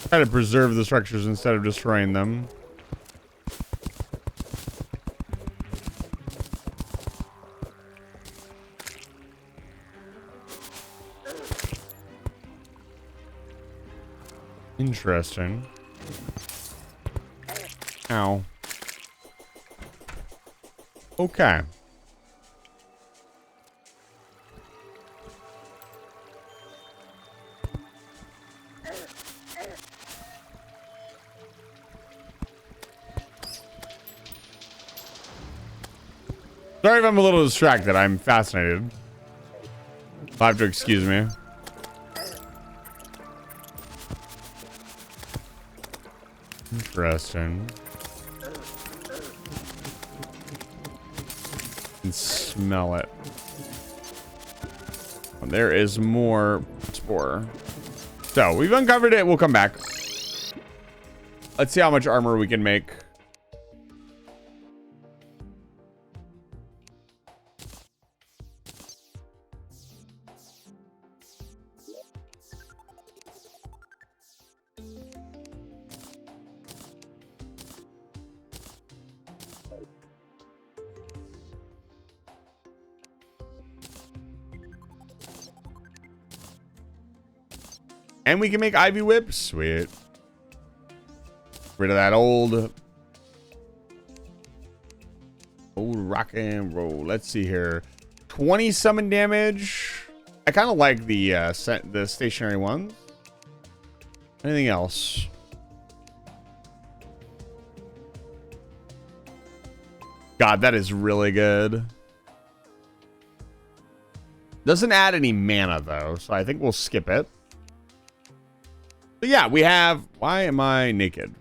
Speaker 2: Try to preserve the structures instead of destroying them. Interesting. Ow. Okay. Sorry if I'm a little distracted. I'm fascinated. You'll have to excuse me. Interesting. And smell it. Oh, there is more spore. So we've uncovered it. We'll come back. Let's see how much armor we can make. And we can make Ivy Whip. Sweet. Rid of that old Old rock and roll. Let's see here. 20 summon damage. I kind of like the stationary ones. Anything else? God, that is really good. Doesn't add any mana though, so I think we'll skip it. But yeah, we have... Why am I naked?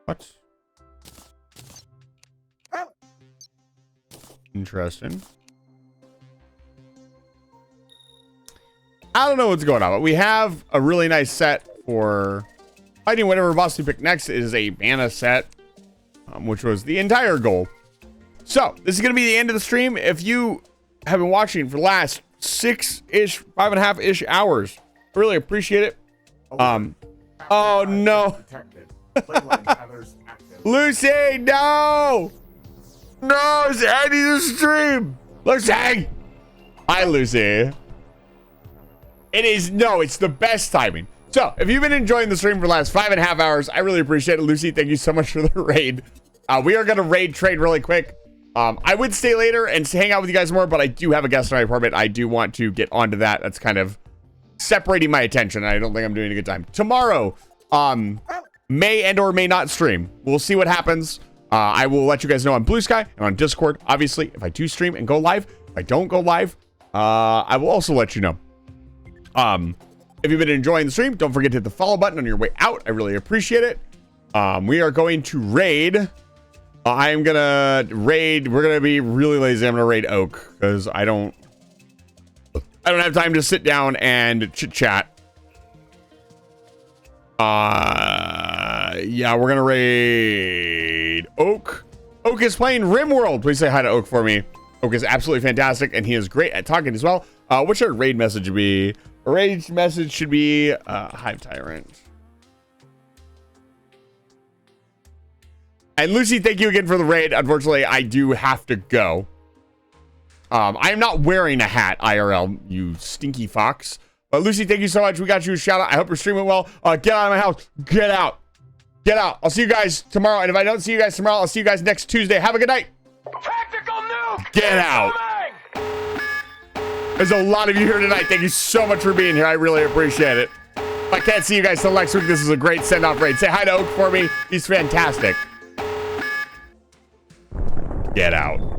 Speaker 2: What? Interesting. I don't know what's going on, but we have a really nice set for fighting whatever boss we pick next. Is a mana set, which was the entire goal. So this is going to be the end of the stream. If you have been watching for the last 6-ish, 5.5-ish hours, I really appreciate it. Oh no. Lucy, no! No, it's ending the stream! Lucy! Hi, Lucy. It is, no, it's the best timing. So, if you've been enjoying the stream for the last 5.5 hours, I really appreciate it. Lucy, thank you so much for the raid. We are going to raid trade really quick. I would stay later and hang out with you guys more, but I do have a guest in my apartment. I do want to get onto that. That's kind of separating my attention. I don't think I'm doing a good time. Tomorrow, may and or may not stream. We'll see what happens. I will let you guys know on Blue Sky and on Discord. Obviously, if I do stream and go live, if I don't go live, I will also let you know. If you've been enjoying the stream, don't forget to hit the follow button on your way out. I really appreciate it. We are going to raid. I am gonna raid. We're gonna be really lazy. I'm gonna raid Oak because I don't have time to sit down and chit chat. Yeah, we're gonna raid Oak. Oak is playing RimWorld. Please say hi to Oak for me. Oak is absolutely fantastic, and he is great at talking as well. What should our raid message be? A raid message should be Hive Tyrant. And Lucy, thank you again for the raid. Unfortunately, I do have to go. I am not wearing a hat, IRL, you stinky fox. But Lucy, thank you so much. We got you a shout out. I hope your stream went well. Get out of my house. Get out. Get out. I'll see you guys tomorrow. And if I don't see you guys tomorrow, I'll see you guys next Tuesday. Have a good night.
Speaker 5: Tactical nuke!
Speaker 2: Get out. There's a lot of you here tonight. Thank you so much for being here. I really appreciate it. If I can't see you guys till next week, this is a great send-off raid. Say hi to Oak for me. He's fantastic. Get out.